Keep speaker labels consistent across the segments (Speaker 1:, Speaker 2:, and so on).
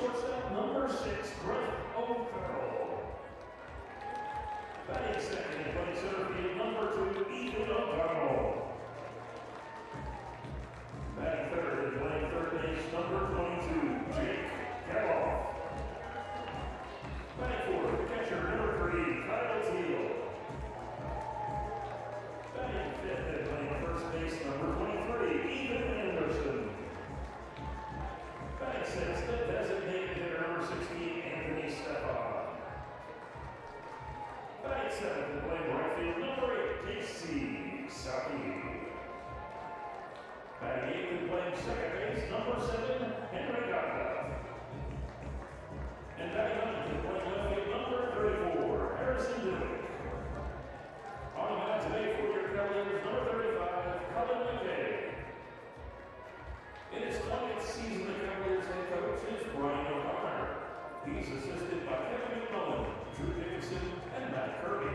Speaker 1: shortstop, number 6, Griff O'Farrell. Batting second and playing center field, number 2, Ethan O'Donnell. Batting third and playing third base, number 22, Jake Geloff. Batting fourth, catcher, number 3, Kyle Teal. Batting fifth and playing first base, number 23, Ethan Anderson. Batting sixth, the designated hitter, number 16, Anthony Stefan. Batting seventh and playing right field, number 8, Casey Saki. Batting eighth and playing second base, number 7, Henry Gata. And batting ninth and playing left field, number 34, Harrison Dillon. On the mound today for your Cavaliers, number 35, Cullen McKay. In his 20th season, the Cavaliers head coach is Brian O'Connor. He's assisted by Kevin McMullen, Drew Dickinson, and Matt Kirby.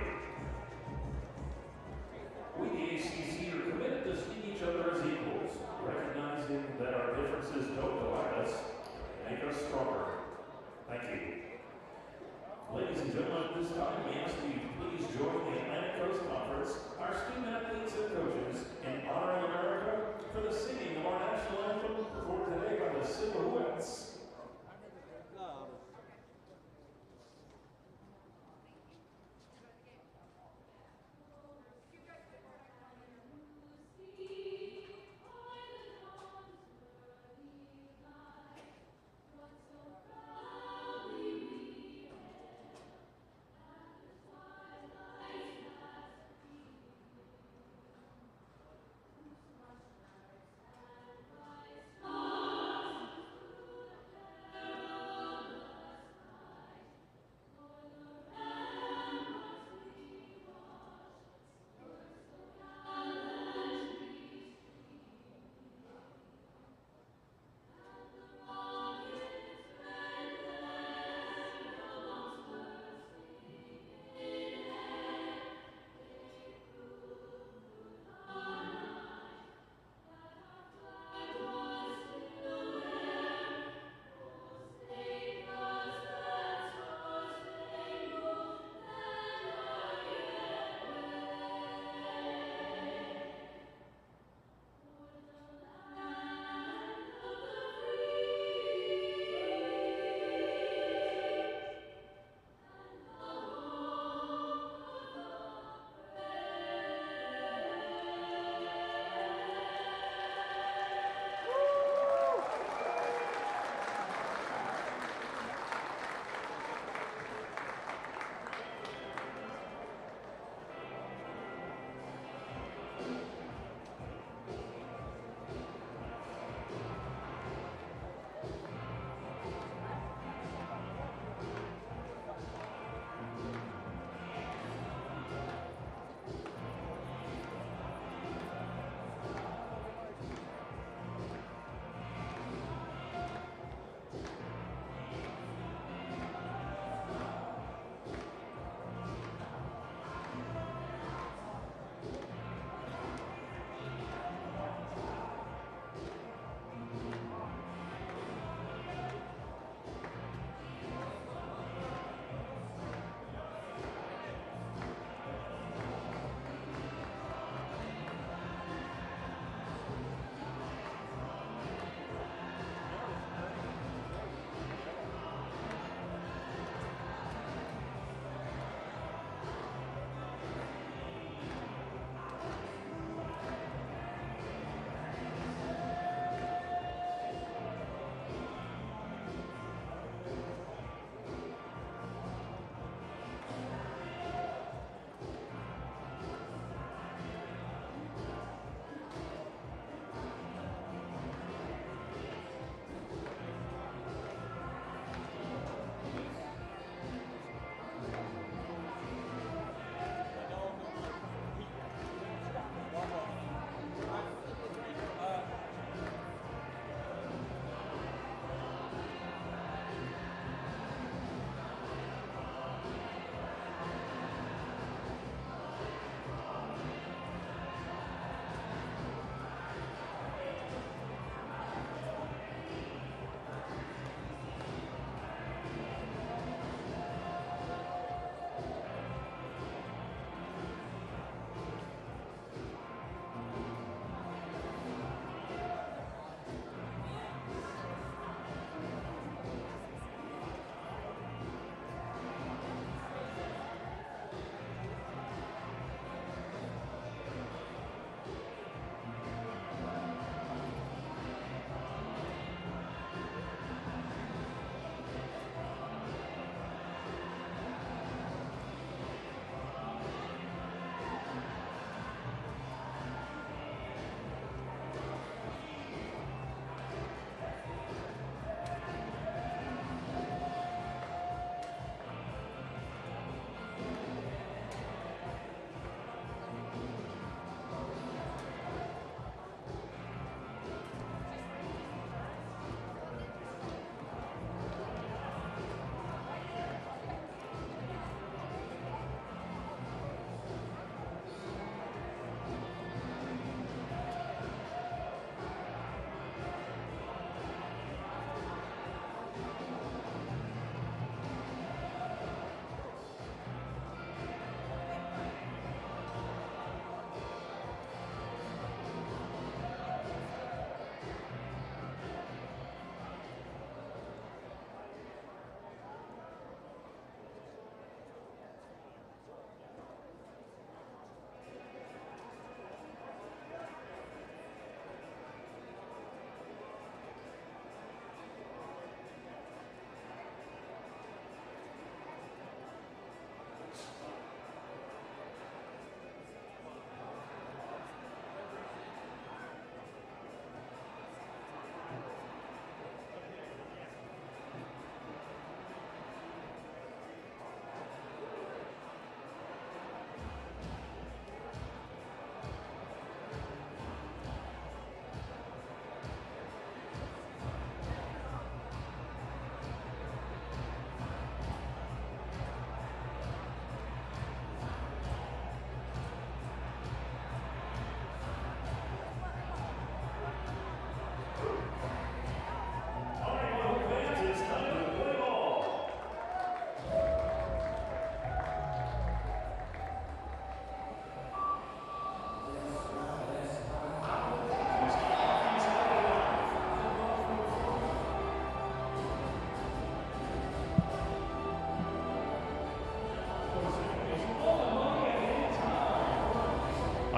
Speaker 1: We, the ACC, are committed to seeing each other as equals, recognizing that our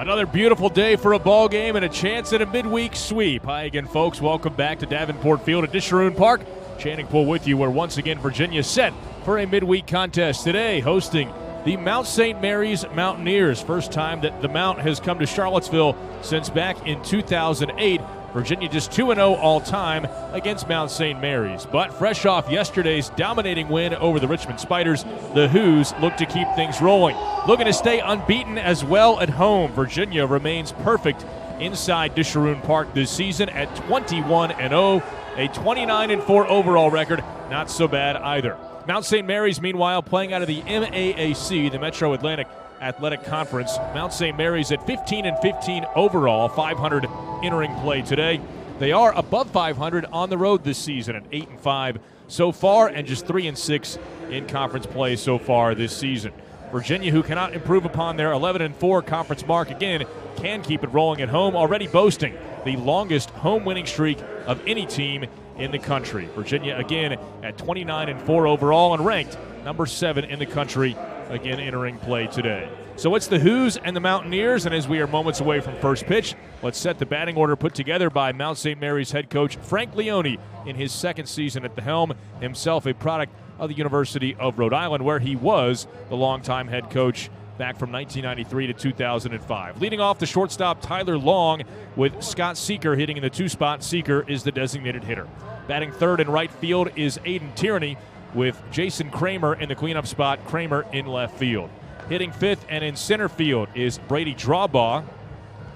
Speaker 2: Another beautiful day for a ball game and a chance at a midweek sweep. Hi again, folks. Welcome back to Davenport Field at Disharoon Park. Channing Poole with you, where once again Virginia set for a midweek contest today, hosting the Mount St. Mary's Mountaineers. First time that the Mount has come to Charlottesville since back in 2008. Virginia just 2-0 all-time against Mount St. Mary's. But fresh off yesterday's dominating win over the Richmond Spiders, the Hoos look to keep things rolling. Looking to stay unbeaten as well at home. Virginia remains perfect inside Disharoon Park this season at 21-0, a 29-4 overall record. Not so bad either. Mount St. Mary's, meanwhile, playing out of the MAAC, the Metro Atlantic Athletic Conference. Mount St. Mary's at 15-15 overall, 500 entering play today. They are above 500 on the road this season at 8-5 so far, and just 3-6 in conference play so far this season. Virginia, who cannot improve upon their 11-4 conference mark again, can keep it rolling at home, already boasting the longest home winning streak of any team in the country. Virginia again at 29-4 overall and ranked number 7 in the country, again entering play today. So it's the Hoos and the Mountaineers, and as we are moments away from first pitch, let's set the batting order put together by Mount St. Mary's head coach Frank Leone in his second season at the helm, himself a product of the University of Rhode Island, where he was the longtime head coach back from 1993 to 2005. Leading off, the shortstop Tyler Long, with Scott Seeker hitting in the 2-spot. Seeker is the designated hitter. Batting third in right field is Aiden Tierney, with Jason Kramer in the cleanup spot, Kramer in left field. Hitting fifth and in center field is Brady Drawbaugh,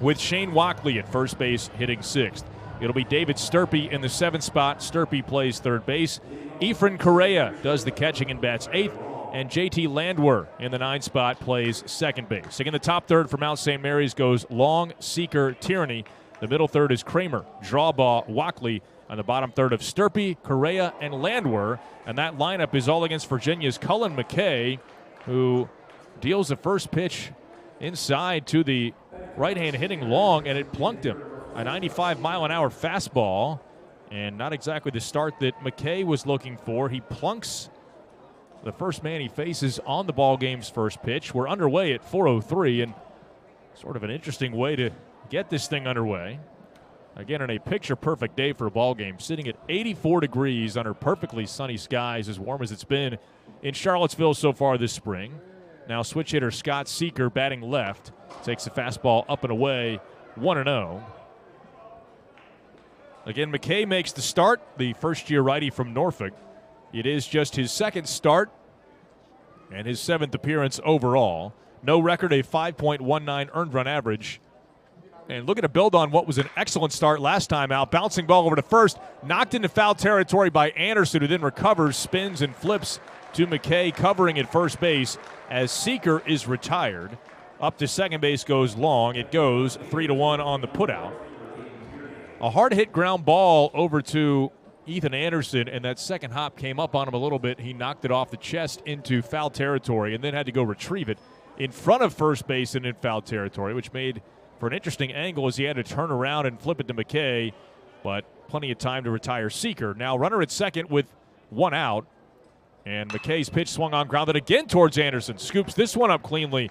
Speaker 2: with Shane Walkley at first base hitting sixth. It'll be David Sturpey in the 7th spot. Sturpey plays third base. Efren Correa does the catching and bats eighth, and JT Landwehr in the 9th spot plays second base. Again, the top third for Mount St. Mary's goes Long, Seeker, Tierney. The middle third is Kramer, Drawbaugh, Walkley. On the bottom third of Sturpey, Correa, and Landwehr. And that lineup is all against Virginia's Cullen McKay, who deals the first pitch inside to the right-hand hitting Long, and it plunked him. A 95-mile-an-hour fastball, and not exactly the start that McKay was looking for. He plunks the first man he faces on the ball game's first pitch. We're underway at 4:03, and sort of an interesting way to get this thing underway. Again, on a picture-perfect day for a ball game, sitting at 84 degrees under perfectly sunny skies, as warm as it's been in Charlottesville so far this spring. Now switch hitter Scott Seeker batting left, takes the fastball up and away, 1-0. Again, McKay makes the start, the first-year righty from Norfolk. It is just his second start and his 7th appearance overall. No record, a 5.19 earned run average. And looking to build on what was an excellent start last time out. Bouncing ball over to first, knocked into foul territory by Anderson, who then recovers, spins, and flips to McKay, covering at first base as Seeker is retired. Up to second base goes Long. It goes 3-1 on the putout. A hard-hit ground ball over to Ethan Anderson, and that second hop came up on him a little bit. He knocked it off the chest into foul territory and then had to go retrieve it in front of first base and in foul territory, which made for an interesting angle as he had to turn around and flip it to McKay, but plenty of time to retire Seeker. Now runner at second with one out, and McKay's pitch swung on, grounded again towards Anderson. Scoops this one up cleanly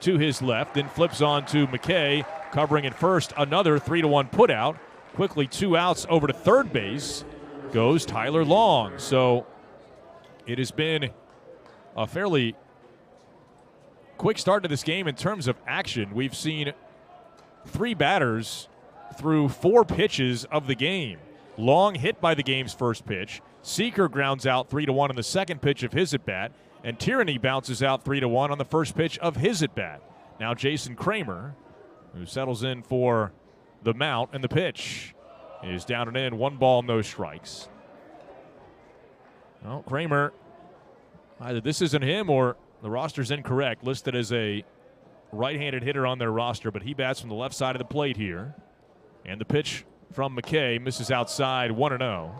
Speaker 2: to his left, then flips on to McKay, covering at first. Another 3-1 put out. Quickly 2 outs over to third base goes Tyler Long. So it has been a fairly quick start to this game in terms of action. We've seen 3 batters through 4 pitches of the game. Long hit by the game's first pitch. Seeker grounds out 3-1 on the second pitch of his at-bat. And Tierney bounces out 3-1 on the first pitch of his at-bat. Now Jason Kramer, who settles in for the Mount, and the pitch is down and in. 1 ball, no strikes. Well, Kramer, either this isn't him or the roster's incorrect. Listed as a right-handed hitter on their roster, but he bats from the left side of the plate here. And the pitch from McKay misses outside, 1-0.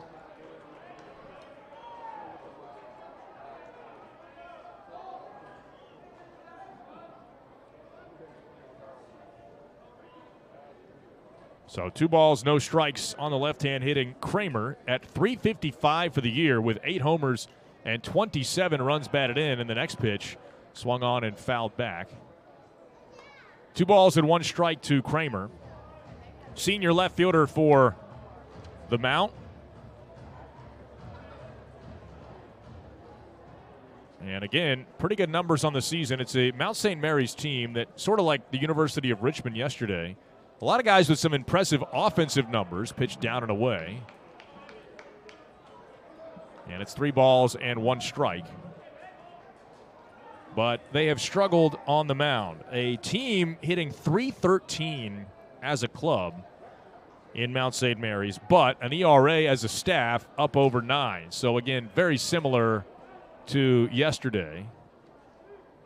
Speaker 2: So 2 balls, no strikes on the left-hand hitting Kramer at .355 for the year with 8 homers and 27 runs batted in. And the next pitch swung on and fouled back. 2 balls and 1 strike to Kramer. Senior left fielder for the Mount. And again, pretty good numbers on the season. It's a Mount St. Mary's team that, sort of like the University of Richmond yesterday, a lot of guys with some impressive offensive numbers, pitched down and away. And it's 3 balls and 1 strike. But they have struggled on the mound. A team hitting .313 as a club in Mount St. Mary's, but an ERA as a staff up over 9. So again, very similar to yesterday.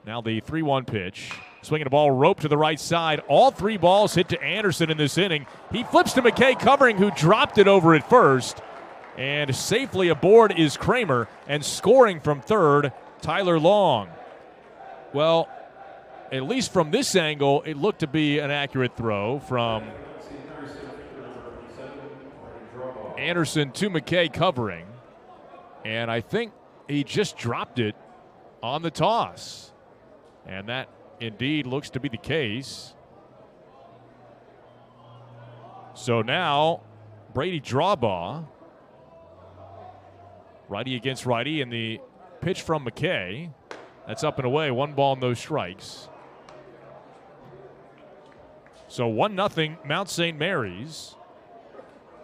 Speaker 2: Now the 3-1 pitch. Swinging a ball rope to the right side. All 3 balls hit to Anderson in this inning. He flips to McKay covering, who dropped it over at first. And safely aboard is Kramer, and scoring from third, Tyler Long. Well, at least from this angle, it looked to be an accurate throw from Anderson to McKay covering. And I think he just dropped it on the toss. And that indeed looks to be the case. So now, Brady Drawbaugh, righty against righty, and the pitch from McKay. That's up and away, 1 ball, no strikes. So 1-0 Mount St. Mary's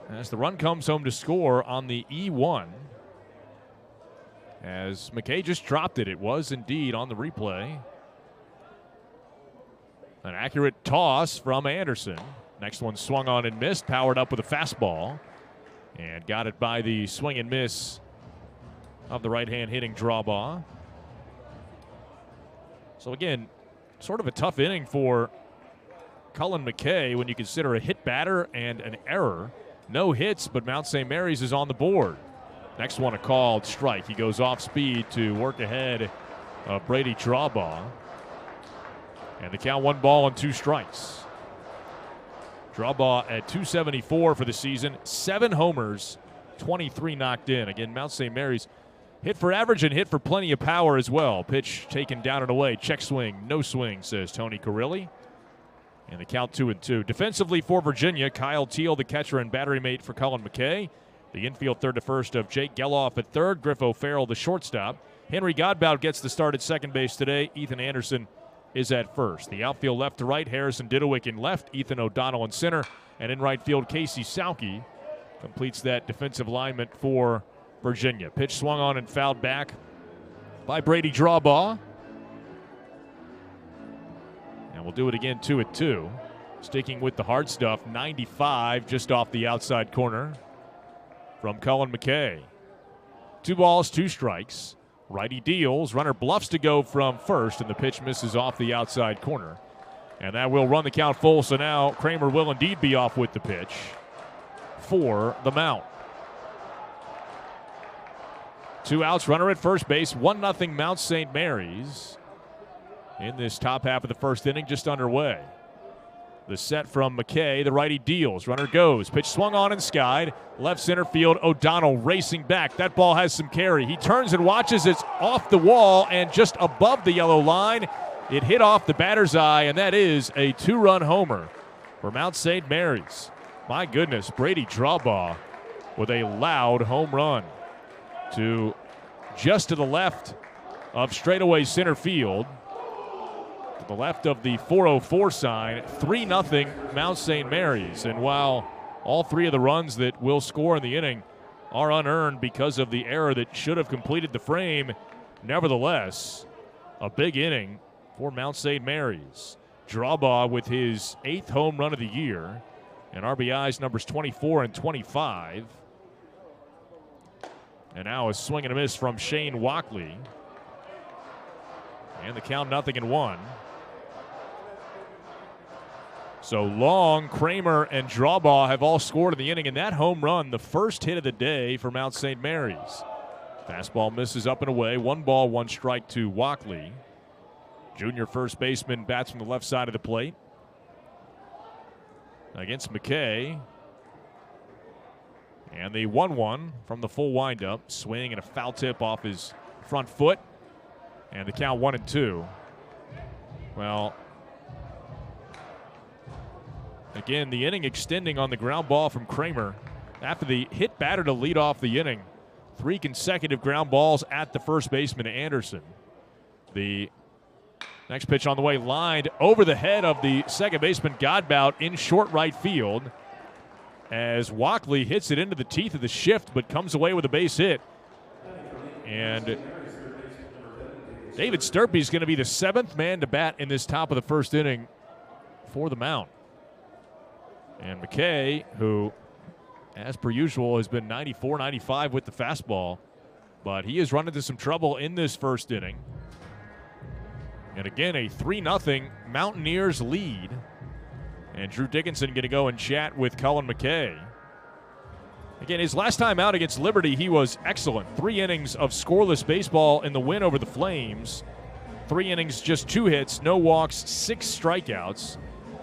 Speaker 2: as the run comes home to score on the E1. As McKay just dropped it. It was indeed on the replay. An accurate toss from Anderson. Next one swung on and missed, powered up with a fastball. And got it by the swing and miss of the right-hand hitting Drawbaugh. So again, sort of a tough inning for Cullen McKay when you consider a hit batter and an error. No hits, but Mount St. Mary's is on the board. Next one a called strike. He goes off speed to work ahead of Brady Drawbaugh. And the count 1 ball and 2 strikes. Drawbaugh at .274 for the season. 7 homers, 23 knocked in. Again, Mount St. Mary's hit for average and hit for plenty of power as well. Pitch taken down and away. Check swing, no swing, says Tony Carrilli. And the count 2-2. Defensively for Virginia, Kyle Teal, the catcher and battery mate for Cullen McKay. The infield third to first of Jake Geloff at third. Griff O'Farrell, the shortstop. Henry Godbout gets the start at second base today. Ethan Anderson is at first. The outfield left to right, Harrison Didowick in left, Ethan O'Donnell in center. And in right field, Casey Sauke completes that defensive alignment for Virginia. Pitch swung on and fouled back by Brady Drawbaugh. And we'll do it again, 2-2. Sticking with the hard stuff, 95 just off the outside corner from Cullen McKay. 2 balls, 2 strikes. Righty deals. Runner bluffs to go from first, and the pitch misses off the outside corner. And that will run the count full, so now Kramer will indeed be off with the pitch for the Mount. 2 outs, runner at first base, 1-0 Mount St. Mary's in this top half of the first inning, just underway. The set from McKay, the righty deals. Runner goes. Pitch swung on and skied. Left center field, O'Donnell racing back. That ball has some carry. He turns and watches. It's off the wall and just above the yellow line. It hit off the batter's eye, and that is a 2-run homer for Mount St. Mary's. My goodness, Brady Drawbaugh with a loud home run to just to the left of straightaway center field. To the left of the 404 sign, 3-0 Mount St. Mary's. And while all 3 of the runs that will score in the inning are unearned because of the error that should have completed the frame, nevertheless, a big inning for Mount St. Mary's. Drawbaugh with his 8th home run of the year, and RBIs numbers 24 and 25. And now a swing and a miss from Shane Walkley. And the count 0-1. So Long, Kramer, and Drawbaugh have all scored in the inning, and that home run, the first hit of the day for Mount St. Mary's. Fastball misses up and away. 1 ball, 1 strike to Walkley. Junior first baseman bats from the left side of the plate against McKay. And the 1-1 from the full windup. Swing and a foul tip off his front foot. And the count 1-2. Well, Again, the inning extending on the ground ball from Kramer. After the hit batter to lead off the inning, 3 consecutive ground balls at the first baseman, Anderson. The next pitch on the way, lined over the head of the second baseman, Godbout, in short right field, as Walkley hits it into the teeth of the shift but comes away with a base hit. And David Sturpey is going to be the 7th man to bat in this top of the first inning for the Mount. And McKay, who, as per usual, has been 94, 95 with the fastball, but he has run into some trouble in this first inning. And again, a 3-0 Mountaineers lead. And Drew Dickinson going to go and chat with Colin McKay. Again, his last time out against Liberty, he was excellent. 3 innings of scoreless baseball in the win over the Flames. 3 innings, just 2 hits, no walks, 6 strikeouts.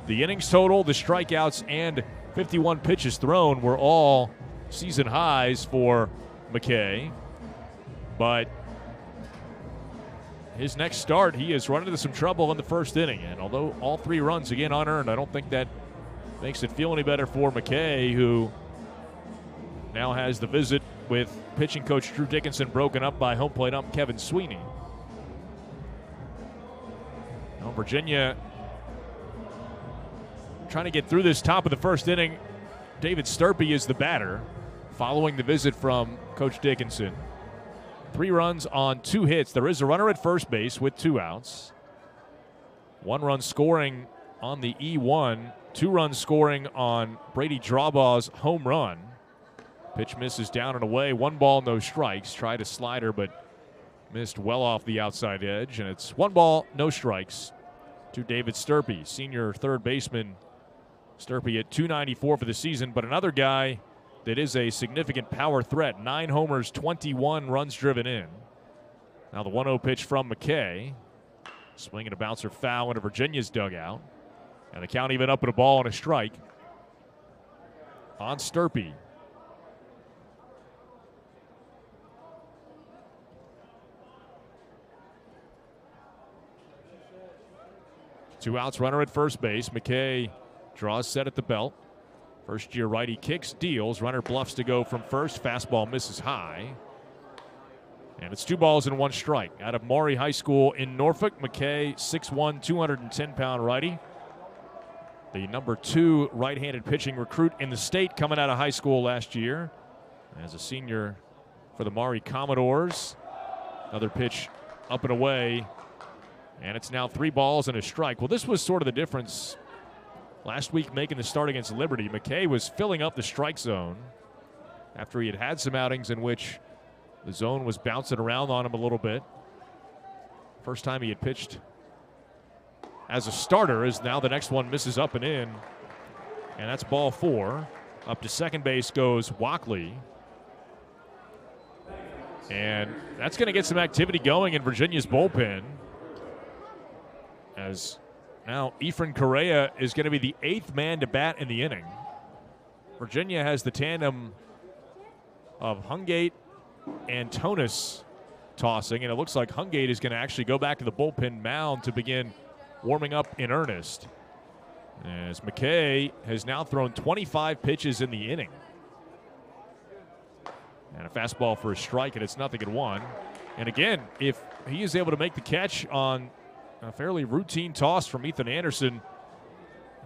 Speaker 2: The innings total, the strikeouts, and 51 pitches thrown were all season highs for McKay. But his next start, he has run into some trouble in the first inning. And although all 3 runs, again, unearned, I don't think that makes it feel any better for McKay, who now has the visit with pitching coach Drew Dickinson broken up by home plate ump Kevin Sweeney. Now Virginia trying to get through this top of the first inning. David Sturpey is the batter following the visit from Coach Dickinson. 3 runs on 2 hits. There is a runner at first base with 2 outs. 1 run scoring on the E1. 2 runs scoring on Brady Drawbaw's home run. Pitch misses down and away. 1 ball, no strikes. Tried a slider, but missed well off the outside edge. And it's 1 ball, no strikes to David Sturpey, senior third baseman. Sturpey at .294 for the season, but another guy that is a significant power threat. 9 homers, 21 runs driven in. Now the 1-0 pitch from McKay. Swing and a bouncer foul into Virginia's dugout. And the count even up at a ball and a strike on Sturpey. Two outs, runner at first base. McKay draws set at the belt. First year righty kicks, deals. Runner bluffs to go from first. Fastball misses high. And it's 2 balls and 1 strike. Out of Maury High School in Norfolk, McKay, 6'1", 210-pound righty. The number 2 right-handed pitching recruit in the state coming out of high school last year. As a senior for the Maury Commodores. Another pitch up and away. And it's now 3 balls and a strike. Well, this was sort of the difference last week making the start against Liberty. McKay was filling up the strike zone after he had had some outings in which the zone was bouncing around on him a little bit. First time he had pitched as a starter is now the next one misses up and in. And that's ball 4. Up to second base goes Walkley. And that's going to get some activity going in Virginia's bullpen, as now Efren Correa is going to be the 8th man to bat in the inning. Virginia has the tandem of Hungate and Tonis tossing, and it looks like Hungate is going to actually go back to the bullpen mound to begin warming up in earnest, as McKay has now thrown 25 pitches in the inning. And a fastball for a strike, and it's 0-1. And again, if he is able to make the catch on a fairly routine toss from Ethan Anderson,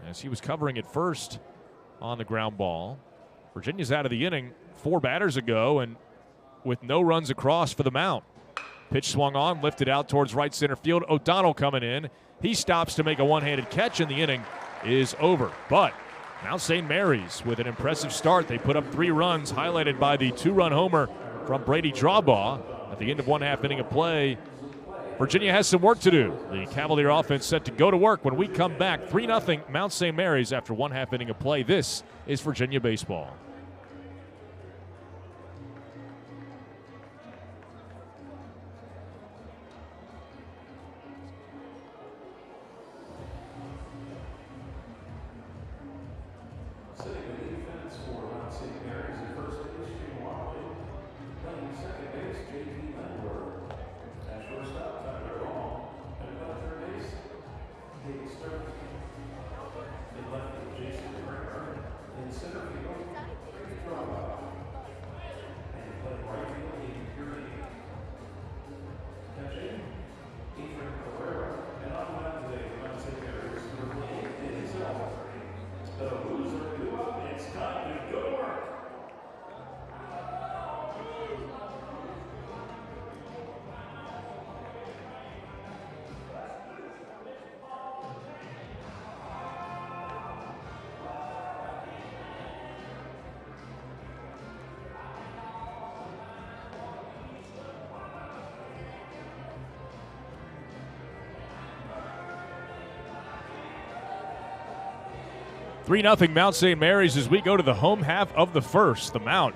Speaker 2: as he was covering at first on the ground ball. Virginia's out of the inning 4 batters ago, and with no runs across for the Mount. Pitch swung on, lifted out towards right center field. O'Donnell coming in. He stops to make a one-handed catch, and the inning is over. But Mount St. Mary's with an impressive start. They put up 3 runs, highlighted by the 2-run homer from Brady Drawbaugh at the end of 1/2 inning of play. Virginia has some work to do. The Cavalier offense set to go to work when we come back. 3-0 Mount St. Mary's after 1/2 inning of play. This is Virginia baseball.
Speaker 1: Jason
Speaker 2: 3-0 Mount St. Mary's as we go to the home half of the first. The Mount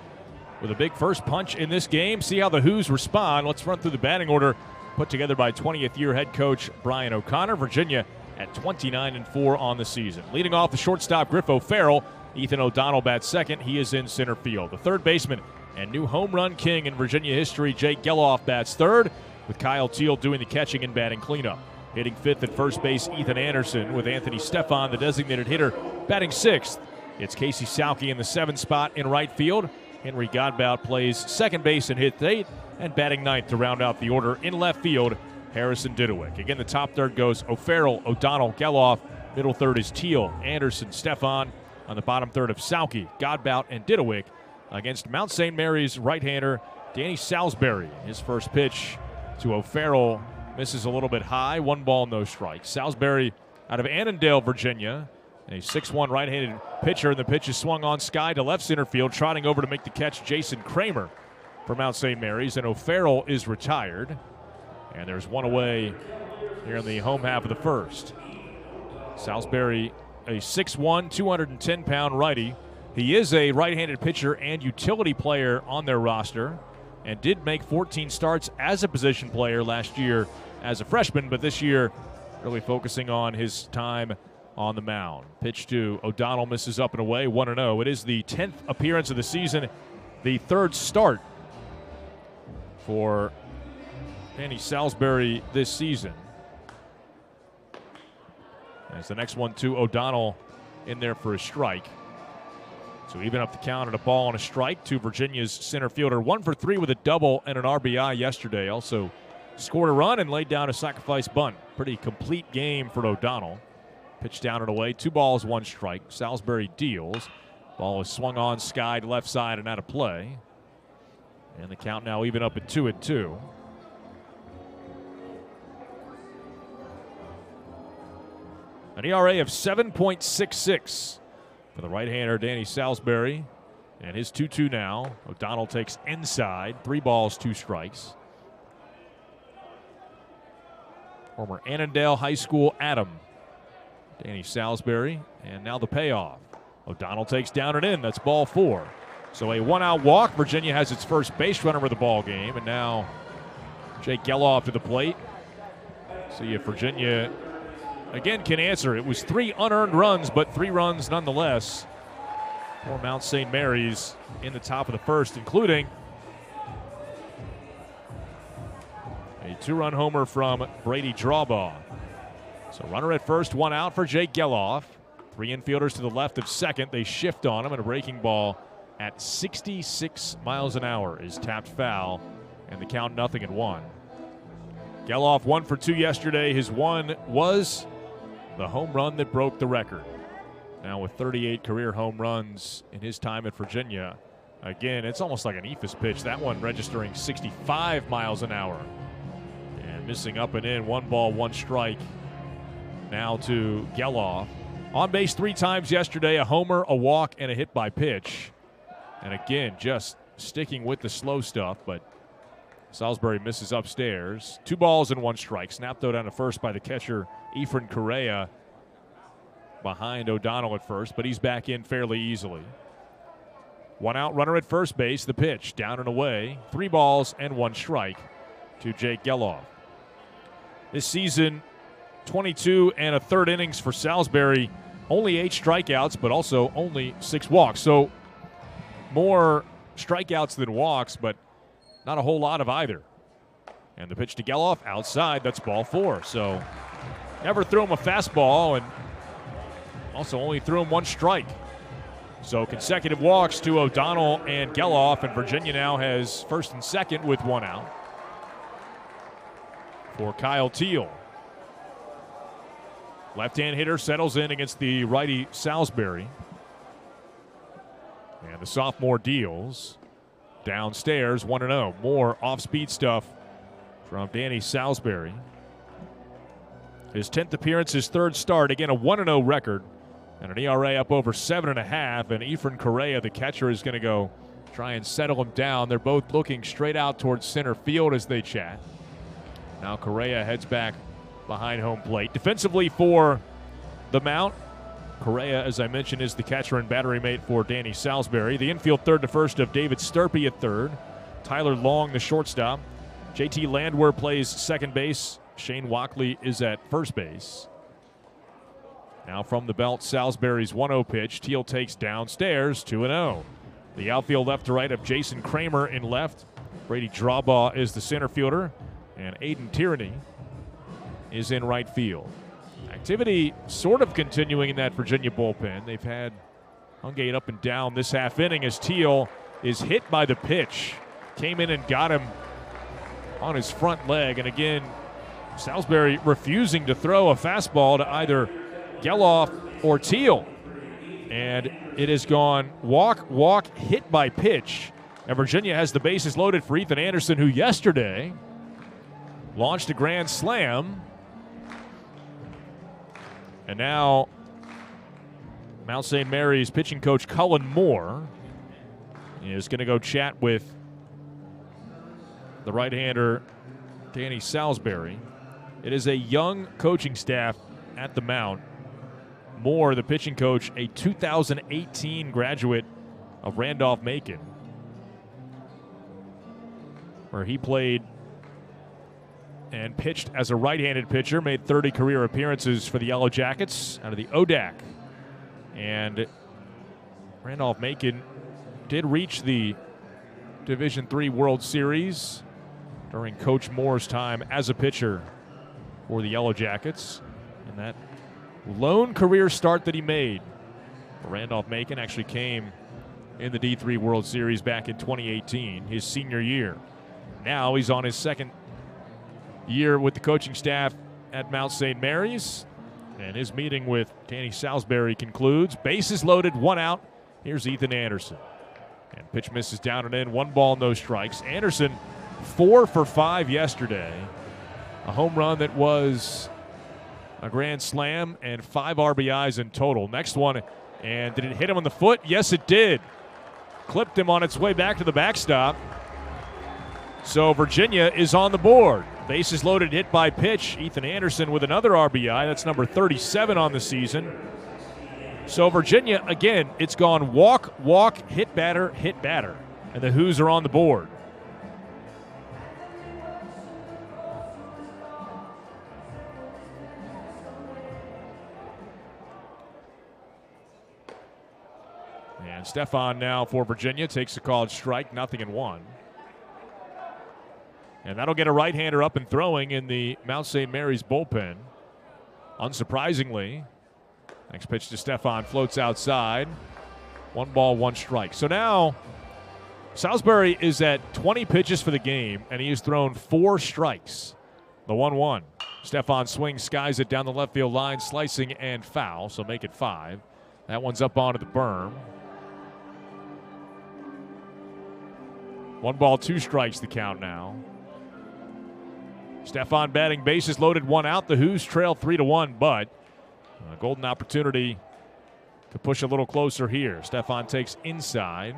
Speaker 2: with a big first punch in this game. See how the Hoos respond. Let's run through the batting order put together by 20th-year head coach Brian O'Connor. Virginia at 29-4 on the season. Leading off the shortstop, Griff O'Farrell. Ethan O'Donnell bats second. He is in center field. The third baseman and new home run king in Virginia history, Jake Geloff, bats third, with Kyle Teal doing the catching and batting cleanup. Hitting fifth at first base, Ethan Anderson, with Anthony Stefan, the designated hitter, batting sixth. It's Casey Salke in the seventh spot in right field. Henry Godbout plays second base and hits eighth, and batting ninth to round out the order in left field, Harrison Didowick. Again, the top third goes O'Farrell, O'Donnell, Geloff. Middle third is Teal, Anderson, Stefan. On the bottom third of Salke, Godbout, and Didowick against Mount St. Mary's right-hander Danny Salisbury. His first pitch to O'Farrell misses a little bit high. 1 ball, no strikes. Salisbury out of Annandale, Virginia. A 6'1 right-handed pitcher, and the pitch is swung on sky to left center field. Trotting over to make the catch, Jason Kramer for Mount St. Mary's, and O'Farrell is retired. And there's one away here in the home half of the first. Salisbury, a 6'1", 210-pound righty. He is a right-handed pitcher and utility player on their roster and did make 14 starts as a position player last year as a freshman, but this year really focusing on his time on the mound. Pitch to O'Donnell, misses up and away, 1-0. It is the 10th appearance of the season, the third start for Danny Salisbury this season. As the next one to O'Donnell in there for a strike. So even up the count at a ball and a strike to Virginia's center fielder. 1 for 3 with a double and an RBI yesterday. Also scored a run and laid down a sacrifice bunt. Pretty complete game for O'Donnell. Pitch down and away. 2 balls, 1 strike. Salisbury deals. Ball is swung on sky to left side and out of play. And the count now even up at 2-2. An ERA of 7.66 for the right-hander Danny Salisbury. And his 2-2 now. O'Donnell takes inside. 3 balls, 2 strikes. Former Annandale High School Atom, Danny Salisbury. And now the payoff. O'Donnell takes down and in. That's ball 4. So a 1-out walk. Virginia has its first base runner of the ball game. And now Jake Geloff to the plate. See if Virginia again can answer. It was 3 unearned runs, but 3 runs nonetheless for Mount St. Mary's in the top of the first, including a 2-run homer from Brady Drawbaugh. So runner at first, 1 out for Jake Geloff. 3 infielders to the left of second. They shift on him, and a breaking ball at 66 miles an hour is tapped foul, and the count 0-1. Geloff 1 for 2 yesterday. His 1 was the home run that broke the record. Now with 38 career home runs in his time at Virginia. Again, it's almost like an eephus pitch. That one registering 65 miles an hour. And missing up and in. 1 ball, 1 strike. Now to Geloff. On base 3 times yesterday. A homer, a walk, and a hit by pitch. And again, just sticking with the slow stuff, but Salisbury misses upstairs. 2 balls and 1 strike. Snap throw down to first by the catcher, Efren Correa, behind O'Donnell at first, but he's back in fairly easily. 1 out, runner at first base. The pitch down and away. 3 balls and 1 strike to Jake Geloff. This season, 22 1/3 innings for Salisbury. Only 8 strikeouts, but also only 6 walks. So more strikeouts than walks, but not a whole lot of either. And the pitch to Geloff outside. That's ball 4. So never threw him a fastball, and also only threw him 1 strike. So consecutive walks to O'Donnell and Geloff, and Virginia now has first and second with 1 out for Kyle Teal. Left-hand hitter settles in against the righty Salisbury. And the sophomore deals. Downstairs, 1-0. More off-speed stuff from Danny Salisbury. His 10th appearance, his 3rd start. Again, a 1-0 record and an ERA up over 7.5. And Efren Correa, the catcher, is going to go try and settle him down. They're both looking straight out towards center field as they chat. Now Correa heads back behind home plate. Defensively for the Mount, Correa, as I mentioned, is the catcher and battery mate for Danny Salisbury. The infield third to first of David Sturpey at third. Tyler Long, the shortstop. JT Landwehr plays second base. Shane Walkley is at first base. Now from the belt, Salisbury's 1-0 pitch. Teal takes downstairs, 2-0. The outfield left to right of Jason Kramer in left. Brady Drawbaugh is the center fielder. And Aiden Tierney is in right field. Activity sort of continuing in that Virginia bullpen. They've had Hungate up and down this half inning as Teal is hit by the pitch. Came in and got him on his front leg. And again, Salisbury refusing to throw a fastball to either Geloff or Teal. And it has gone walk, hit by pitch. And Virginia has the bases loaded for Ethan Anderson, who yesterday launched a grand slam. And now Mount St. Mary's pitching coach Cullen Moore is going to go chat with the right-hander Danny Salisbury. It is a young coaching staff at the Mount. Moore, the pitching coach, a 2018 graduate of Randolph-Macon, where he played and pitched as a right-handed pitcher, made 30 career appearances for the Yellow Jackets out of the ODAC. And Randolph-Macon did reach the Division III World Series during Coach Moore's time as a pitcher for the Yellow Jackets. And that lone career start that he made for Randolph-Macon actually came in the D3 World Series back in 2018, his senior year. Now he's on his second year with the coaching staff at Mount St. Mary's, and his meeting with Danny Salisbury concludes. Bases loaded, 1 out. Here's Ethan Anderson. And pitch misses down and in, 1 ball, no strikes. Anderson 4 for 5 yesterday. A home run that was a grand slam and 5 RBIs in total. Next one, and did it hit him on the foot? Yes, it did. Clipped him on its way back to the backstop. So Virginia is on the board. Bases loaded, hit by pitch. Ethan Anderson with another RBI. That's number 37 on the season. So Virginia, again, it's gone walk, hit batter. And the Hoos are on the board. And Stefan now for Virginia takes a called strike, 0-1. And that'll get a right-hander up and throwing in the Mount St. Mary's bullpen. Unsurprisingly, next pitch to Stefan floats outside. 1 ball, 1 strike. So now Salisbury is at 20 pitches for the game, and he has thrown 4 strikes. The 1-1. Stefan swings, skies it down the left field line, slicing and foul, so make it 5. That one's up onto the berm. 1 ball, 2 strikes the count now. Stefan batting, bases loaded, 1 out. The Hoos trail 3-1, but a golden opportunity to push a little closer here. Stefan takes inside.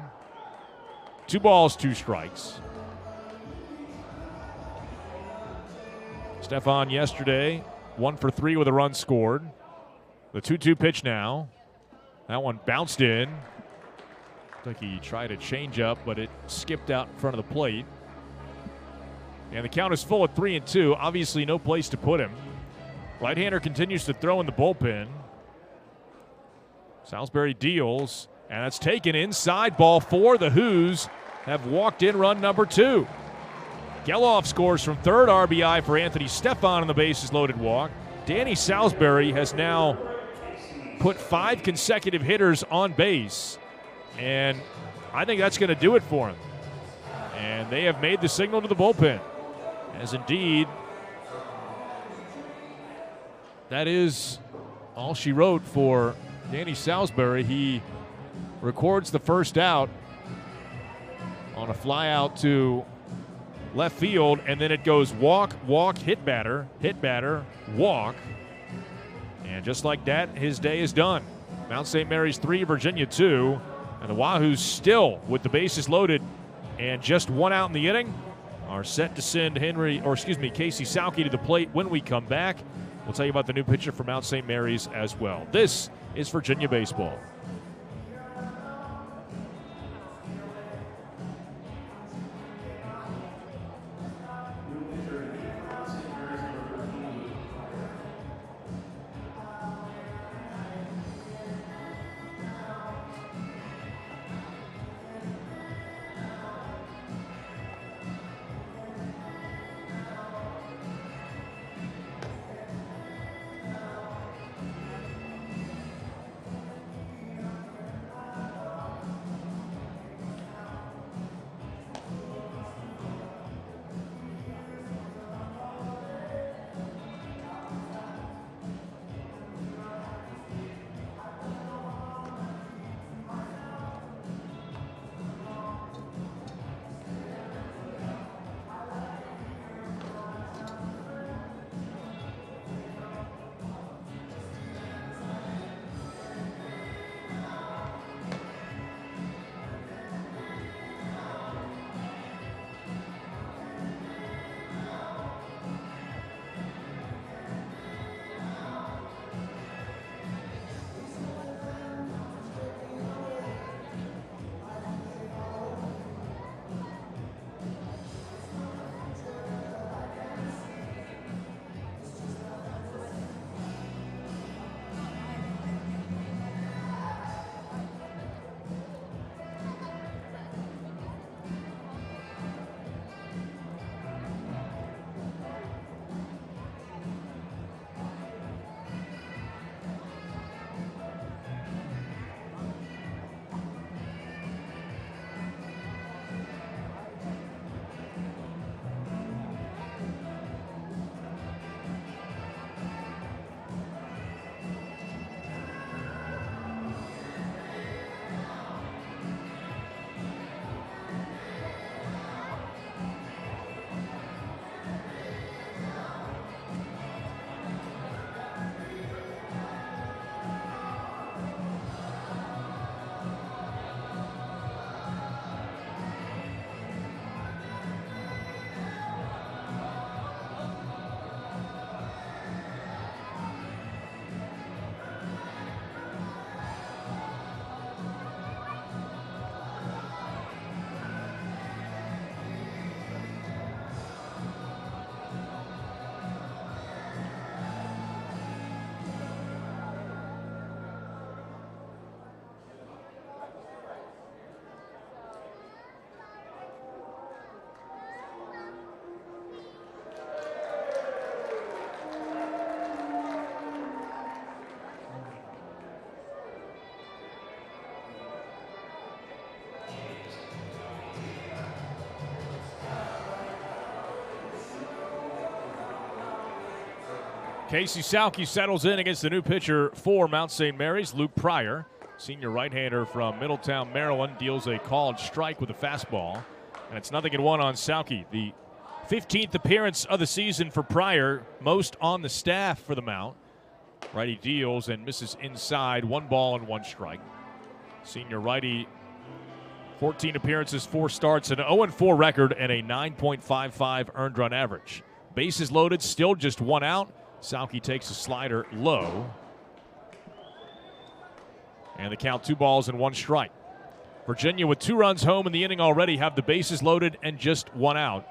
Speaker 2: 2 balls, 2 strikes. Stefan yesterday, 1 for 3 with a run scored. The 2-2 pitch now. That one bounced in. I think he tried a changeup, but it skipped out in front of the plate. And the count is full at 3-2. Obviously no place to put him. Right-hander continues to throw in the bullpen. Salisbury deals, and that's taken inside, ball 4. The Hoos have walked in run number 2. Geloff scores from third, RBI for Anthony Stefan on the bases loaded walk. Danny Salisbury has now put 5 consecutive hitters on base, and I think that's going to do it for him. And they have made the signal to the bullpen, as indeed that is all she wrote for Danny Salisbury. He records the first out on a fly out to left field, and then it goes walk, hit batter, walk. And just like that, his day is done. Mount St. Mary's 3, Virginia 2, and the Wahoos still with the bases loaded and just 1 out in the inning are set to send Casey Sauke to the plate when we come back. We'll tell you about the new pitcher for Mount St. Mary's as well. This is Virginia baseball. Casey Salke settles in against the new pitcher for Mount St. Mary's, Luke Pryor. Senior right-hander from Middletown, Maryland, deals a called strike with a fastball. And it's 0-1 on Salke. The 15th appearance of the season for Pryor, most on the staff for the Mount. Righty deals and misses inside, 1 ball and 1 strike. Senior righty, 14 appearances, 4 starts, an 0-4 record, and a 9.55 earned run average. Bases loaded, still just 1 out. Salke takes a slider low. And the count 2 balls and 1 strike. Virginia with 2 runs home in the inning already have the bases loaded and just 1 out.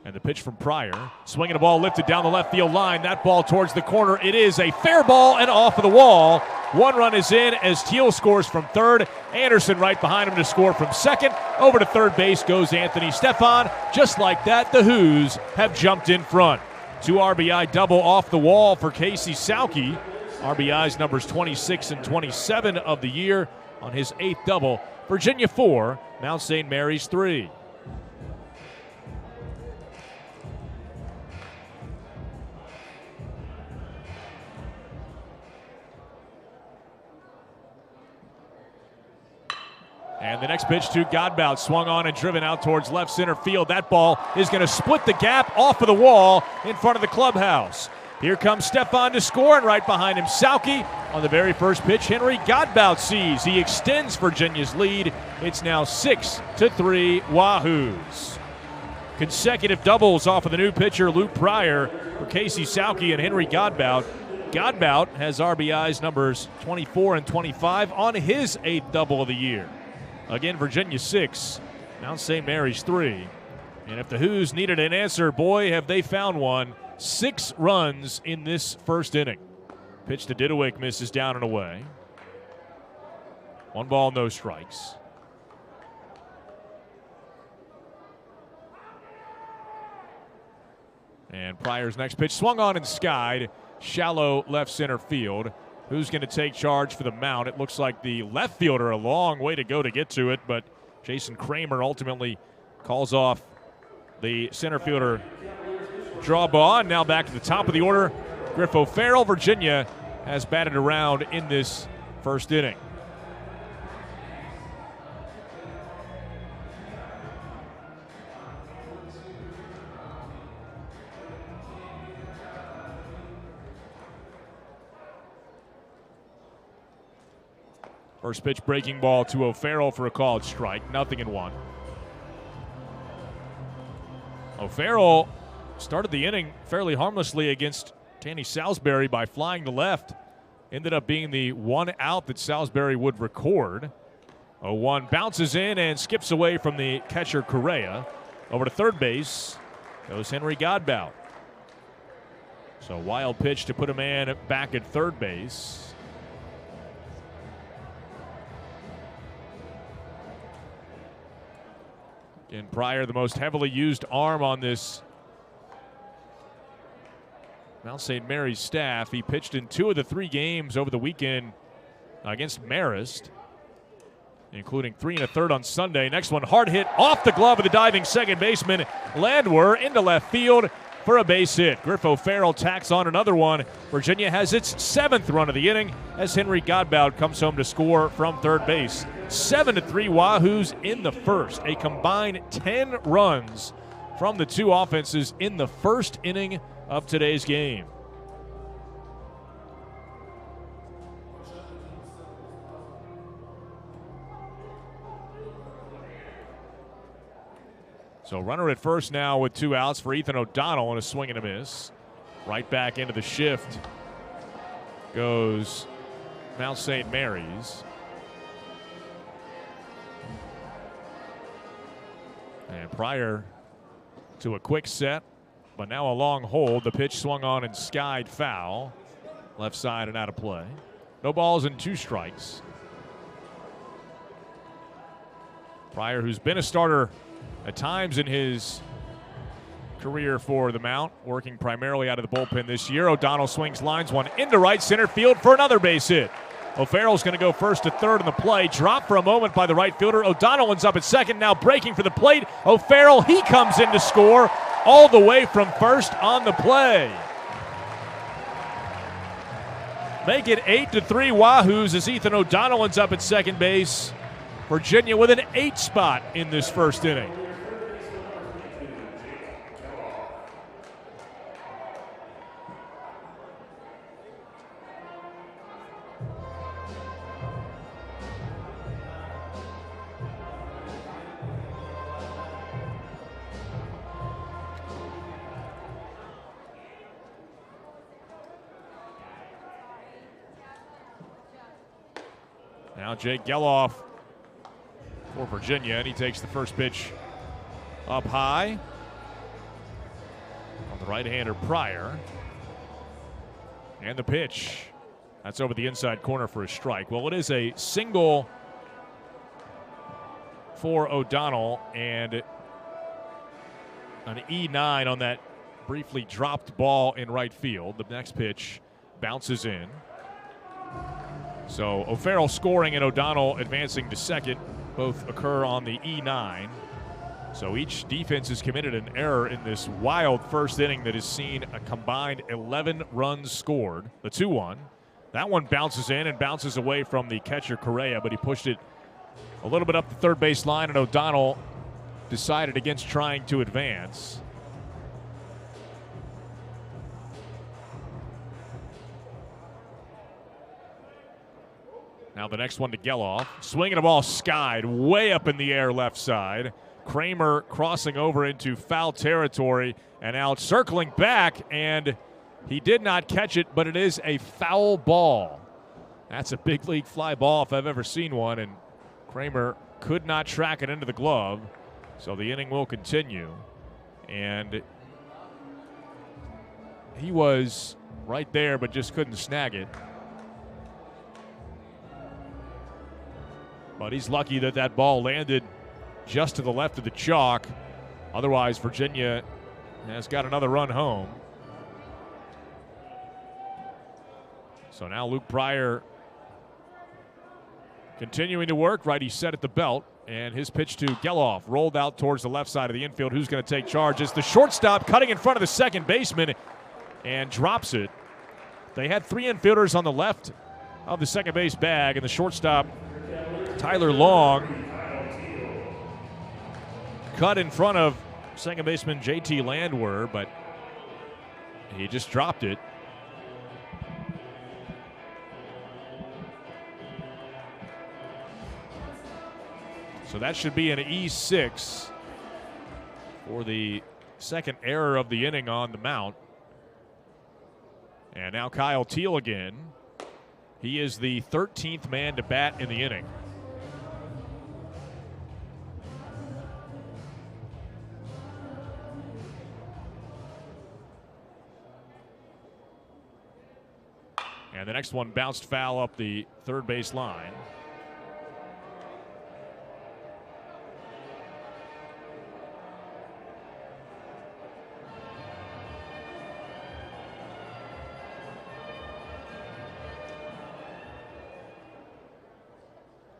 Speaker 2: And the pitch from Pryor. Swinging a ball lifted down the left field line. That ball towards the corner. It is a fair ball and off of the wall. 1 run is in as Teal scores from third. Anderson right behind him to score from second. Over to third base goes Anthony Stefan. Just like that, the Who's have jumped in front. 2 RBI double off the wall for Casey Salke. RBIs numbers 26 and 27 of the year on his 8th double. Virginia 4, Mount St. Mary's 3. And the next pitch to Godbout, swung on and driven out towards left center field. That ball is going to split the gap off of the wall in front of the clubhouse. Here comes Stefan to score, and right behind him Salke. On the very first pitch, Henry Godbout sees. He extends Virginia's lead. It's now 6-3 Wahoos. Consecutive doubles off of the new pitcher Luke Pryor for Casey Salke and Henry Godbout Godbout has RBIs numbers 24 and 25 on his 8th double of the year. Again, Virginia 6, Mount St. Mary's 3. And if the Hoos needed an answer, boy, have they found one. 6 runs in this first inning. Pitch to Didowick, misses down and away. 1 ball, no strikes. And Pryor's next pitch swung on and skied. Shallow left center field. Who's going to take charge for the mound? It looks like the left fielder, a long way to go to get to it, but Jason Kramer ultimately calls off the center fielder draw ball. And now back to the top of the order. Griff O'Farrell, Virginia, has batted around in this first inning. First pitch breaking ball to O'Farrell for a called strike. 0-1. O'Farrell started the inning fairly harmlessly against Tanny Salisbury by flying to left. Ended up being the 1 out that Salisbury would record. 0-1 bounces in and skips away from the catcher Correa. Over to third base goes Henry Godbout. So wild pitch to put a man back at third base. And Pryor, the most heavily used arm on this Mount St. Mary's staff. He pitched in 2 of the 3 games over the weekend against Marist, including 3 1/3 on Sunday. Next one, hard hit off the glove of the diving second baseman Landwehr into left field for a base hit. Griff O'Farrell tacks on another one. Virginia has its 7th run of the inning as Henry Godbout comes home to score from third base. 7-3 Wahoos in the first. A combined 10 runs from the 2 offenses in the first inning of today's game. So runner at first now with 2 outs for Ethan O'Donnell and a swing and a miss. Right back into the shift goes Mount St. Mary's. And Pryor to a quick set, but now a long hold. The pitch swung on and skied foul. Left side and out of play. No balls and 2 strikes. Pryor, who's been a starter at times in his career for the Mount, working primarily out of the bullpen this year. O'Donnell swings lines one into right center field for another base hit. O'Farrell's going to go first to third on the play. Dropped for a moment by the right fielder. O'Donnell ends up at second, now breaking for the plate. O'Farrell, he comes in to score all the way from first on the play. Make it 8-3 Wahoos as Ethan O'Donnell ends up at second base. Virginia with an 8 spot in this first inning. Now Jake Geloff for Virginia, and he takes the first pitch up high on the right-hander Pryor. And the pitch, that's over the inside corner for a strike. Well, it is a single for O'Donnell and an E9 on that briefly dropped ball in right field. The next pitch bounces in. So O'Farrell scoring and O'Donnell advancing to second both occur on the E9. So each defense has committed an error in this wild first inning that has seen a combined 11 runs scored. The 2-1. That one bounces in and bounces away from the catcher Correa, but he pushed it a little bit up the third base line, and O'Donnell decided against trying to advance. Now the next one to Geloff. Swinging a ball skied way up in the air left side. Kramer crossing over into foul territory and out, circling back, and He did not catch it, but it is a foul ball. That's a big league fly ball if I've ever seen one, and Kramer could not track it into the glove, so the inning will continue. And he was right there, but just couldn't snag it. But he's lucky that that ball landed just to the left of the chalk. Otherwise, Virginia has got another run home. So now Luke Pryor continuing to work. Righty set at the belt. And his pitch to Geloff rolled out towards the left side of the infield. Who's going to take charge? It's the shortstop cutting in front of the second baseman and drops it. They had three infielders on the left of the second base bag, and the shortstop, Tyler Long, cut in front of second baseman JT Landwehr, but he just dropped it. So that should be an E6 for the second error of the inning on the mound. And now Kyle Teal again. He is the 13th man to bat in the inning. And the next one bounced foul up the third base line.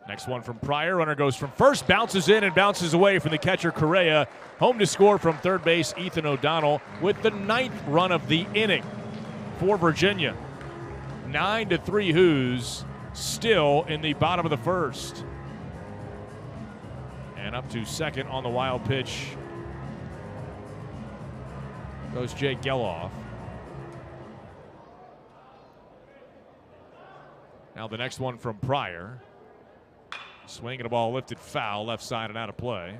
Speaker 2: Next one from Pryor. Runner goes from first, bounces in and bounces away from the catcher Correa. Home to score from third base, Ethan O'Donnell with the 9th run of the inning for Virginia. 9-3 Hoos, still in the bottom of the first. And up to second on the wild pitch goes Jake Geloff. Now the next one from Pryor. Swing and a ball lifted foul, left side and out of play.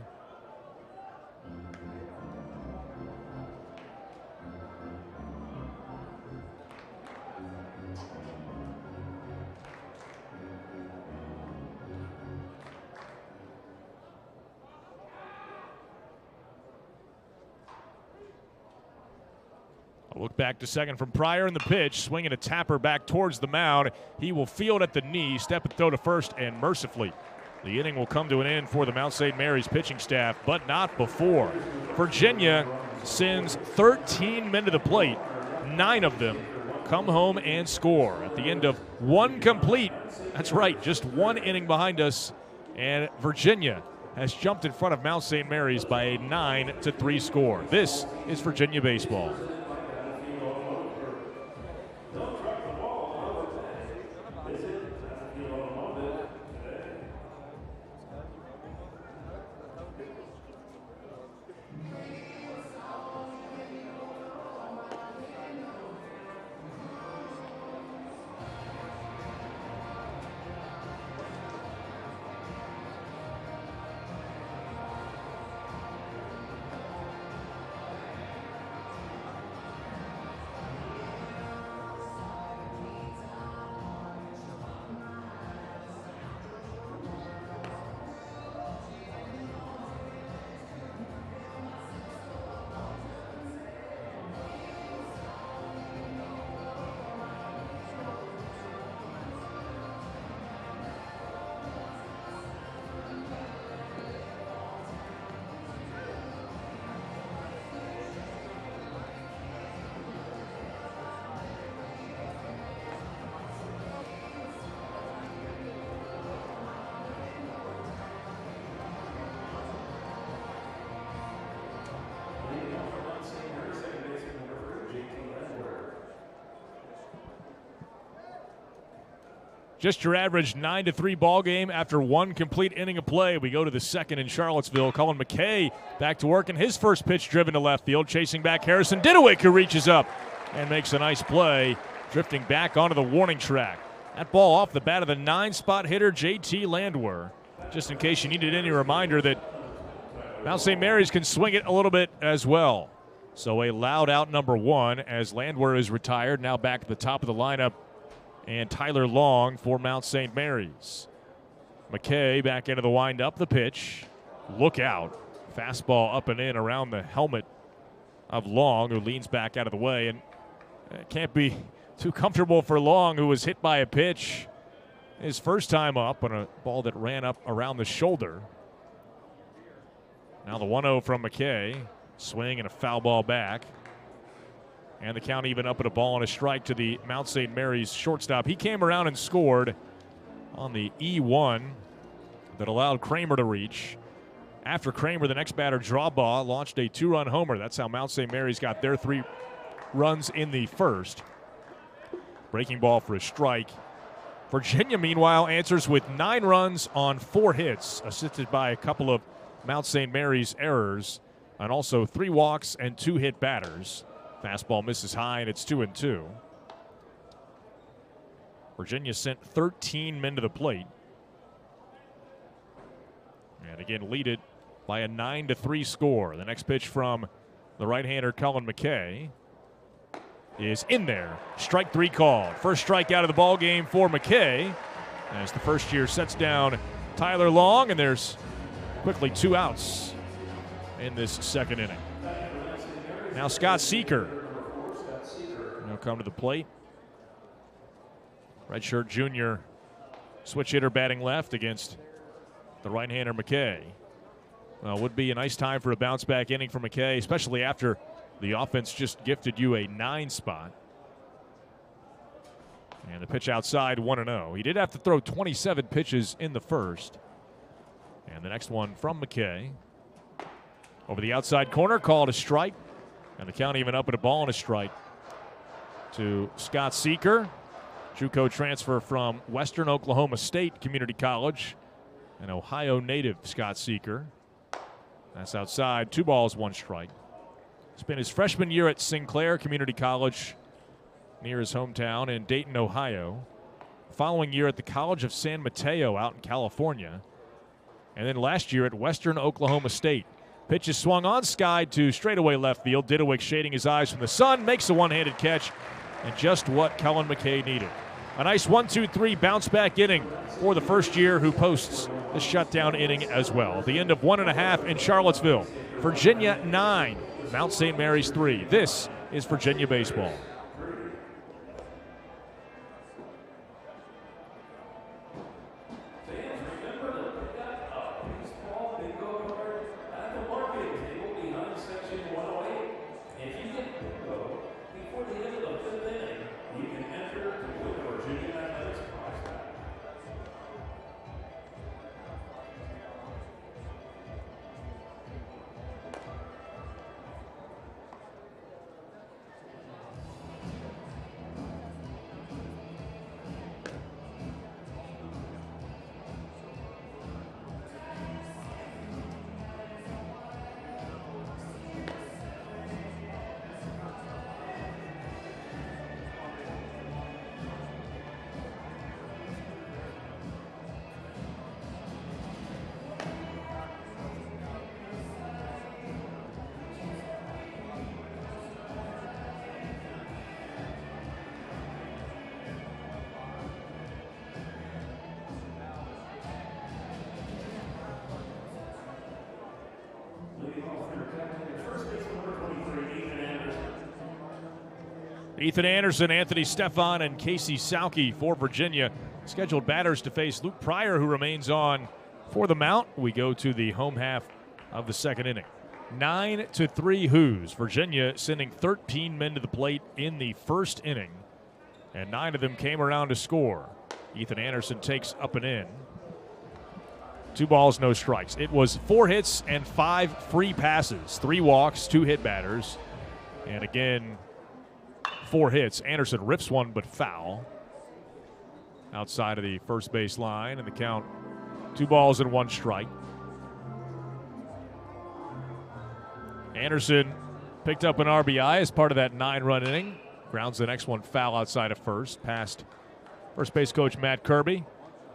Speaker 2: A look back to second from Pryor in the pitch, swinging a tapper back towards the mound. He will field at the knee, step and throw to first, and mercifully the inning will come to an end for the Mount St. Mary's pitching staff, but not before. Virginia sends 13 men to the plate. 9 of them come home and score at the end of one complete. That's right, just one inning behind us, and Virginia has jumped in front of Mount St. Mary's by a 9-3 score. This is Virginia baseball. Just your average 9-3 ball game after one complete inning of play. We go to the second in Charlottesville. Colin McKay back to work, and his first pitch driven to left field. Chasing back Harrison Didowick, who reaches up and makes a nice play, drifting back onto the warning track. That ball off the bat of the 9-spot hitter, JT Landwehr. Just in case you needed any reminder that Mount St. Mary's can swing it a little bit as well. So a loud out number 1 as Landwehr is retired, now back at the top of the lineup, and Tyler Long for Mount St. Mary's. McKay back into the windup, the pitch. Look out. Fastball up and in around the helmet of Long, who leans back out of the way. And it can't be too comfortable for Long, who was hit by a pitch his first time up on a ball that ran up around the shoulder. Now the 1-0 from McKay. Swing and a foul ball back. And the count even up at a ball and a strike to the Mount St. Mary's shortstop. He came around and scored on the E1 that allowed Kramer to reach. After Kramer, the next batter, Drawbaugh, launched a 2-run homer. That's how Mount St. Mary's got their 3 runs in the first. Breaking ball for a strike. Virginia, meanwhile, answers with 9 runs on 4 hits, assisted by a couple of Mount St. Mary's errors, and also 3 walks and 2 hit batters. Fastball misses high, and it's 2-2. Virginia sent 13 men to the plate. And again, lead it by a 9-3 score. The next pitch from the right-hander, Cullen McKay, is in there. Strike 3 called. First strike out of the ball game for McKay as the first year sets down Tyler Long, and there's quickly 2 outs in this second inning. Now Scott Seeker will come to the plate. Redshirt junior switch hitter batting left against the right-hander McKay. Well, would be a nice time for a bounce-back inning for McKay, especially after the offense just gifted you a 9 spot. And the pitch outside, 1-0. He did have to throw 27 pitches in the first. And the next one from McKay. Over the outside corner, called a strike. And the count even up at a ball and a strike to Scott Seeker. JUCO transfer from Western Oklahoma State Community College. An Ohio native, Scott Seeker. That's outside, 2 balls, 1 strike. Spent his freshman year at Sinclair Community College near his hometown in Dayton, Ohio. Following year at the College of San Mateo out in California. And then last year at Western Oklahoma State. Pitch is swung on skied to straightaway left field. Didowick shading his eyes from the sun, makes a one-handed catch, and just what Cullen McKay needed. A nice 1-2-3 bounce-back inning for the first year, who posts the shutdown inning as well. The end of 1.5 in Charlottesville. Virginia 9, Mount St. Mary's 3. This is Virginia baseball. Ethan Anderson, Anthony Stefan, and Casey Sauke for Virginia. Scheduled batters to face Luke Pryor, who remains on for the Mount. We go to the home half of the second inning. 9-3 Hoos. Virginia sending 13 men to the plate in the first inning, and 9 of them came around to score. Ethan Anderson takes up and in. 2 balls, no strikes. It was 4 hits and 5 free passes, 3 walks, 2 hit batters, and again, 4 hits. Anderson rips one, but foul outside of the first base line, and the count 2 balls and 1 strike. Anderson picked up an RBI as part of that 9-run inning. Grounds the next one foul outside of first, past first base coach Matt Kirby,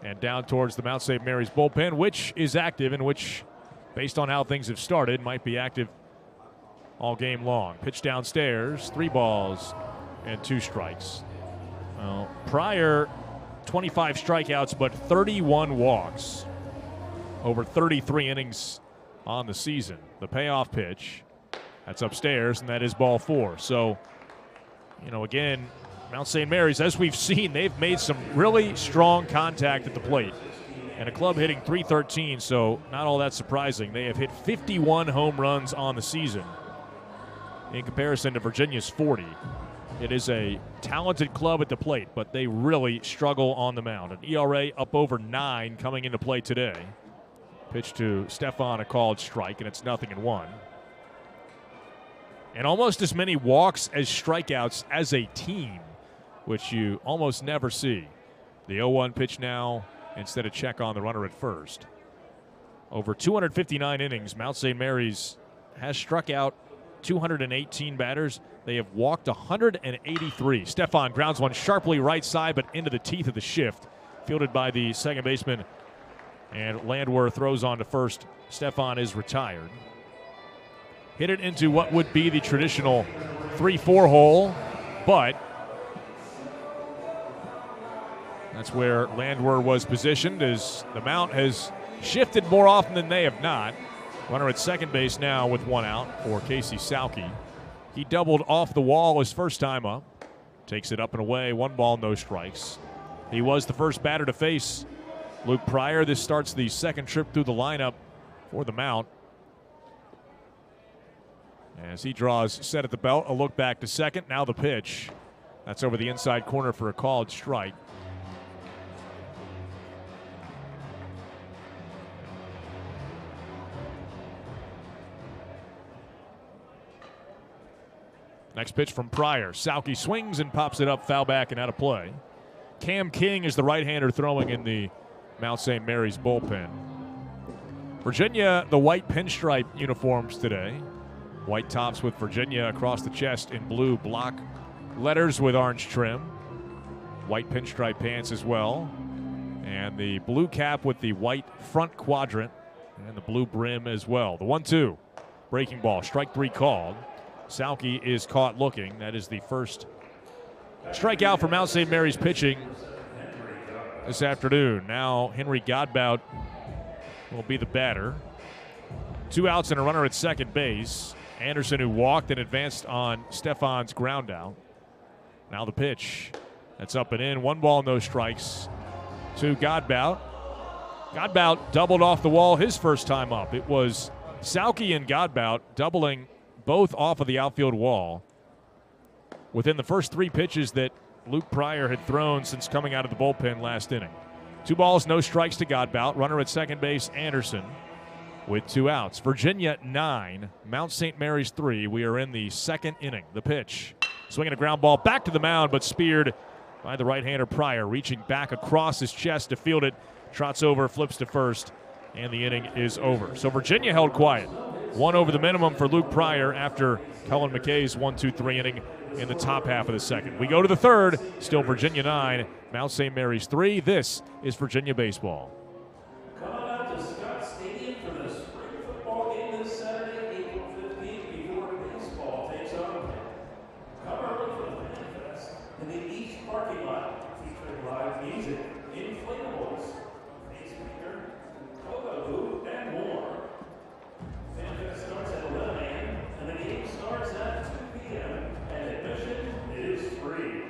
Speaker 2: and down towards the Mount St. Mary's bullpen, which is active and which, based on how things have started, might be active all game long. Pitch downstairs, 3 balls and 2 strikes. Well, Pryor, 25 strikeouts, but 31 walks over 33 innings on the season. The payoff pitch, that's upstairs, and that is ball 4. So, again, Mount St. Mary's, as we've seen, they've made some really strong contact at the plate. And a club hitting .313, so not all that surprising. They have hit 51 home runs on the season in comparison to Virginia's 40. It is a talented club at the plate, but they really struggle on the mound. An ERA up over 9 coming into play today. Pitch to Stefan, a called strike, and it's 0-1. And almost as many walks as strikeouts as a team, which you almost never see. The 0-1 pitch now, instead of check on the runner at first. Over 259 innings, Mount St. Mary's has struck out 218 batters. They have walked 183. Stefan grounds one sharply right side, but into the teeth of the shift. Fielded by the second baseman, and Landwehr throws on to first. Stefan is retired. Hit it into what would be the traditional 3-4 hole, but that's where Landwehr was positioned, as the mount has shifted more often than they have not. Runner at second base now with 1 out for Casey Salke. He doubled off the wall his first time up. Takes it up and away, 1 ball, no strikes. He was the first batter to face Luke Pryor. This starts the second trip through the lineup for the mount. As he draws set at the belt, a look back to second. Now the pitch. That's over the inside corner for a called strike. Next pitch from Pryor. Salke swings and pops it up, foul back and out of play. Cam King is the right-hander throwing in the Mount St. Mary's bullpen. Virginia, the white pinstripe uniforms today. White tops with Virginia across the chest in blue block letters with orange trim. White pinstripe pants as well. And the blue cap with the white front quadrant and the blue brim as well. The 1-2. Breaking ball. Strike 3 called. Salke is caught looking. That is the first strikeout for Mount St. Mary's pitching this afternoon. Now Henry Godbout will be the batter. 2 outs and a runner at second base. Anderson, who walked and advanced on Stefan's ground out. Now the pitch. That's up and in. 1 ball, no strikes to Godbout. Godbout doubled off the wall his first time up. It was Salke and Godbout doubling both off of the outfield wall within the first 3 pitches that Luke Pryor had thrown since coming out of the bullpen last inning. 2 balls, no strikes to Godbout. Runner at second base, Anderson, with 2 outs. Virginia 9, Mount St. Mary's 3. We are in the second inning. The pitch. Swinging a ground ball back to the mound, but speared by the right-hander Pryor, reaching back across his chest to field it. Trots over, flips to first, and the inning is over. So Virginia held quiet. 1 over the minimum for Luke Pryor after Cullen McKay's 1-2-3 inning in the top half of the second. We go to the third. Still Virginia 9, Mount St. Mary's 3. This is Virginia baseball.
Speaker 1: Coming out to Scott Stadium for the spring football game this Saturday, April 15th, before baseball takes on. Come early for the Fan Fest in the East parking lot, featuring live music, inflatables, face painter, photo booth, and more. Fan Fest starts at 11 a.m. and the game starts at 2 p.m. and admission is free.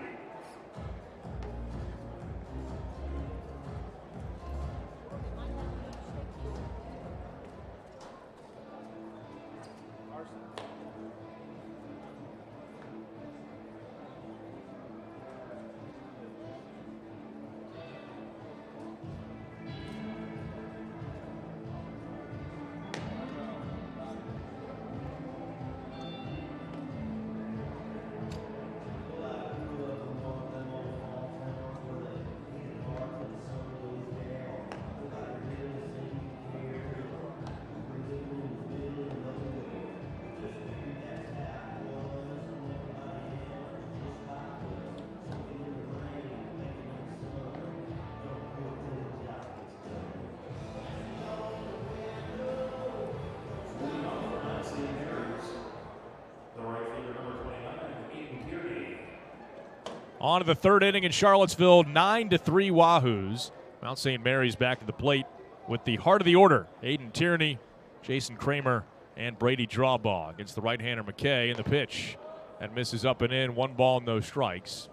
Speaker 2: On to the third inning in Charlottesville, 9-3 Wahoos. Mount St. Mary's back to the plate with the heart of the order. Aiden Tierney, Jason Kramer, and Brady Drawbaugh against the right-hander McKay in the pitch. That misses up and in, 1 ball, no strikes.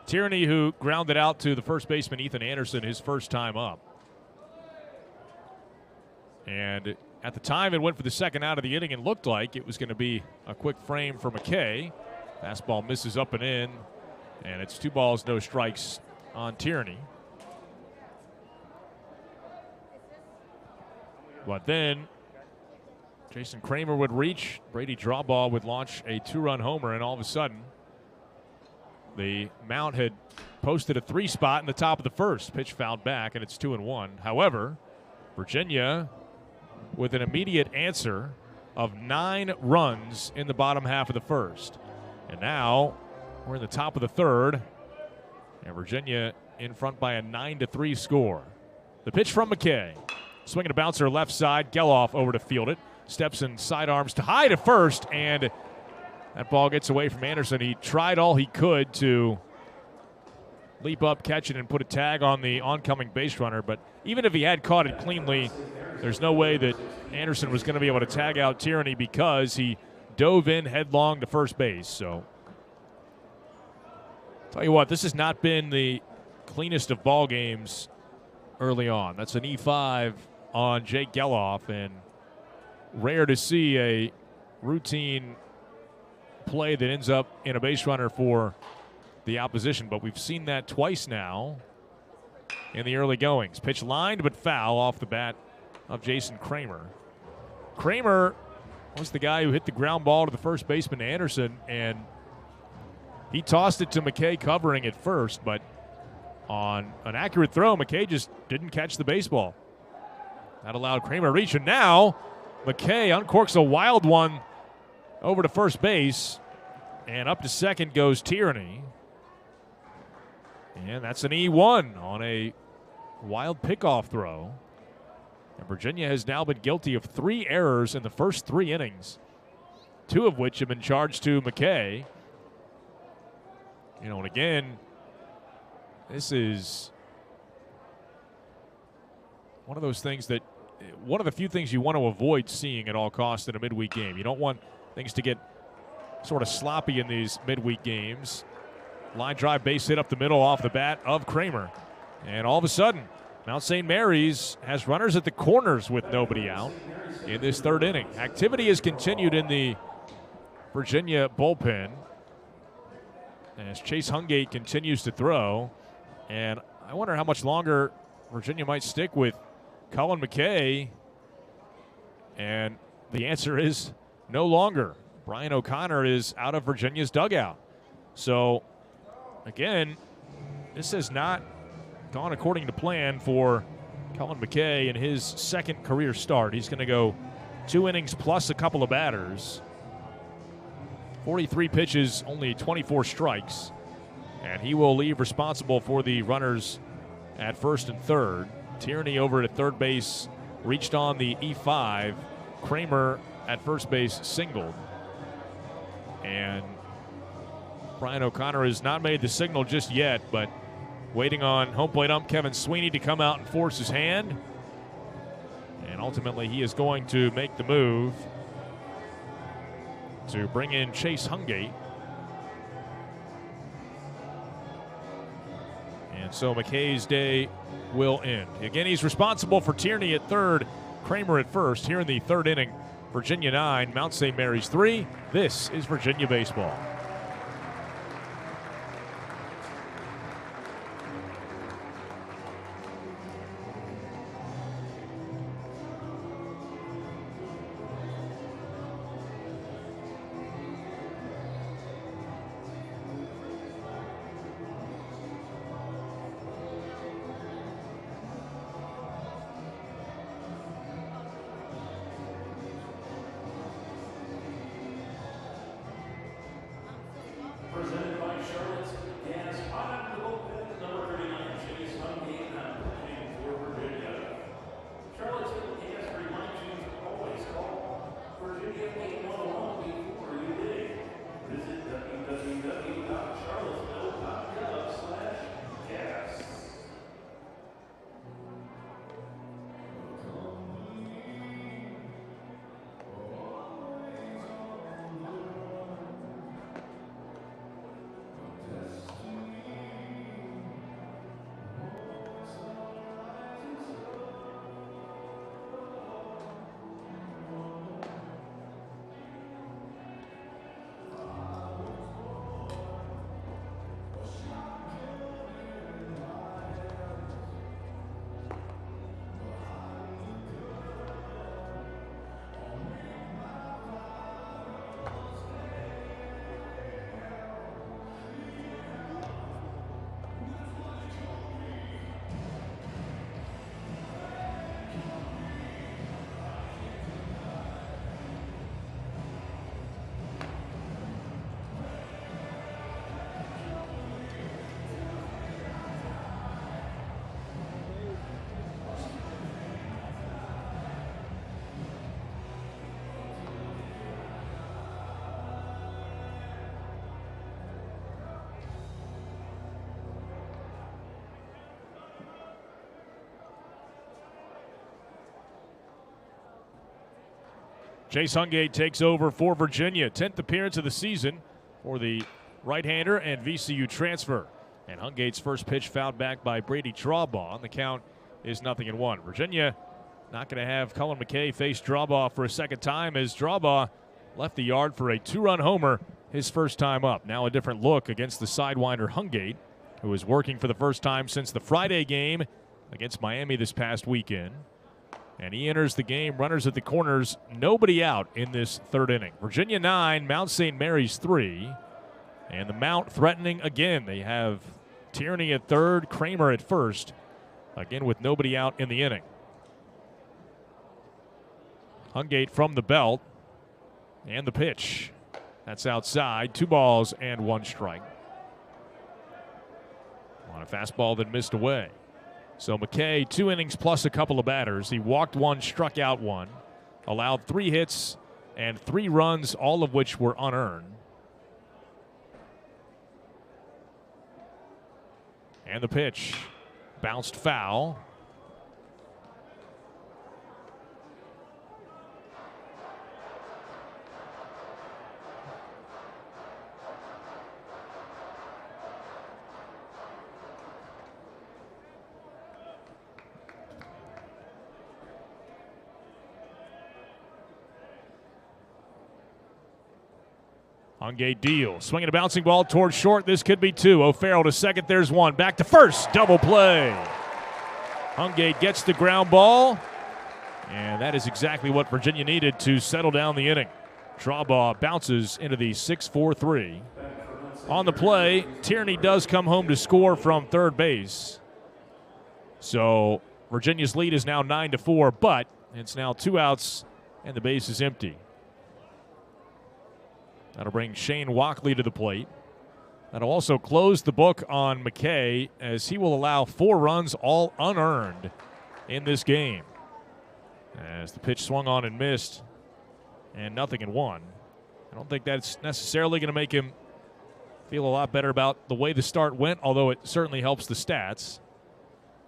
Speaker 2: Tierney, who grounded out to the first baseman Ethan Anderson his first time up. And at the time it went for the second out of the inning and looked like it was going to be a quick frame for McKay. Fastball misses up and in, and it's 2 balls, no strikes on Tierney. But then Jason Kramer would reach. Brady Drawbaugh would launch a 2-run homer, and all of a sudden the Mount had posted a 3 spot in the top of the first. Pitch fouled back, and it's 2-1. However, Virginia with an immediate answer of 9 runs in the bottom half of the first. And now we're in the top of the third, and Virginia in front by a 9-3 score. The pitch from McKay. Swinging a bouncer left side. Geloff over to field it. Steps in sidearms to high to first, and that ball gets away from Anderson. He tried all he could to leap up, catch it, and put a tag on the oncoming base runner. But even if he had caught it cleanly, there's no way that Anderson was going to be able to tag out Tierney because he dove in headlong to first base. So, tell you what, this has not been the cleanest of ball games early on. That's an E5 on Jake Geloff, and rare to see a routine play that ends up in a base runner for the opposition, but we've seen that twice now in the early goings. Pitch lined but foul off the bat of Jason Kramer. Kramer was the guy who hit the ground ball to the first baseman Anderson, and he tossed it to McKay covering at first, but on an accurate throw, McKay just didn't catch the baseball. That allowed Kramer to reach, and now McKay uncorks a wild one over to first base, and up to second goes Tierney. And that's an E1 on a wild pickoff throw. And Virginia has now been guilty of 3 errors in the first 3 innings, 2 of which have been charged to McKay. And again, this is one of those things that, one of the few things you want to avoid seeing at all costs in a midweek game. You don't want things to get sort of sloppy in these midweek games. Line drive base hit up the middle off the bat of Kramer. And all of a sudden, Mount St. Mary's has runners at the corners with nobody out in this third inning. Activity has continued in the Virginia bullpen as Chase Hungate continues to throw. And I wonder how much longer Virginia might stick with Colin McKay. And the answer is no longer. Brian O'Connor is out of Virginia's dugout. So, again, this has not gone according to plan for Colin McKay in his second career start. He's going to go 2 innings plus a couple of batters. 43 pitches, only 24 strikes. And he will leave responsible for the runners at first and third. Tierney over at third base reached on the E5. Kramer at first base singled. And Brian O'Connor has not made the signal just yet, but waiting on home plate ump Kevin Sweeney to come out and force his hand. And ultimately he is going to make the move to bring in Chase Hungate. And so McKay's day will end. Again, he's responsible for Tierney at third, Kramer at first. Here in the third inning, Virginia 9, Mount St. Mary's 3. This is Virginia baseball. Chase Hungate takes over for Virginia. 10th appearance of the season for the right-hander and VCU transfer. And Hungate's first pitch fouled back by Brady Strawbaugh. The count is 0-1. Virginia not going to have Cullen McKay face Strawbaugh for a second time as Strawbaugh left the yard for a 2-run homer his first time up. Now a different look against the sidewinder Hungate, who is working for the first time since the Friday game against Miami this past weekend. And he enters the game, runners at the corners, nobody out in this third inning. Virginia 9, Mount St. Mary's 3. And the Mount threatening again. They have Tierney at third, Kramer at first. Again with nobody out in the inning. Hungate from the belt. And the pitch. That's outside. 2 balls and 1 strike. On a fastball that missed away. So McKay, 2 innings plus a couple of batters. He walked 1, struck out 1, allowed 3 hits and 3 runs, all of which were unearned. And the pitch bounced foul. Hungate deal. Swinging a bouncing ball towards short. This could be 2. O'Farrell to second. There's 1. Back to first. Double play. Hungate gets the ground ball. And that is exactly what Virginia needed to settle down the inning. Strawbaugh bounces into the 6-4-3. On the play, Tierney does come home to score from third base. So Virginia's lead is now 9-4, but it's now 2 outs and the base is empty. That'll bring Shane Walkley to the plate. That'll also close the book on McKay as he will allow 4 runs, all unearned, in this game. As the pitch swung on and missed, and 0-1. I don't think that's necessarily going to make him feel a lot better about the way the start went, although it certainly helps the stats.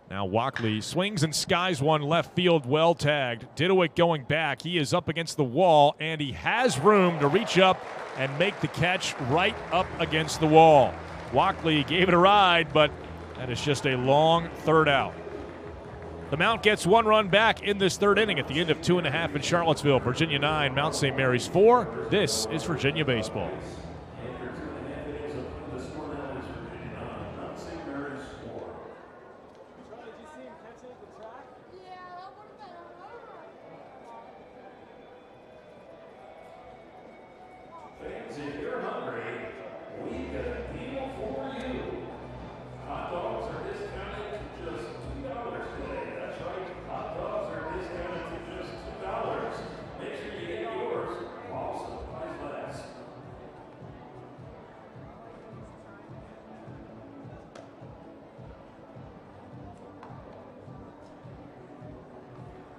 Speaker 2: Now Walkley swings and skies one left field, well tagged. Didowick going back. He is up against the wall, and he has room to reach up and make the catch right up against the wall. Walkley gave it a ride, but that is just a long third out. The Mount gets 1 run back in this third inning at the end of 2.5 in Charlottesville. Virginia 9, Mount St. Mary's 4. This is Virginia baseball.
Speaker 1: Fans, if you're hungry, we've got a deal for you. Hot dogs are discounted to just $2 today. That's right, hot dogs are discounted to just $2. Make sure you get yours while supplies last.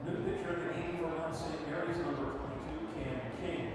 Speaker 1: New pitcher of the game for Mount St. Mary's, number 22, Cam King.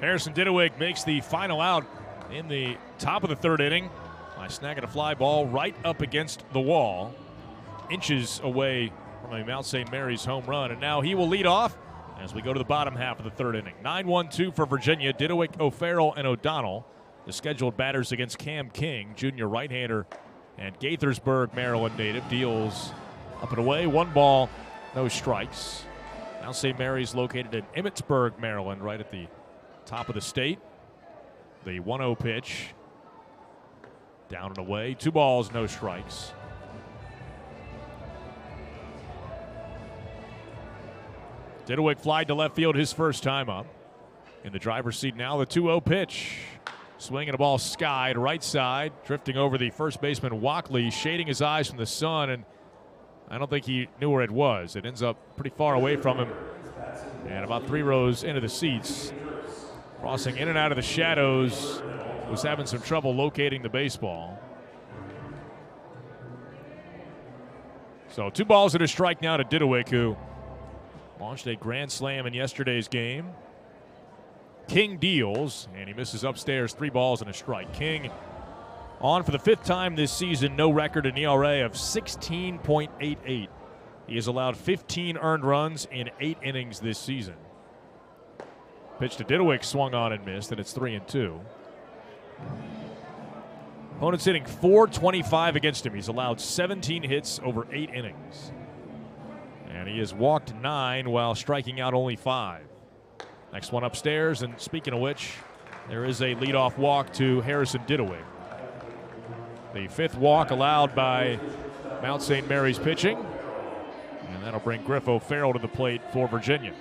Speaker 2: Harrison Didowick makes the final out in the top of the third inning by snagging a fly ball right up against the wall, inches away from a Mount St. Mary's home run. And now he will lead off as we go to the bottom half of the third inning. 9-1-2 for Virginia. Didowick, O'Farrell, and O'Donnell, the scheduled batters against Cam King, junior right-hander and Gaithersburg, Maryland native. Deals up and away. 1 ball, no strikes. Mount St. Mary's located in Emmitsburg, Maryland, right at the top of the state. The 1-0 pitch. Down and away. 2 balls, no strikes. Didewick flied to left field his first time up. In the driver's seat now, the 2-0 pitch. Swinging a ball sky to right side, drifting over the first baseman Walkley, shading his eyes from the sun, and I don't think he knew where it was. It ends up pretty far away from him and about 3 rows into the seats. Crossing in and out of the shadows, was having some trouble locating the baseball. So 2 balls and a strike now to Didewick, who launched a grand slam in yesterday's game. King deals, and he misses upstairs. 3 balls and a strike. King on for the 5th time this season, no record, an ERA of 16.88. He has allowed 15 earned runs in 8 innings this season. Pitch to Didewick, swung on and missed, and it's 3-2. Opponent's hitting .425 against him. He's allowed 17 hits over 8 innings. And he has walked 9 while striking out only 5. Next one upstairs, and speaking of which, there is a leadoff walk to Harrison Didewick. The 5th walk allowed by Mount St. Mary's pitching, and that'll bring Griff O'Farrell to the plate for Virginia.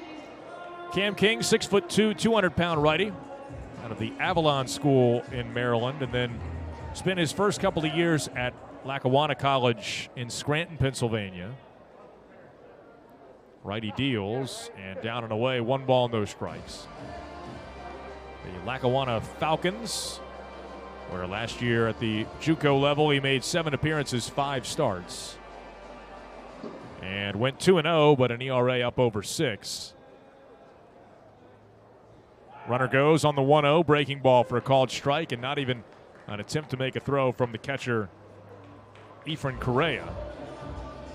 Speaker 2: Cam King, 6'2", 200-pound righty, out of the Avalon School in Maryland, and then spent his first couple of years at Lackawanna College in Scranton, Pennsylvania. Righty deals, and down and away, 1 ball, no strikes. The Lackawanna Falcons, where last year at the JUCO level he made 7 appearances, 5 starts. And went 2-0, but an ERA up over 6. Runner goes on the 1-0, breaking ball for a called strike, and not even an attempt to make a throw from the catcher, Efren Correa.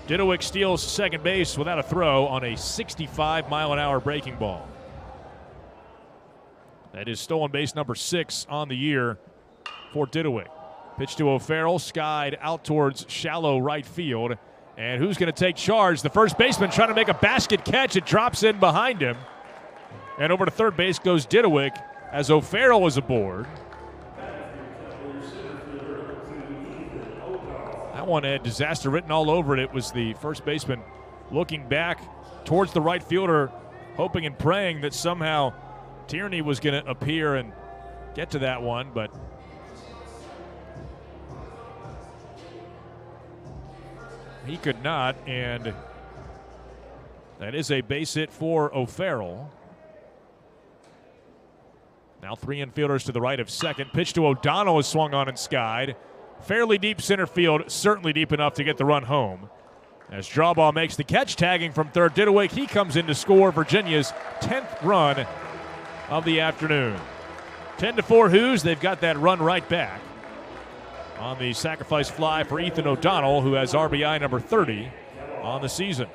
Speaker 2: Didewick steals second base without a throw on a 65-mile-an-hour breaking ball. That is stolen base number 6 on the year for Didewick. Pitch to O'Farrell, skied out towards shallow right field. And who's going to take charge? The first baseman trying to make a basket catch. It drops in behind him. And over to third base goes Didewick as O'Farrell is aboard. That one had disaster written all over it. It was the first baseman looking back towards the right fielder, hoping and praying that somehow Tierney was going to appear and get to that one, but he could not, and that is a base hit for O'Farrell. Now 3 infielders to the right of second. Pitch to O'Donnell is swung on and skied. Fairly deep center field, certainly deep enough to get the run home. As Drawball makes the catch, tagging from third. Didewick, he comes in to score Virginia's 10th run of the afternoon. 10-4 Hoos, they've got that run right back on the sacrifice fly for Ethan O'Donnell, who has RBI number 30 on the season.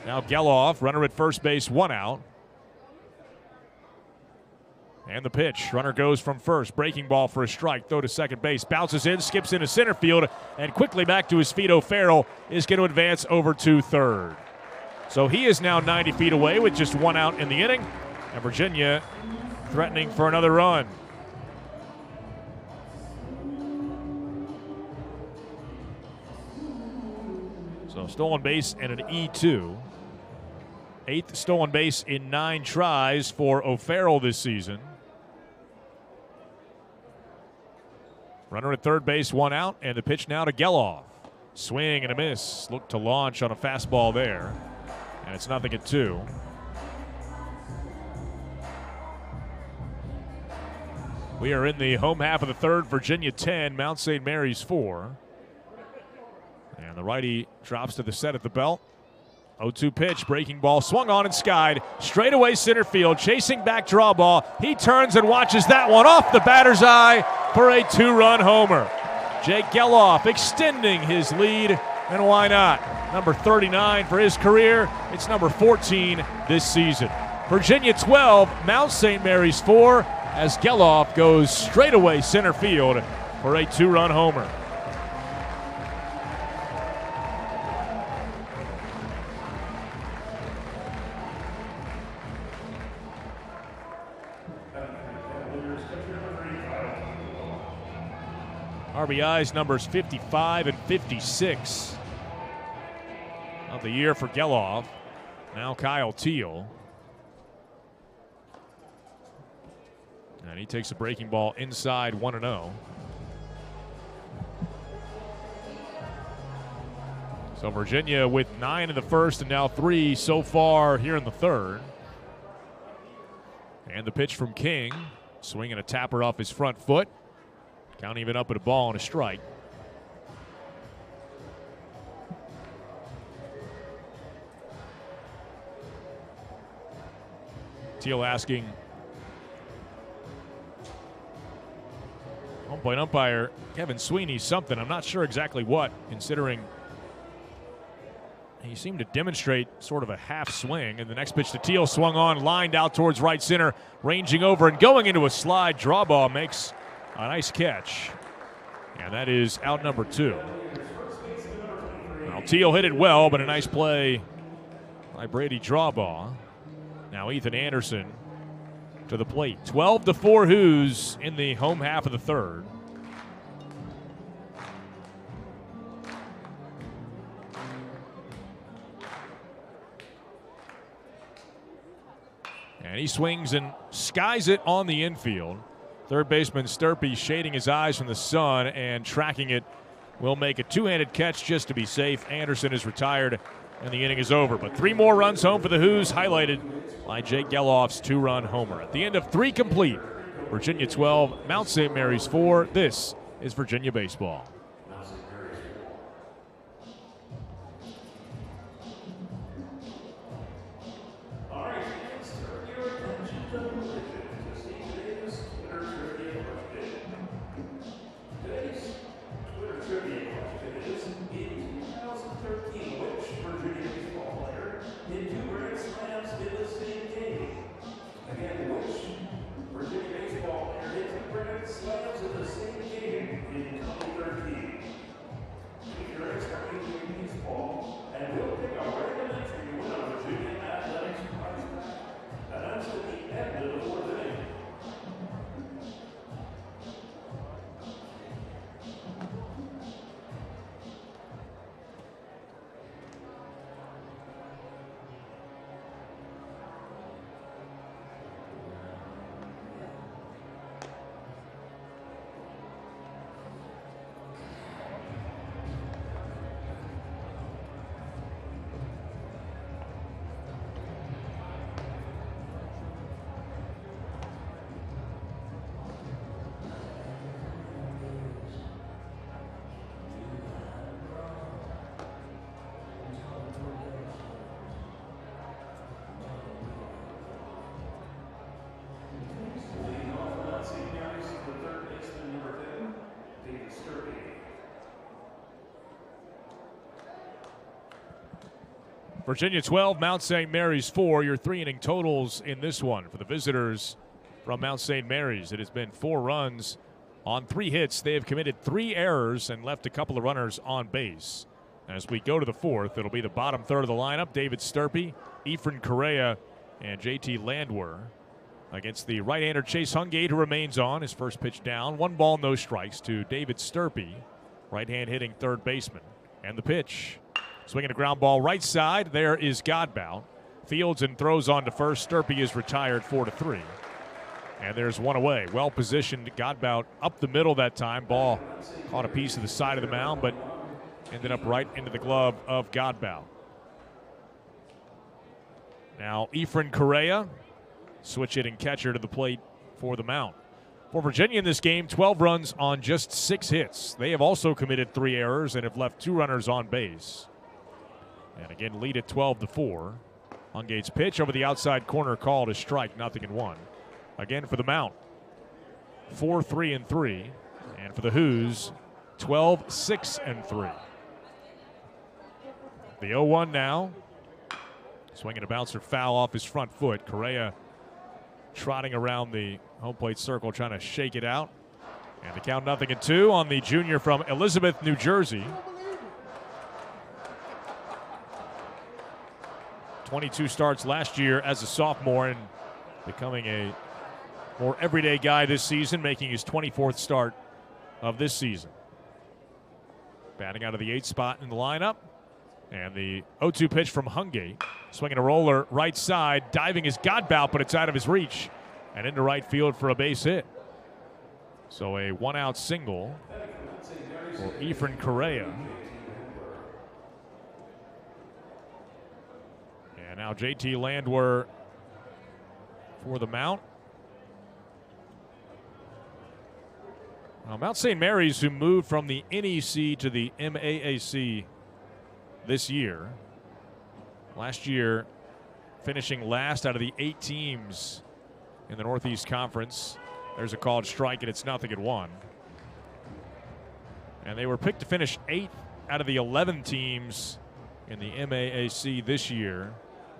Speaker 2: Now Geloff, runner at first base, 1 out. And the pitch, runner goes from first, breaking ball for a strike, throw to second base, bounces in, skips into center field, and quickly back to his feet. O'Farrell is going to advance over to third. So he is now 90 feet away with just 1 out in the inning, and Virginia threatening for another run. So stolen base and an E2. 8th stolen base in 9 tries for O'Farrell this season. Runner at third base, 1 out, and the pitch now to Geloff. Swing and a miss. Look to launch on a fastball there, and it's 0-2. We are in the home half of the third. Virginia 10, Mount St. Mary's 4. And the righty drops to the set at the belt. 0-2 pitch, breaking ball, swung on and skied. Straightaway center field, chasing back draw ball. He turns and watches that one off the batter's eye for a 2-run homer. Jake Geloff extending his lead, and why not? Number 39 for his career. It's number 14 this season. Virginia 12, Mount St. Mary's 4. as Geloff goes straightaway center field for a 2-run homer. RBIs numbers 55 and 56 of the year for Geloff. Now Kyle Teal. And he takes a breaking ball inside 1-0. So Virginia with 9 in the first and now 3 so far here in the third. And the pitch from King. Swinging a tapper off his front foot. Count even up at a ball and a strike. Teal asking home plate umpire Kevin Sweeney something. I'm not sure exactly what, considering he seemed to demonstrate sort of a half swing. And the next pitch to Teal swung on, lined out towards right center, ranging over and going into a slide. Draw ball makes a nice catch. And that is out number 2. Well, Teal hit it well, but a nice play by Brady Drawbaugh. Now Ethan Anderson to the plate. 12-4 Hoos in the home half of the third. And he swings and skies it on the infield. Third baseman Sturpey shading his eyes from the sun and tracking it. Will make a two-handed catch just to be safe. Anderson is retired and the inning is over. But 3 more runs home for the Hoos, highlighted by Jake Geloff's 2-run homer. At the end of 3 complete, Virginia 12, Mount St. Mary's 4. This is Virginia baseball. Virginia 12, Mount St. Mary's 4. Your 3-inning totals in this one for the visitors from Mount St. Mary's. It has been 4 runs on 3 hits. They have committed 3 errors and left a couple of runners on base. As we go to the 4th, it'll be the bottom third of the lineup. David Sturpey, Efren Correa, and JT Landwehr against the right-hander Chase Hungate, who remains on. His first pitch down. 1 ball, no strikes to David Sturpey, right-hand hitting third baseman. And the pitch. Swinging a ground ball right side. There is Godbout. Fields and throws on to first. Sturpey is retired 4-3. And there's 1 away. Well positioned. Godbout up the middle that time. Ball caught a piece of the side of the mound, but ended up right into the glove of Godbout. Now Efren Correa, switch hitting catcher to the plate for the Mount. For Virginia in this game, 12 runs on just 6 hits. They have also committed 3 errors and have left 2 runners on base. And again, lead at 12-4. Hungate's pitch over the outside corner called a strike, 0-1. Again for the Mount, 4-3-3. And for the Hoos, 12-6-3. The 0-1 now. Swinging a bouncer foul off his front foot. Correa trotting around the home plate circle trying to shake it out. And the count 0-2 on the junior from Elizabeth, New Jersey. 22 starts last year as a sophomore and becoming a more everyday guy this season, making his 24th start of this season. Batting out of the 8th spot in the lineup. And the 0-2 pitch from Hungate. Swinging a roller right side, diving his Godbout, but it's out of his reach. And into right field for a base hit. So a 1-out single for Efren Correa. And now JT Landwehr for the mount. Now, Mount St. Mary's, who moved from the NEC to the MAAC this year. Last year, finishing last out of the 8 teams in the Northeast Conference. There's a called strike, and it's 0-1. And they were picked to finish 8th out of the 11 teams in the MAAC this year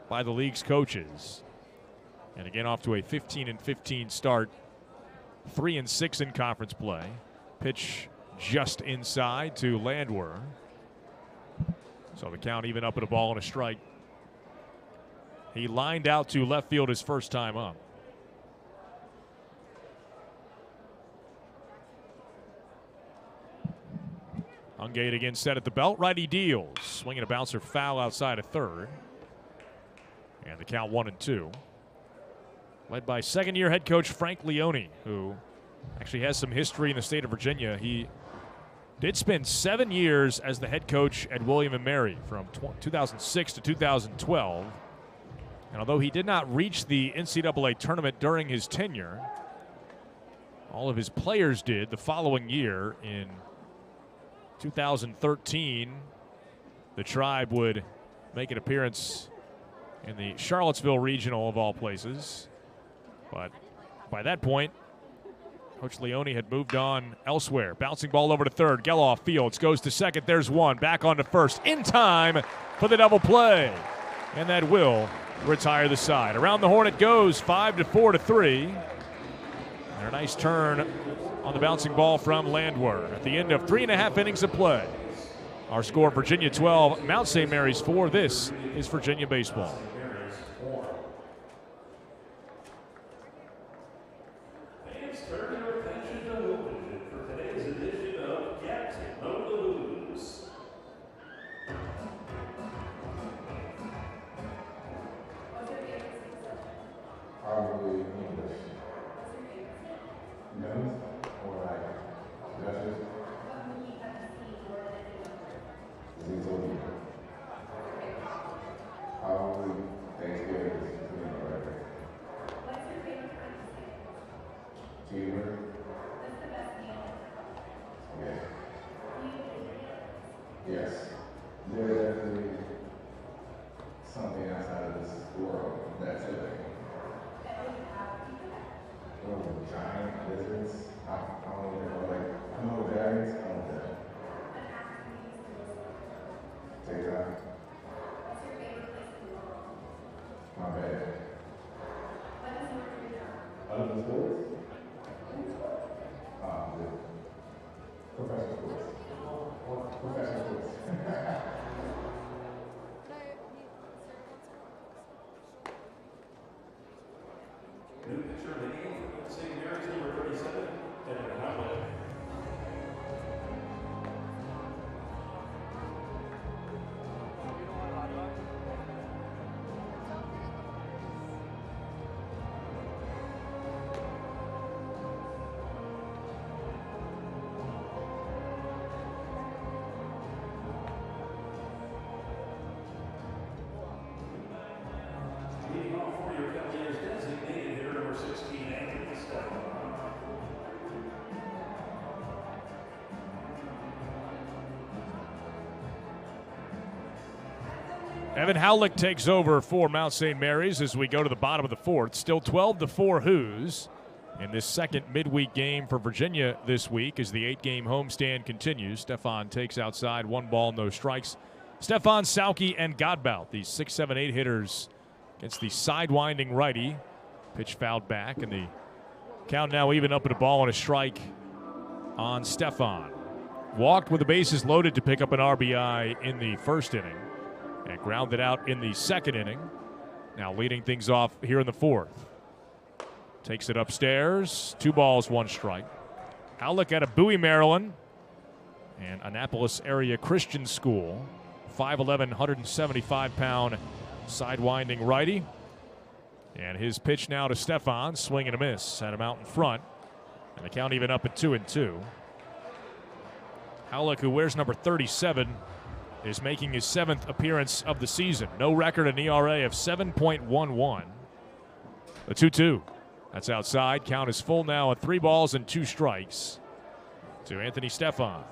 Speaker 2: by the league's coaches. And again, off to a 15-15 start. 3-6 in conference play. Pitch just inside to Landwehr. So the count even up at a ball and a strike. He lined out to left field his first time up. Hungate again set at the belt. Righty deals. Swinging a bouncer foul outside of third. And the count 1-2. Led by second-year head coach Frank Leone, who actually has some history in the state of Virginia. He did spend 7 years as the head coach at William & Mary from 2006 to 2012. And although he did not reach the NCAA tournament during his tenure, all of his players did the following year. In 2013, the Tribe would make an appearance in the Charlottesville regional of all places. But by that point, Coach Leone had moved on elsewhere. Bouncing ball over to third. Geloff fields, goes to second. There's one. Back on to first. In time for the double play. And that will retire the side. Around the horn it goes. 5-4-3. And a nice turn on the bouncing ball from Landwehr at the end of 3.5 innings of play. Our score, Virginia 12, Mount St. Mary's 4. This is Virginia baseball.
Speaker 3: Probably English. Men's or like Dutchess? Zizoli. Probably Thanksgiving is between the record. What's your favorite kind of steak? Cheeseburger. What's the best meal? Yeah. Yes. There's definitely something outside of this world that's it. Oh, giant lizards. I don't know, like, I know dragons. I don't know. Take that. What's your favorite place in the world? My bed. What is your favorite job? Other than sports? Professional sports. Professional sports.
Speaker 1: New pitcher of the game for St. Mary's, number 37, Evan Howlett. Leading off for your Cavaliers designated hitter, number 16, Anthony Stephan.
Speaker 2: Evan Howlick takes over for Mount St. Mary's as we go to the bottom of the fourth. Still 12-4 Hoos in this second midweek game for Virginia this week as the 8-game homestand continues. Stephan takes outside, 1 ball, no strikes. Stephan, Sauke, and Godbout, the 6, 7, 8 hitters against the sidewinding righty. Pitch fouled back, and the Count now even up at a ball and a strike on Stefan. Walked with the bases loaded to pick up an RBI in the first inning and grounded out in the second inning. Now leading things off here in the fourth. Takes it upstairs. 2 balls, 1 strike. Howlick out of Bowie, Maryland, and Annapolis area Christian School. 5'11", 175-pound sidewinding righty. And his pitch now to Stefan. Swing and a miss. Had him out in front. And the count even up at 2-2. Howlick, who wears number 37, is making his 7th appearance of the season. No record, an ERA of 7.11. The 2-2. That's outside. Count is full now at 3 balls and 2 strikes to Anthony Stefan.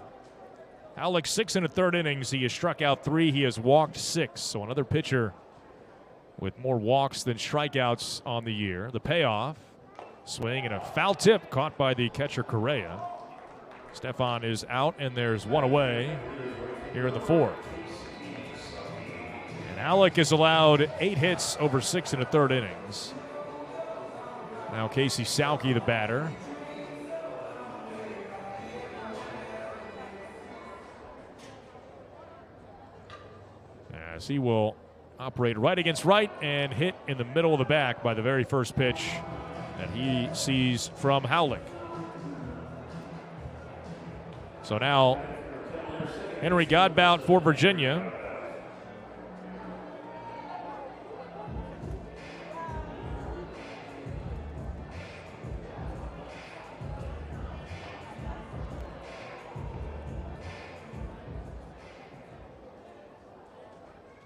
Speaker 2: Howlick 6 1/3 innings. He has struck out 3. He has walked 6. So another pitcher with more walks than strikeouts on the year. The payoff. Swing and a foul tip caught by the catcher Correa. Stefan is out, and there's 1 away here in the fourth. And Howlick has allowed 8 hits over 6 1/3 innings. Now Casey Sauke, the batter. As he will operate right against right and hit in the middle of the back by the very first pitch that he sees from Howlick. So now Henry Godbout for Virginia.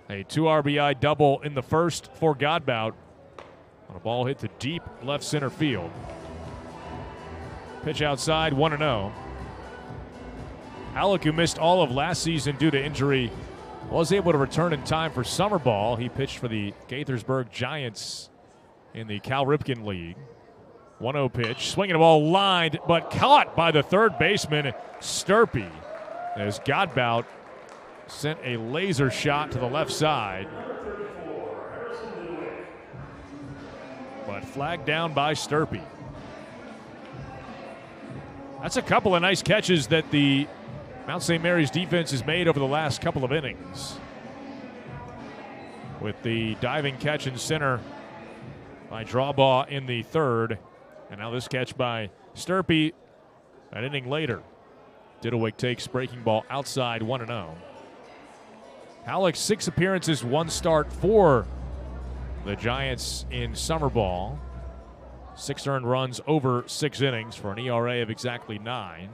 Speaker 2: A 2 RBI double in the first for Godbout on a ball hit to deep left center field. Pitch outside, 1-0. Howlick, who missed all of last season due to injury, was able to return in time for summer ball. He pitched for the Gaithersburg Giants in the Cal Ripken League. 1-0 pitch, swinging a ball lined, but caught by the third baseman, Sturpey, as Godbout sent a laser shot to the left side, but flagged down by Sturpey. That's a couple of nice catches that the Mount St. Mary's defense has made over the last couple of innings. With the diving catch in center by Drawbaugh in the third, and now this catch by Sturpey an inning later. Diddlewick takes breaking ball outside, 1-0. Howlick 6 appearances, 1 start for the Giants in summer ball. 6 earned runs over 6 innings for an ERA of exactly 9.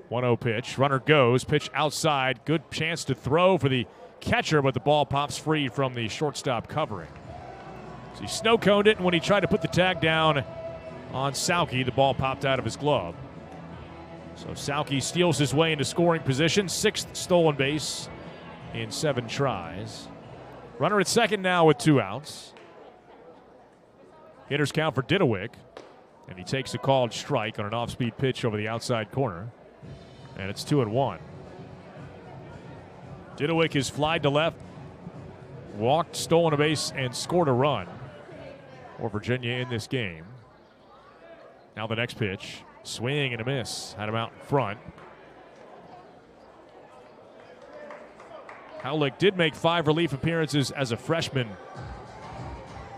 Speaker 2: One-0 pitch. Runner goes. Pitch outside. Good chance to throw for the catcher, but the ball pops free from the shortstop covering. So he snow-coned it, and when he tried to put the tag down on Sauke, the ball popped out of his glove. So Sauke steals his way into scoring position. 6th stolen base in 7 tries. Runner at second now with 2 outs. Hitters count for Diddlewick, and he takes a called strike on an off-speed pitch over the outside corner. And it's 2-1. Diddlewick is flied to left, walked, stolen a base, and scored a run for Virginia in this game. Now the next pitch. Swing and a miss. Had him out in front. Howlick did make 5 relief appearances as a freshman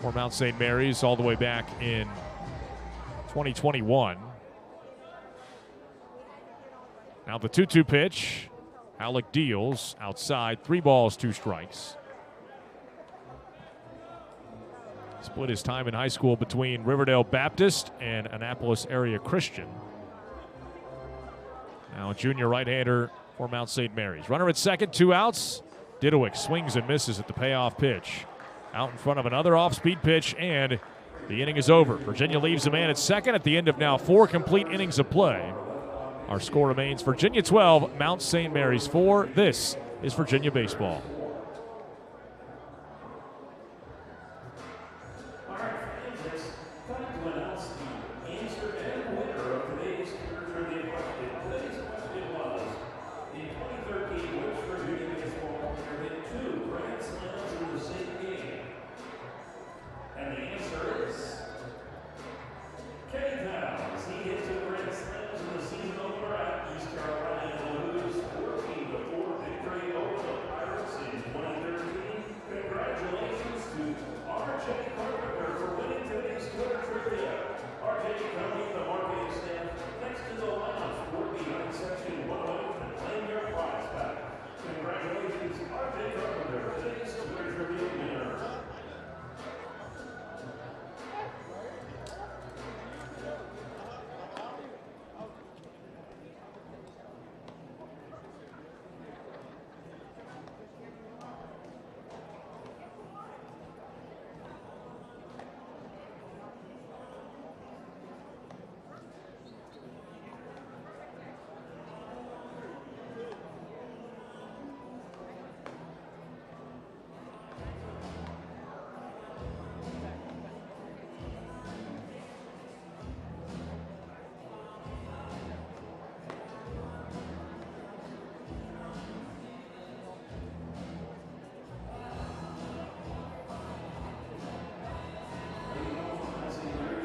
Speaker 2: for Mount St. Mary's all the way back in 2021. Now the 2-2 pitch. Howlick deals outside. 3 balls, 2 strikes. Split his time in high school between Riverdale Baptist and Annapolis area Christian. Now a junior right-hander for Mount St. Mary's. Runner at second, 2 outs. Diddlewick swings and misses at the payoff pitch. Out in front of another off-speed pitch, and the inning is over. Virginia leaves a man at second at the end of now 4 complete innings of play. Our score remains Virginia 12, Mount St. Mary's 4. This is Virginia baseball.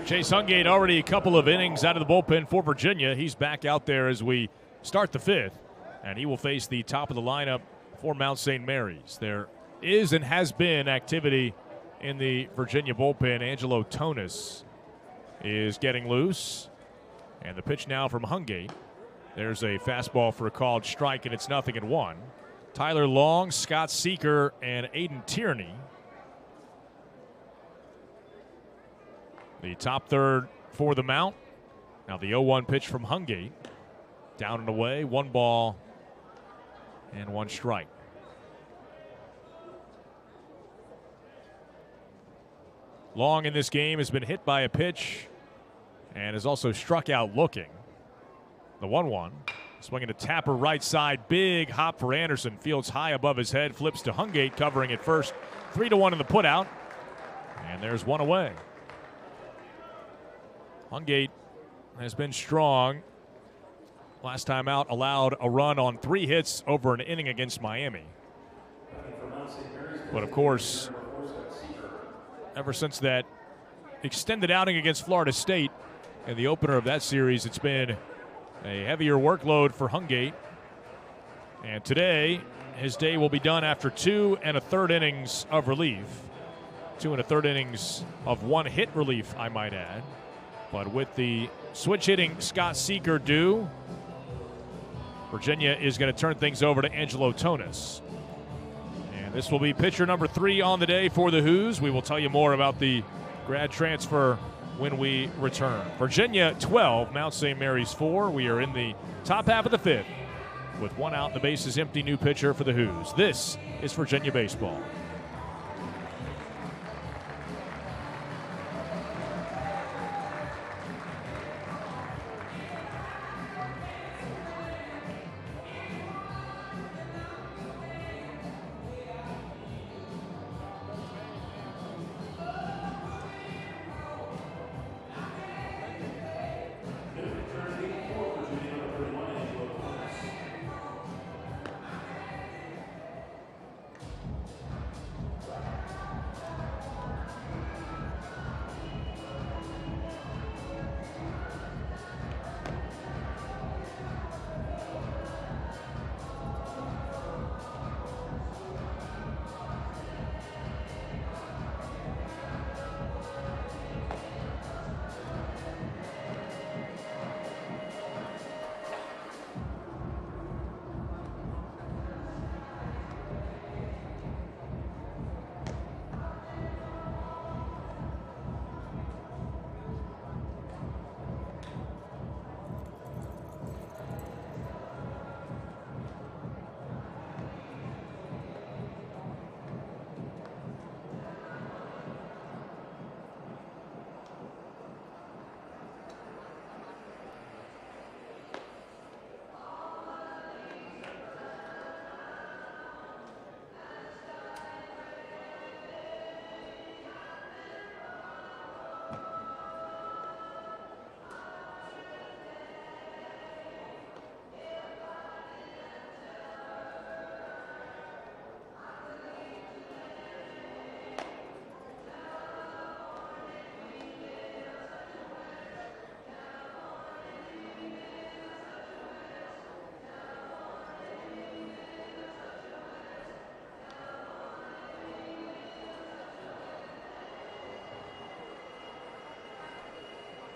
Speaker 2: Chase Hungate already a couple of innings out of the bullpen for Virginia. He's back out there as we start the fifth, and he will face the top of the lineup for Mount St. Mary's. There is and has been activity in the Virginia bullpen. Angelo Tonis is getting loose, and the pitch now from Hungate. There's a fastball for a called strike, and it's 0-1. Tyler Long, Scott Seeker, and Aiden Tierney. The top third for the Mount. Now the 0-1 pitch from Hungate. Down and away, 1 ball and 1 strike. Long in this game has been hit by a pitch and has also struck out looking. The 1-1. Swinging a tapper right side. Big hop for Anderson. Fields high above his head. Flips to Hungate covering at first. 3-1 in the putout. And there's 1 away. Hungate has been strong. Last time out, allowed a run on 3 hits over an inning against Miami. But of course, ever since that extended outing against Florida State in the opener of that series, it's been a heavier workload for Hungate. And today, his day will be done after 2 1/3 innings of relief. 2 1/3 innings of 1 hit relief, I might add. But with the switch hitting Scott Seeker due, Virginia is going to turn things over to Angelo Tonis. And this will be pitcher number 3 on the day for the Hoos. We will tell you more about the grad transfer when we return. Virginia 12, Mount St. Mary's 4. We are in the top half of the 5th with 1 out and the bases empty. New pitcher for the Hoos. This is Virginia baseball.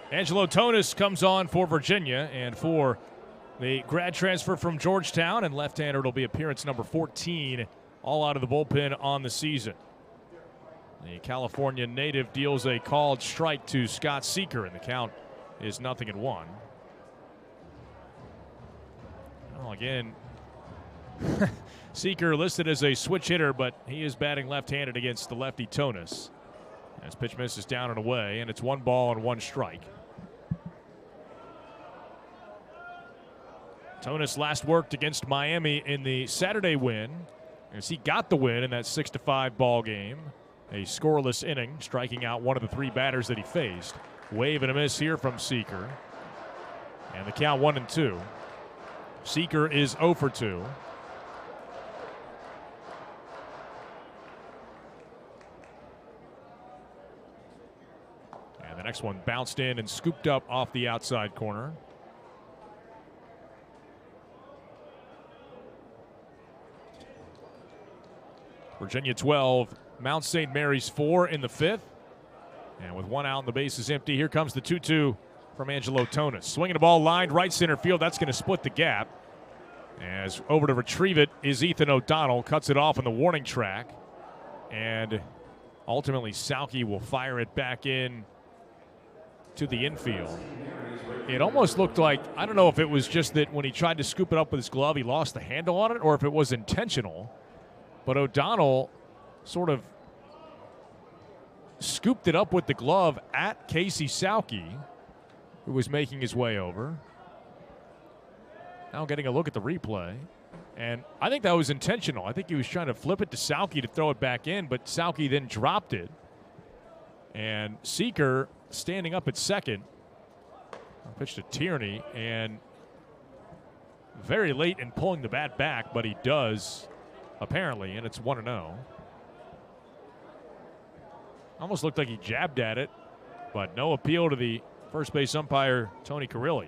Speaker 2: Angelo Tonis comes on for Virginia, and for the grad transfer from Georgetown and left-hander, it'll be appearance number 14, all out of the bullpen on the season. The California native deals a called strike to Scott Seeker, and the count is 0-1. Well, again, Seeker listed as a switch hitter, but he is batting left-handed against the lefty Tonis. As pitch misses down and away, and it's 1 ball and 1 strike. Tonis last worked against Miami in the Saturday win, as he got the win in that 6-5 ball game. A scoreless inning, striking out one of the 3 batters that he faced. Wave and a miss here from Seeker. And the count 1-2. Seeker is 0 for 2. And And the next one bounced in and scooped up off the outside corner. Virginia 12, Mount St. Mary's 4 in the 5th. And with one out and the base is empty, here comes the 2-2 from Angelo Tonis. Swinging the ball lined right center field. That's going to split the gap. As over to retrieve it is Ethan O'Donnell. Cuts it off on the warning track. And ultimately, Sauke will fire it back in to the infield. It almost looked like, I don't know if it was just that when he tried to scoop it up with his glove, he lost the handle on it, or if it was intentional. But O'Donnell sort of scooped it up with the glove at Casey Sauke, who was making his way over. Now getting a look at the replay. And I think that was intentional. I think he was trying to flip it to Sauke to throw it back in, but Sauke then dropped it. And Seeker standing up at second. Pitch to Tierney, and very late in pulling the bat back, but he does, apparently, and it's 1-0. Almost looked like he jabbed at it, but no appeal to the first base umpire, Tony Carrilli.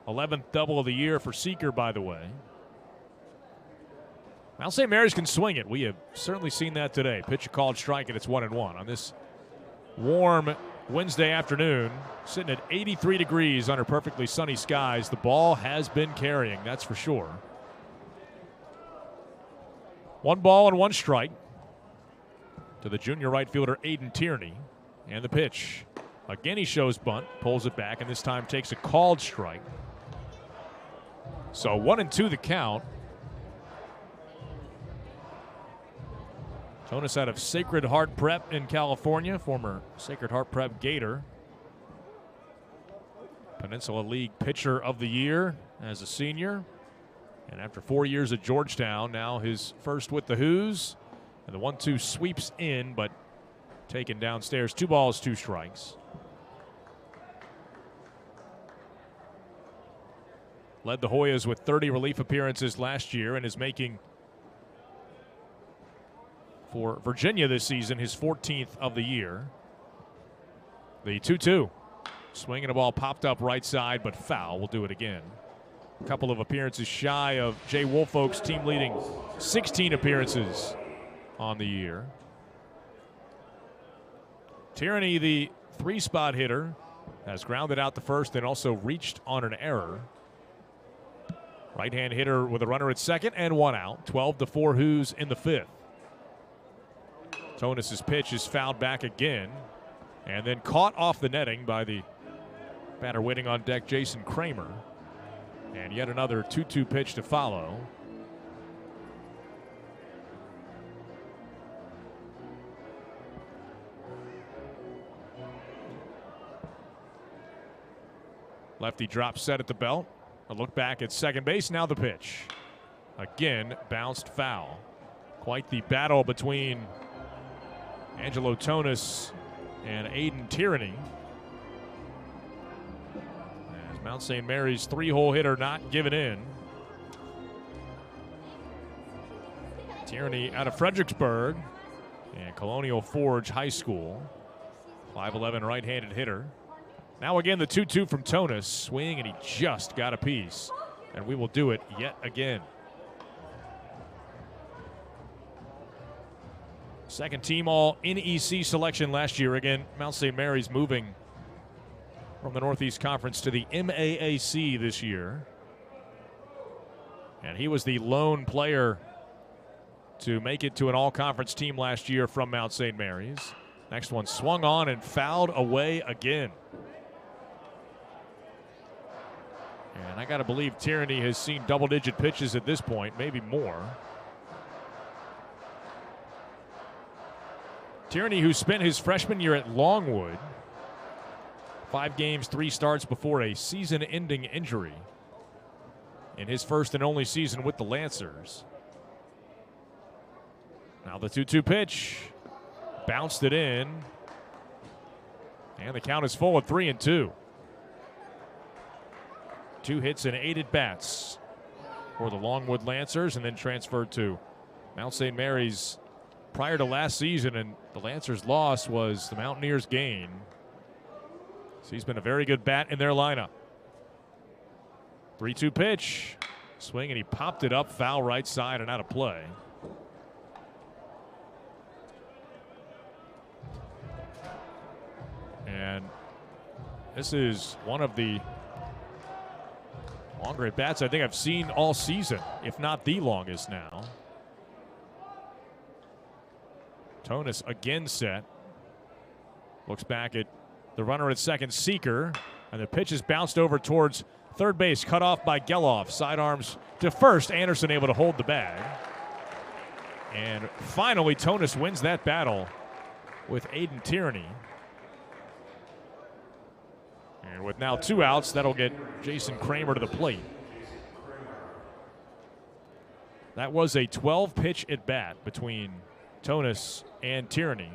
Speaker 2: 11th double of the year for Seeker, by the way. Mount St. Mary's can swing it. We have certainly seen that today. Pitch a called strike, and it's 1-1 on this warm Wednesday afternoon. Sitting at 83 degrees under perfectly sunny skies. The ball has been carrying, that's for sure. 1 ball and 1 strike to the junior right fielder Aiden Tierney. And the pitch. Again, he shows bunt, pulls it back, and this time takes a called strike. So 1-2 the count. Tonis out of Sacred Heart Prep in California, former Sacred Heart Prep Gator. Peninsula League Pitcher of the Year as a senior. And after 4 years at Georgetown, now his first with the Hoos. And the 1-2 sweeps in, but taken downstairs. 2 balls, 2 strikes. Led the Hoyas with 30 relief appearances last year and is making, for Virginia this season, his 14th of the year. The 2-2. Swinging a ball popped up right side, but foul. We'll do it again. A couple of appearances shy of Jay Woolfolk's team leading 16 appearances on the year. Tierney, the 3-spot hitter, has grounded out the first and also reached on an error. Right-hand hitter with a runner at second and 1 out. 12-4 Hoos in the 5th. Tonis' pitch is fouled back again and then caught off the netting by the batter waiting on deck, Jason Kramer. And yet another 2-2 pitch to follow. Lefty drops set at the belt. A look back at second base. Now the pitch. Again, bounced foul. Quite the battle between Angelo Tonis and Aiden Tierney. As Mount St. Mary's 3-hole hitter not given in. Tierney out of Fredericksburg and Colonial Forge High School. 5'11" right-handed hitter. Now again the 2-2 from Tonis. Swing, and he just got a piece. And we will do it yet again. Second team all NEC selection last year. Again, Mount St. Mary's moving from the Northeast Conference to the MAAC this year. And he was the lone player to make it to an all-conference team last year from Mount St. Mary's. Next one swung on and fouled away again. And I got to believe Tierney has seen double-digit pitches at this point, maybe more. Tierney, who spent his freshman year at Longwood, 5 games, 3 starts before a season-ending injury in his first and only season with the Lancers. Now the 2-2 pitch. Bounced it in. And the count is full at 3-2. 2 hits and 8 at-bats for the Longwood Lancers, and then transferred to Mount St. Mary's prior to last season, and the Lancers' loss was the Mountaineers' gain. So he's been a very good bat in their lineup. 3-2 pitch. Swing, and he popped it up, foul right side and out of play. And this is one of the longer at bats I think I've seen all season, if not the longest now. Tonis again set. Looks back at the runner at second, Seeker, and the pitch is bounced over towards third base, cut off by Geloff. Sidearms to first. Anderson able to hold the bag. And finally, Tonis wins that battle with Aiden Tierney. And with now 2 outs, that'll get Jason Kramer to the plate. That was a 12-pitch at bat between Tonis and Tierney.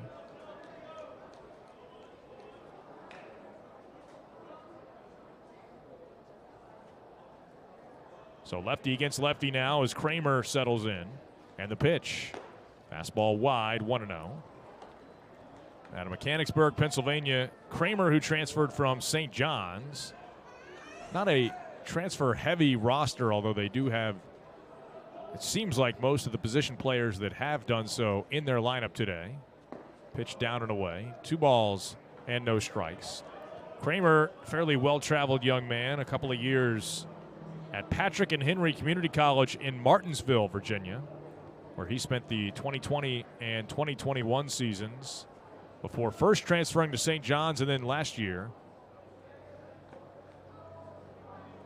Speaker 2: So lefty against lefty now as Kramer settles in. And the pitch. Fastball wide, 1-0. Out of Mechanicsburg, Pennsylvania, Kramer, who transferred from St. John's. Not a transfer-heavy roster, although they do have, it seems like, most of the position players that have done so in their lineup today. Pitch down and away. 2 balls and no strikes. Kramer, fairly well-traveled young man, a couple of years at Patrick and Henry Community College in Martinsville, Virginia, where he spent the 2020 and 2021 seasons before first transferring to St. John's and then last year,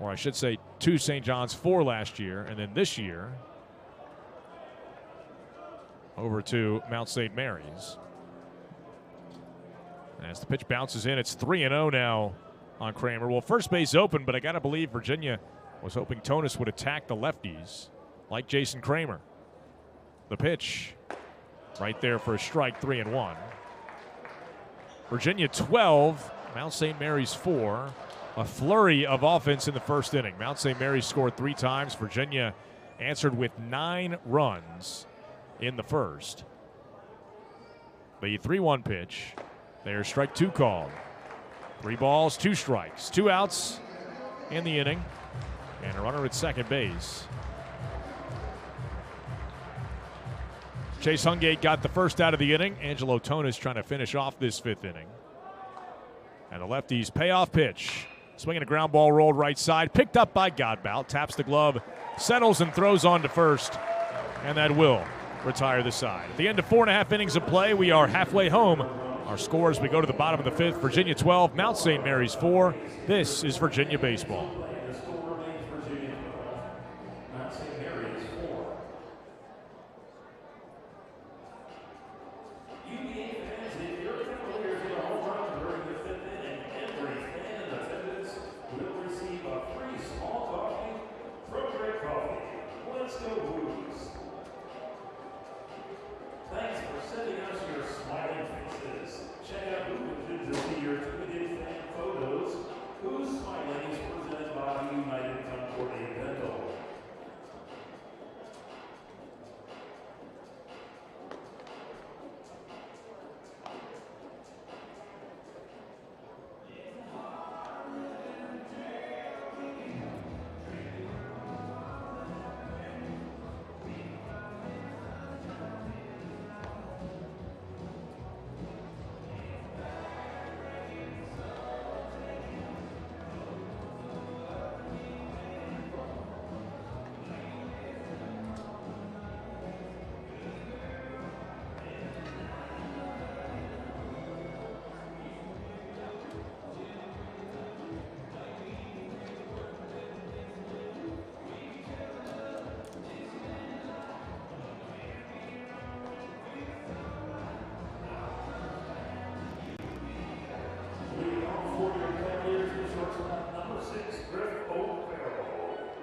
Speaker 2: or I should say to St. John's for last year, and then this year over to Mount St. Mary's. As the pitch bounces in, it's 3-0 now on Kramer. Well, first base open, but I got to believe Virginia was hoping Tonis would attack the lefties like Jason Kramer. The pitch right there for a strike, 3-1. Virginia 12, Mount St. Mary's 4. A flurry of offense in the first inning. Mount St. Mary's scored 3 times. Virginia answered with 9 runs in the first. The 3-1 pitch. There's strike 2 called. 3 balls, 2 strikes. 2 outs in the inning. And a runner at second base. Chase Hungate got the first out of the inning. Angelo Tonis trying to finish off this 5th inning. And the lefty's payoff pitch. Swinging a ground ball rolled right side. Picked up by Godbout. Taps the glove. Settles and throws on to first. And that will retire the side. At the end of 4.5 innings of play, we are halfway home. Our scores, we go to the bottom of the 5th. Virginia 12, Mount St. Mary's 4. This is Virginia baseball.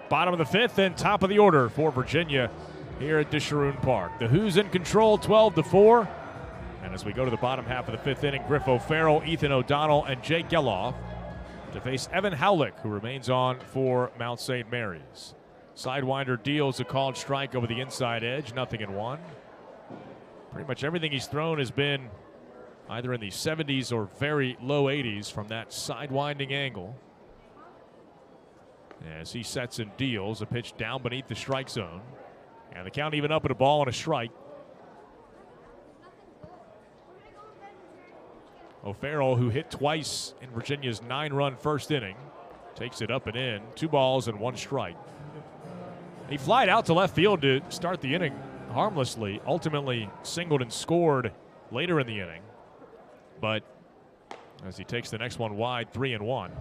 Speaker 2: Bottom of the 5th and top of the order for Virginia here at Disharoon Park. The Who's in control, 12-4. And as we go to the bottom half of the 5th inning, Griff O'Farrell, Ethan O'Donnell, and Jake Geloff to face Evan Howlick, who remains on for Mount St. Mary's. Sidewinder deals a called strike over the inside edge, 0-1. Pretty much everything he's thrown has been either in the 70s or very low 80s from that sidewinding angle. As he sets and deals, a pitch down beneath the strike zone. And the count even up at a ball and a strike. O'Farrell, who hit twice in Virginia's 9-run first inning, takes it up and in. 2 balls and 1 strike. He flied out to left field to start the inning harmlessly, ultimately singled and scored later in the inning. But as he takes the next one wide, 3-1.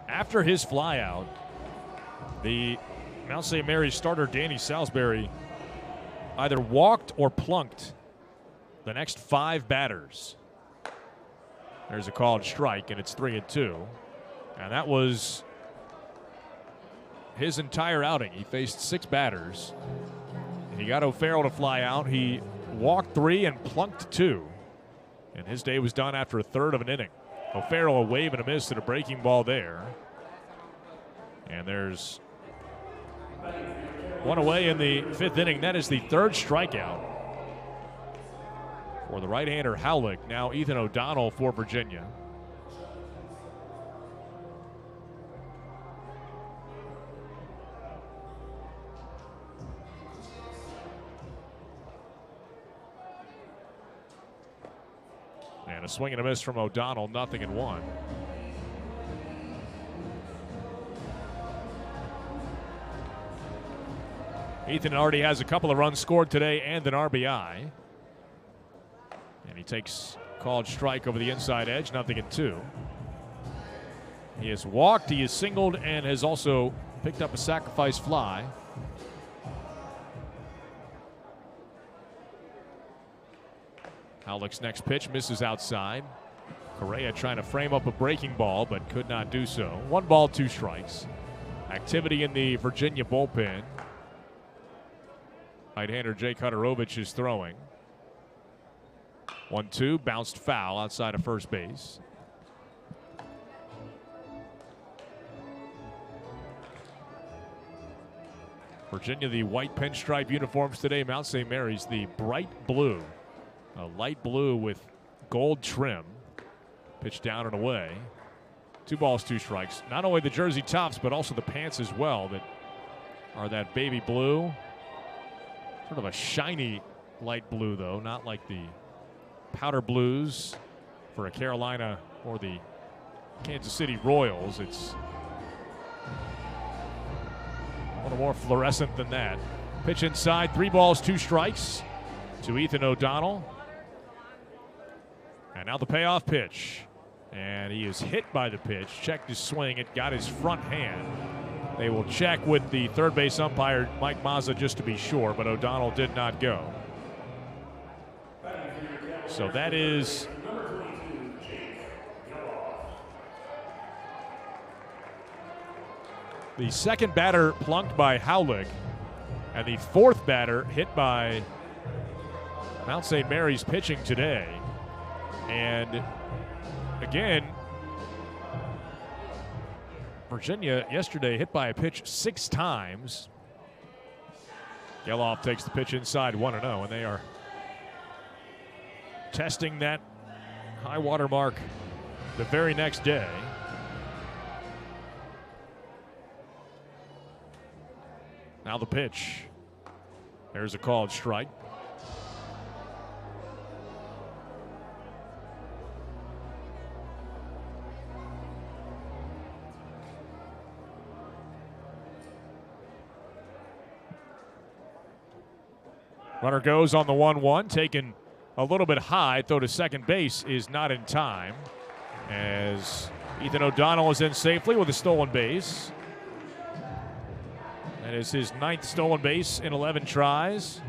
Speaker 2: After his flyout, the Mount St. Mary's starter, Danny Salisbury, either walked or plunked the next 5 batters. There's a called strike, and it's 3-2. And that was his entire outing. He faced 6 batters. He got O'Farrell to fly out. He walked 3 and plunked 2. And his day was done after a third of an inning. O'Farrell a wave and a miss to the breaking ball there. And there's one away in the 5th inning. That is the 3rd strikeout for the right-hander Howlick. Now Ethan O'Donnell for Virginia. And a swing and a miss from O'Donnell, 0-1. Ethan already has a couple of runs scored today and an RBI. And he takes called strike over the inside edge, 0-2. He has walked, he has singled, and has also picked up a sacrifice fly. Howlick's next pitch misses outside. Correa trying to frame up a breaking ball, but could not do so. 1 ball, 2 strikes. Activity in the Virginia bullpen. Right-hander Jake Huterovich is throwing. 1-2, bounced foul outside of first base. Virginia, the white pinstripe uniforms today. Mount St. Mary's, the bright blue. A light blue with gold trim. Pitch down and away. 2 balls, 2 strikes. Not only the jersey tops, but also the pants as well that are that baby blue. Sort of a shiny light blue, though, not like the powder blues for a Carolina or the Kansas City Royals. It's a little more fluorescent than that. Pitch inside, 3 balls, 2 strikes to Ethan O'Donnell. And now the payoff pitch. And he is hit by the pitch, checked his swing, it got his front hand. They will check with the third base umpire, Mike Mazza, just to be sure, but O'Donnell did not go. So that is the second batter plunked by Howlick, and the 4th batter hit by Mount St. Mary's pitching today. And again, Virginia yesterday hit by a pitch 6 times. Geloff takes the pitch inside 1-0, and they are testing that high water mark the very next day. Now the pitch. There's a called strike. Runner goes on the 1-1, taken a little bit high. Throw to second base is not in time, as Ethan O'Donnell is in safely with a stolen base. That is his 9th stolen base in 11 tries.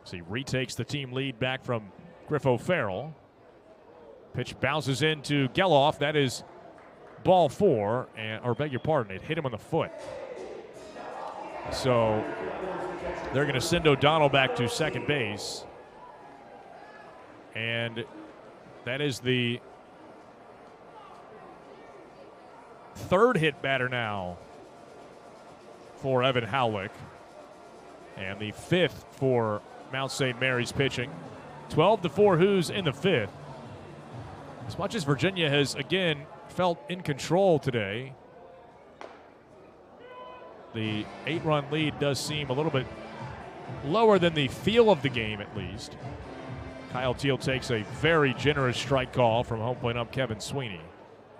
Speaker 2: So he retakes the team lead back from Griff O'Farrell. Pitch bounces into Geloff. That is ball 4, or beg your pardon, it hit him on the foot. So they're going to send O'Donnell back to second base. And that is the 3rd hit batter now for Evan Howlick. And the 5th for Mount St. Mary's pitching. 12-4 Hoos in the 5th. As much as Virginia has, again, felt in control today, the 8-run lead does seem a little bit lower than the feel of the game, at least. Kyle Teal takes a very generous strike call from home plate ump Kevin Sweeney.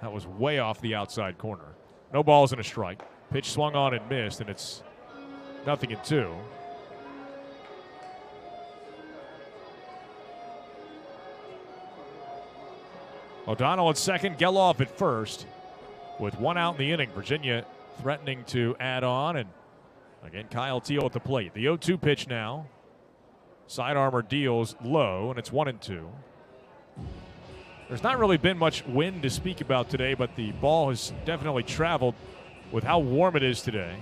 Speaker 2: That was way off the outside corner. No balls and a strike. Pitch swung on and missed, and it's 0-2. O'Donnell at second, Geloff at first. With 1 out in the inning, Virginia threatening to add on, and again, Kyle Teal at the plate. The 0-2 pitch now. Side armor deals low, and it's 1-2. There's not really been much wind to speak about today, but the ball has definitely traveled with how warm it is today.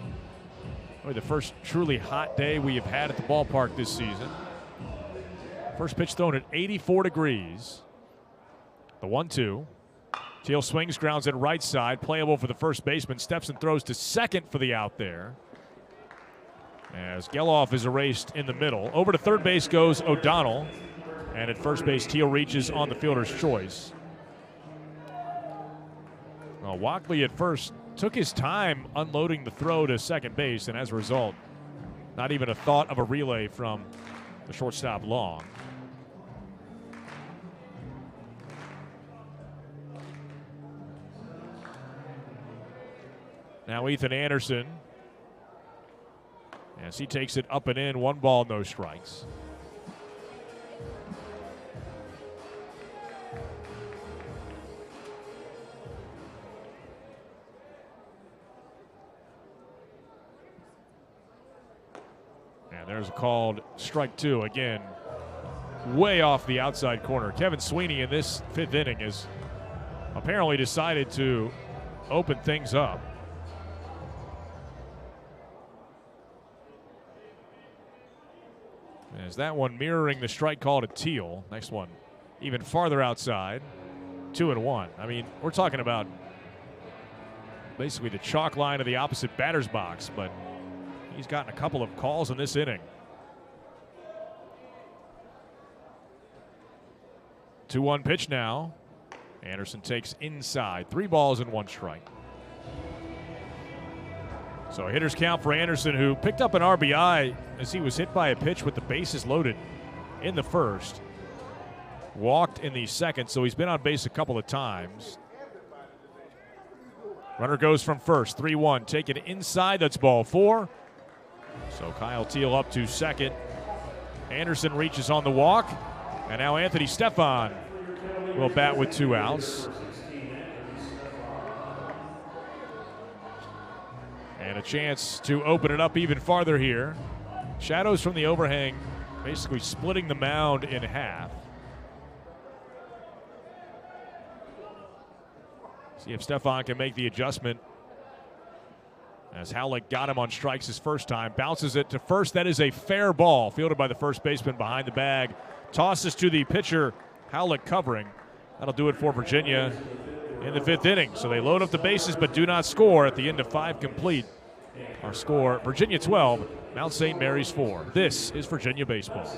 Speaker 2: Probably the first truly hot day we have had at the ballpark this season. First pitch thrown at 84 degrees. The 1-2. Teal swings, grounds it right side. Playable for the first baseman. Steps and throws to second for the out there. As Geloff is erased in the middle. Over to third base goes O'Donnell. And at first base, Teal reaches on the fielder's choice. Well, Walkley at first took his time unloading the throw to second base, and as a result, not even a thought of a relay from the shortstop Long. Now Ethan Anderson, as he takes it up and in, 1 ball, no strikes. And there's a called strike 2 again, way off the outside corner. Kevin Sweeney in this 5th inning has apparently decided to open things up. As that one mirroring the strike call to Teal. Next one even farther outside. 2-1. I mean, we're talking about basically the chalk line of the opposite batter's box, but he's gotten a couple of calls in this inning. 2-1 pitch now. Anderson takes inside. 3 balls and 1 strike. So a hitter's count for Anderson, who picked up an RBI as he was hit by a pitch with the bases loaded in the first. Walked in the second, so he's been on base a couple of times. Runner goes from first, 3-1. Taken inside, that's ball 4. So Kyle Teal up to second. Anderson reaches on the walk, and now Anthony Stefan will bat with 2 outs. And a chance to open it up even farther here. Shadows from the overhang basically splitting the mound in half. See if Stefan can make the adjustment. As Howlick got him on strikes his first time. Bounces it to first. That is a fair ball. Fielded by the first baseman behind the bag. Tosses to the pitcher. Howlick covering. That'll do it for Virginia in the 5th inning. So they load up the bases but do not score at the end of 5 complete. Our score, Virginia 12, Mount St. Mary's 4. This is Virginia baseball.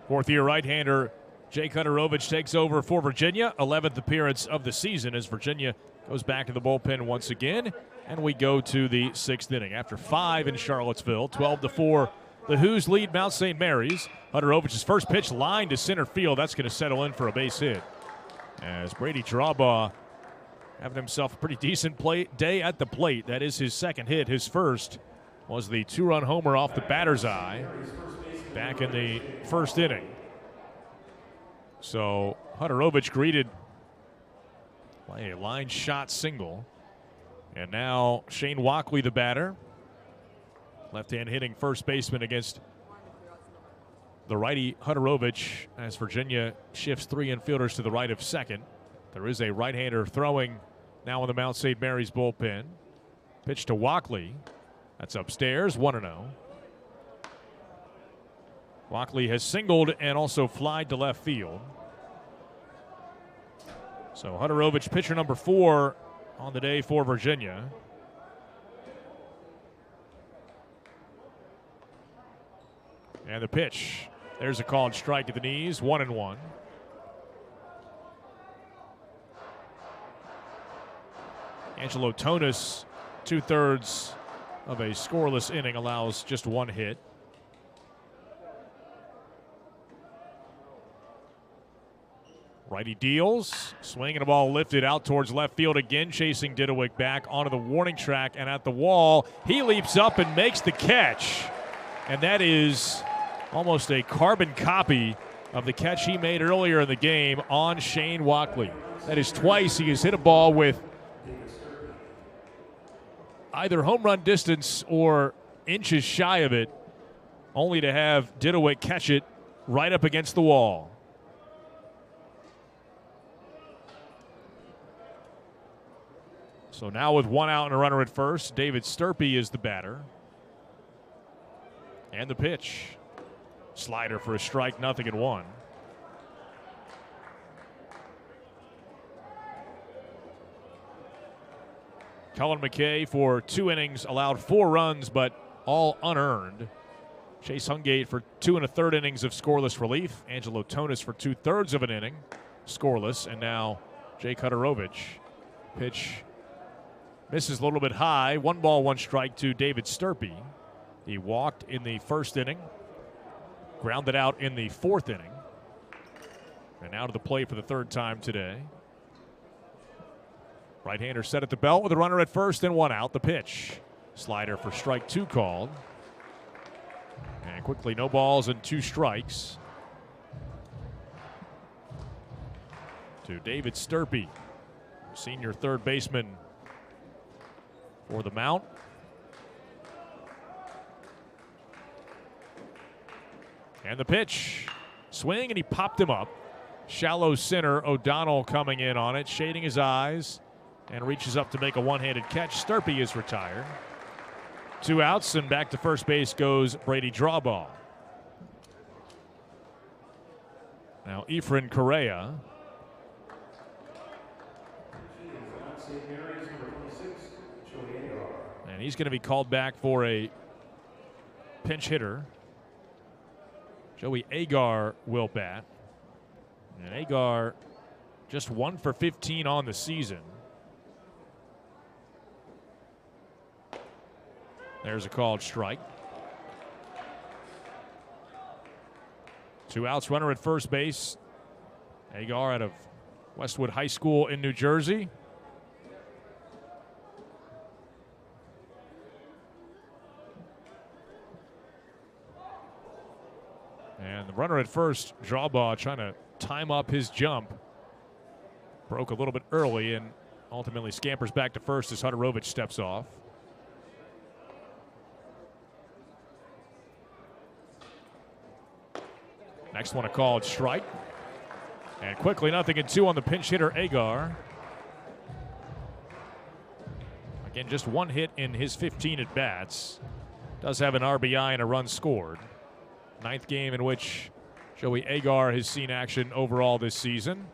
Speaker 2: Fourth-year right-hander Jake Huderovich takes over for Virginia. 11th appearance of the season as Virginia goes back to the bullpen once again. And we go to the 6th inning. After 5 in Charlottesville, 12-4, the Who's lead Mount St. Mary's. Huderovich's first pitch lined to center field. That's going to settle in for a base hit. As Brady Drawbaugh having himself a pretty decent day at the plate. That is his second hit. His first was the 2-run homer off the batter's eye back in the first inning. So Huderovich greeted by a line shot single. And now Shane Walkley, the batter. Left-hand hitting first baseman against the righty Huderovich as Virginia shifts 3 infielders to the right of second. There is a right-hander throwing now in the Mount St. Mary's bullpen. Pitch to Walkley. That's upstairs, 1-0. Walkley has singled and also flied to left field. So Huderovich, pitcher number 4 on the day for Virginia. And the pitch. There's a called strike at the knees, 1-1. Angelo Tonis, 2/3 of a scoreless inning, allows just 1 hit. Righty deals, swinging a ball lifted out towards left field again, chasing Didowick back onto the warning track and at the wall. He leaps up and makes the catch. And that is almost a carbon copy of the catch he made earlier in the game on Shane Walkley. That is twice he has hit a ball with either home run distance or inches shy of it, only to have Didowick catch it right up against the wall. So now with 1 out and a runner at first, David Sturpey is the batter. And the pitch. Slider for a strike, 0-1. Cullen McKay for 2 innings, allowed 4 runs, but all unearned. Chase Hungate for 2 1/3 innings of scoreless relief. Angelo Tonis for 2/3 of an inning, scoreless. And now Jake Huderovich. Pitch misses a little bit high. 1 ball, 1 strike to David Sturpey. He walked in the first inning, grounded out in the 4th inning, and now to the plate for the 3rd time today. Right-hander set at the belt with a runner at first and 1 out. The pitch. Slider for strike 2 called. And quickly, no balls and 2 strikes to David Sturpey, senior 3rd baseman for the Mount. And the pitch. Swing, and he popped him up. Shallow center. O'Donnell coming in on it, shading his eyes, and reaches up to make a one-handed catch. Sturpey is retired. 2 outs, and back to first base goes Brady Drawbaugh. Now Efren Correa. And he's going to be called back for a pinch hitter. Joey Agar will bat. And Agar just 1 for 15 on the season. There's a called strike. 2 outs, runner at first base. Agar out of Westwood High School in New Jersey. And the runner at first, Drawbaugh, trying to time up his jump. Broke a little bit early and ultimately scampers back to first as Huderovich steps off. Next one, a called strike. And quickly, 0-2 on the pinch hitter, Agar. Again, just 1 hit in his 15 at-bats. Does have an RBI and a run scored. 9th game in which Joey Agar has seen action overall this season.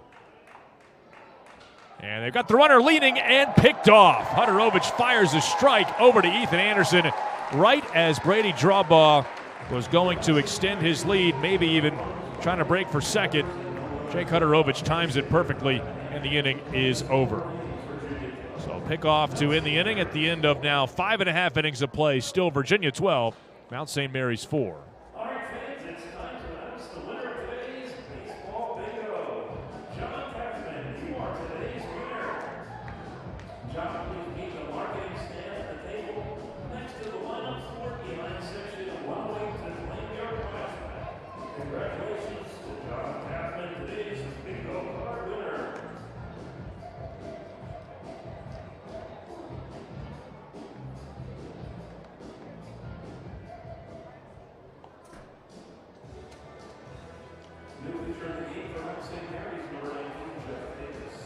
Speaker 2: And they've got the runner leading and picked off. Huderovich fires a strike over to Ethan Anderson right as Brady Drawbaugh was going to extend his lead, maybe even trying to break for second. Jake Huderovich times it perfectly, and the inning is over. So pickoff to end the inning at the end of now 5.5 innings of play. Still Virginia 12, Mount St. Mary's 4.
Speaker 1: All right, fans, it's time to announce the winner of today's baseball bingo. John Katzman, you are today's winner. John, please meet the marketing stand at the table next to the lineup board behind section 108 to claim your prize. Congratulations to John Katzman, today's bingo card winner. New pitcher of the game for Mount St. Mary's, number 19, Jeff Davis.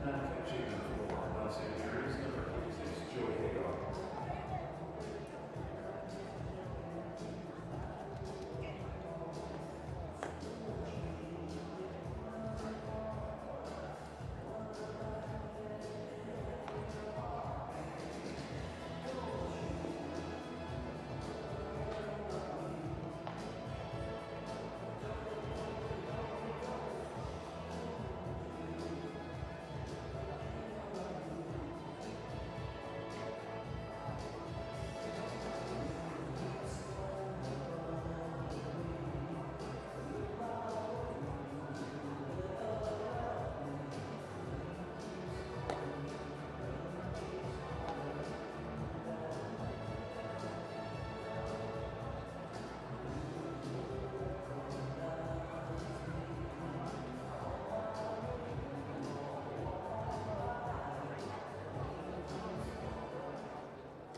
Speaker 1: Now catching for Mount St. Mary's, number 26, Joey Hagar.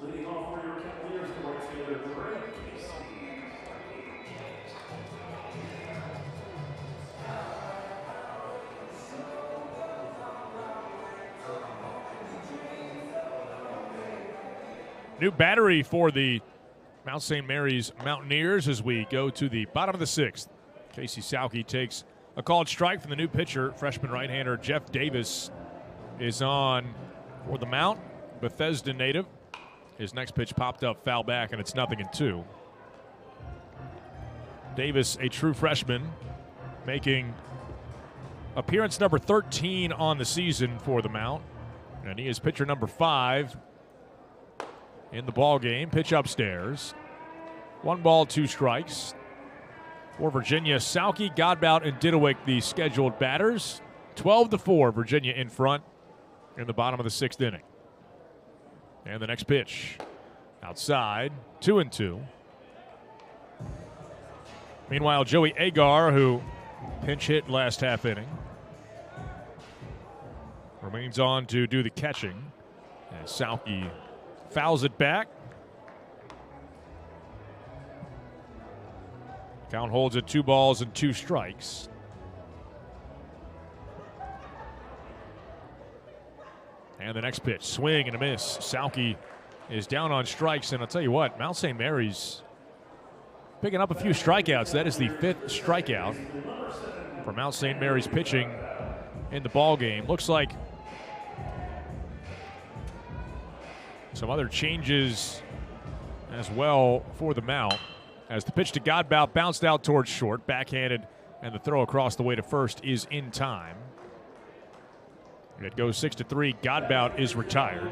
Speaker 1: Leading off for your Cavaliers, the right fielder, Greg Casey.
Speaker 2: New battery for the Mount St. Mary's Mountaineers as we go to the bottom of the 6th. Casey Sauke takes a called strike from the new pitcher. Freshman right-hander Jeff Davis is on for the Mount. Bethesda native. His next pitch popped up, foul back, and it's 0-2. Davis, a true freshman, making appearance number 13 on the season for the Mount. And he is pitcher number 5 in the ball game. Pitch upstairs. 1 ball, 2 strikes. For Virginia, Sauke, Godbout, and Didowick, the scheduled batters. 12-4, Virginia in front in the bottom of the 6th inning. And the next pitch, outside, 2-2. Meanwhile, Joey Agar, who pinch hit last half inning, remains on to do the catching. And Sauke fouls it back. Count holds at 2 balls and 2 strikes. And the next pitch, swing and a miss. Sauke is down on strikes, and I'll tell you what, Mount St. Mary's picking up a few strikeouts. That is the 5th strikeout for Mount St. Mary's pitching in the ball game. Looks like some other changes as well for the Mount, as the pitch to Godbout bounced out towards short, backhanded, and the throw across the way to first is in time. It goes 6-3. Godbout is retired.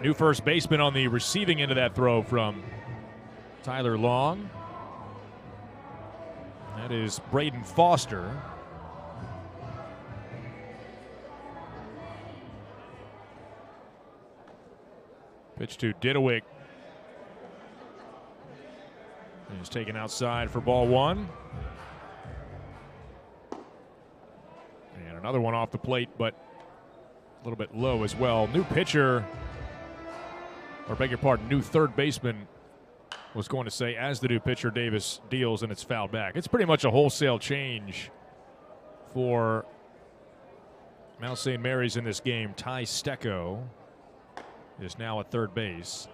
Speaker 2: New first baseman on the receiving end of that throw from Tyler Long. That is Braden Foster. Pitch to Didowick. He's taken outside for ball 1. And another one off the plate, but a little bit low as well. New pitcher, or beg your pardon, new third baseman was going to say, as the new pitcher, Davis deals, and it's fouled back. It's pretty much a wholesale change for Mount St. Mary's in this game. Ty Stecco is now at third base.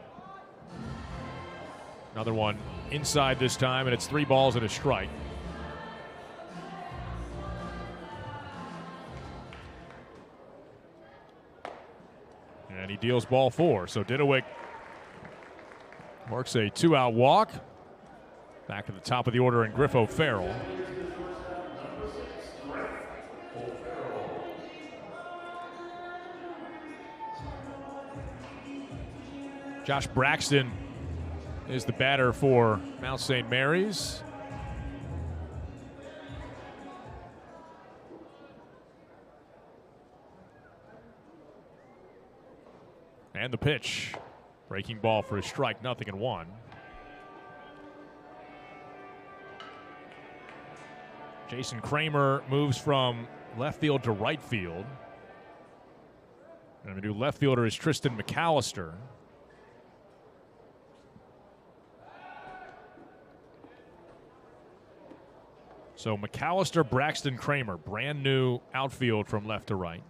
Speaker 2: Another one inside this time, and it's 3 balls and a strike. And he deals ball 4. So Didowick works a 2-out walk. Back at the top of the order in Griff O'Farrell. Josh Braxton is the batter for Mount St. Mary's. And the pitch. Breaking ball for a strike, 0-1. Jason Kramer moves from left field to right field. And the new left fielder is Tristan McAllister. So McAllister, Braxton, Kramer, brand new outfield from left to right.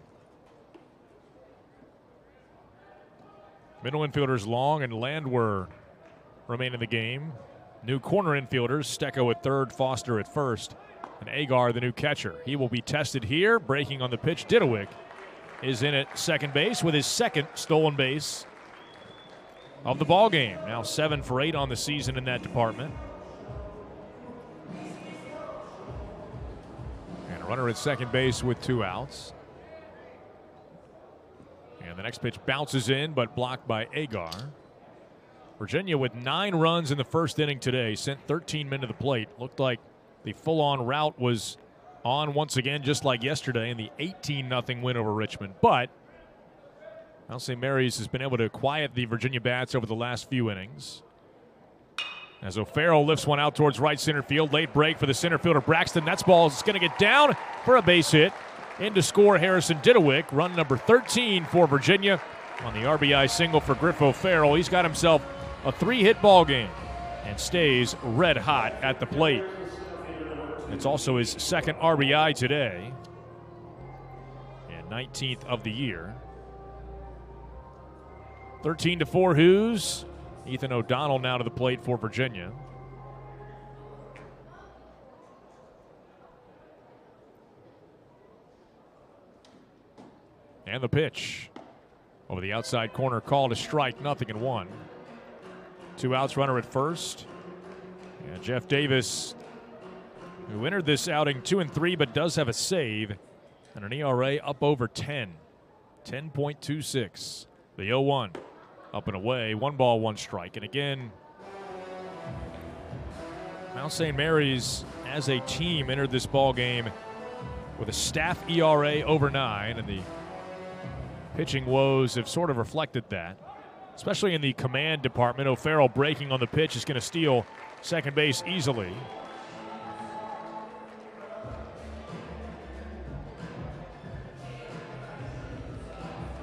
Speaker 2: Middle infielders Long and Landwehr remain in the game. New corner infielders, Stecco at third, Foster at first, and Agar, the new catcher. He will be tested here, breaking on the pitch. Didowick is in at second base with his second stolen base of the ball game. Now 7 for 8 on the season in that department. And a runner at second base with 2 outs. And the next pitch bounces in, but blocked by Agar. Virginia with 9 runs in the first inning today, sent 13 men to the plate. Looked like the full-on route was on once again, just like yesterday in the 18-0 win over Richmond. But Mount St. Mary's has been able to quiet the Virginia bats over the last few innings. As O'Farrell lifts one out towards right center field. Late break for the center fielder Braxton. That ball is going to get down for a base hit. In to score Harrison Didowick, run number 13 for Virginia on the RBI single for Griff O'Farrell. He's got himself a 3-hit ball game and stays red hot at the plate. It's also his second RBI today and 19th of the year. 13-4 Hoos. Ethan O'Donnell now to the plate for Virginia. And the pitch. Over the outside corner, called a strike, 0-1. 2 outs, runner at first. And Jeff Davis, who entered this outing 2-3, but does have a save and an ERA up over 10. 10.26. The 0-1. Up and away. 1 ball, 1 strike. And again, Mount St. Mary's as a team entered this ball game with a staff ERA over 9, and the pitching woes have sort of reflected that, especially in the command department. O'Farrell breaking on the pitch is going to steal second base easily.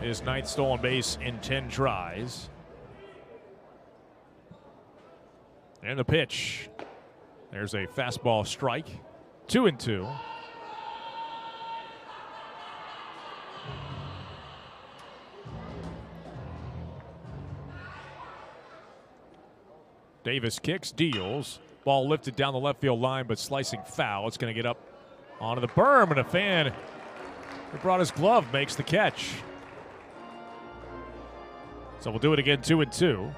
Speaker 2: His 9th stolen base in 10 tries. And the pitch. There's a fastball strike. 2-2. Davis kicks, deals. Ball lifted down the left field line, but slicing foul. It's going to get up onto the berm, and a fan who brought his glove makes the catch. So we'll do it again, 2-2.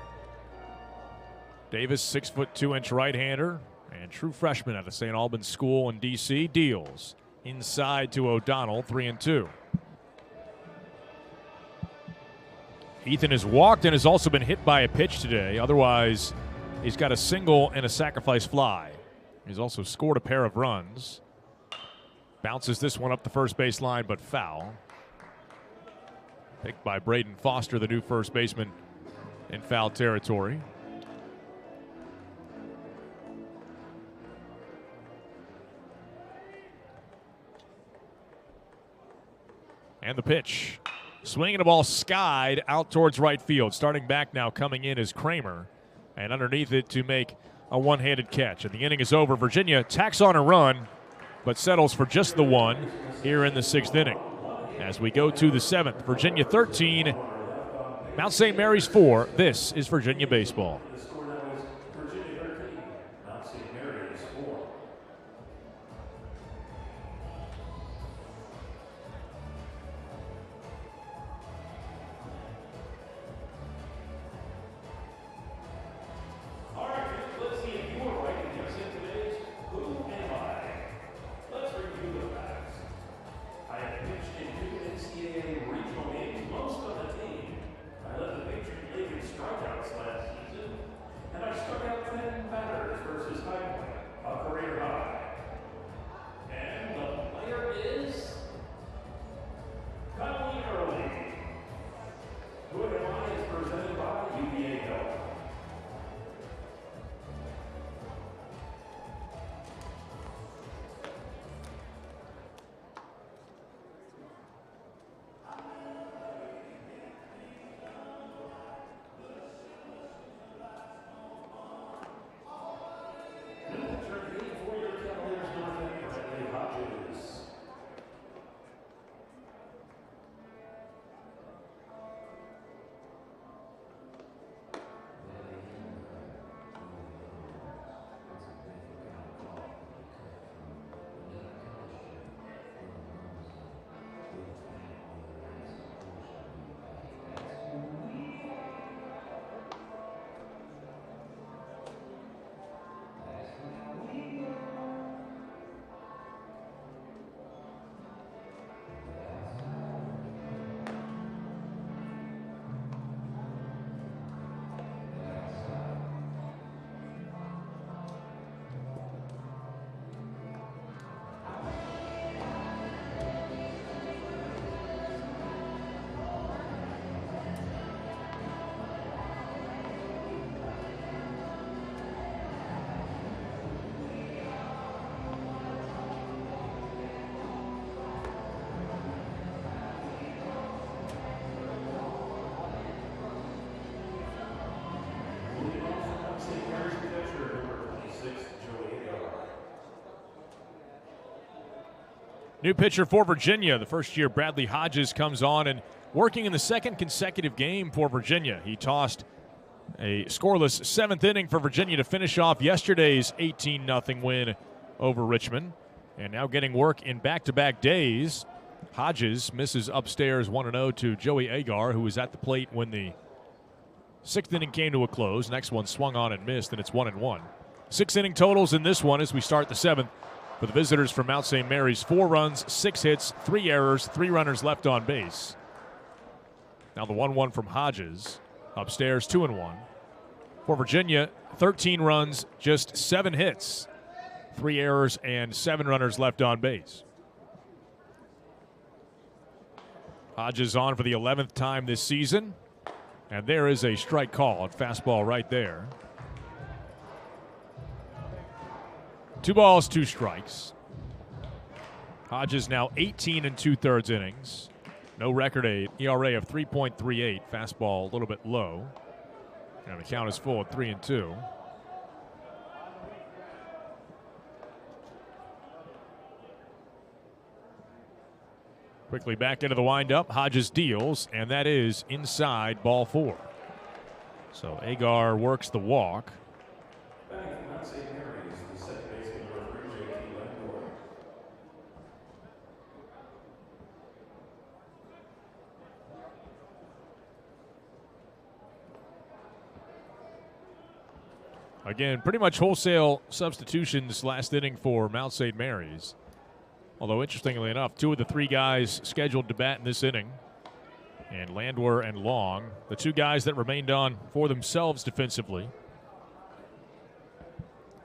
Speaker 2: Davis, 6'2" right-hander and true freshman out of St. Albans School in D.C. deals inside to O'Donnell, 3-2. Ethan has walked and has also been hit by a pitch today. Otherwise, he's got a single and a sacrifice fly. He's also scored a pair of runs. Bounces this one up the first base line, but foul. Picked by Braden Foster, the new first baseman, in foul territory. And the pitch. Swinging a ball skied out towards right field. Starting back now, coming in is Kramer. and underneath it to make a one-handed catch. And the inning is over. Virginia tacks on a run, but settles for just the one here in the 6th inning. As we go to the 7th, Virginia 13, Mount St. Mary's 4. This is Virginia baseball.
Speaker 1: The score now is Virginia 13, Mount St. Mary's 4. All right, let's see if you were right in guessing today's Who Am I? Let's review the facts. I have pitched in 2 NCAA regional games, most on the team. I led the Patriot League in strikeouts last season, and I struck out 10 batters versus High Point, a career high. And the player is Conley Early. Who Am I is presented by UVA Health.
Speaker 2: New pitcher for Virginia. The first year Bradley Hodges comes on and working in the 2nd consecutive game for Virginia. He tossed a scoreless 7th inning for Virginia to finish off yesterday's 18-0 win over Richmond. And now getting work in back-to-back days. Hodges misses upstairs 1-0 to Joey Agar, who was at the plate when the 6th inning came to a close. Next one swung on and missed, and it's 1-1. 6 inning totals in this one as we start the 7th. For the visitors from Mount St. Mary's, 4 runs, 6 hits, 3 errors, 3 runners left on base. Now the 1-1 from Hodges. Upstairs, 2-1. For Virginia, 13 runs, just 7 hits, 3 errors, and 7 runners left on base. Hodges on for the 11th time this season. And there is a strike call on fastball right there. 2 balls, 2 strikes. Hodges now 18 2/3 innings. No record, a ERA of 3.38. Fastball a little bit low. And the count is full at 3-2. Quickly back into the windup. Hodges deals, and that is inside, ball 4. So Agar works the walk. Again, pretty much wholesale substitutions last inning for Mount St. Mary's. Although, interestingly enough, 2 of the 3 guys scheduled to bat in this inning, and Landwehr and Long, the 2 guys that remained on for themselves defensively.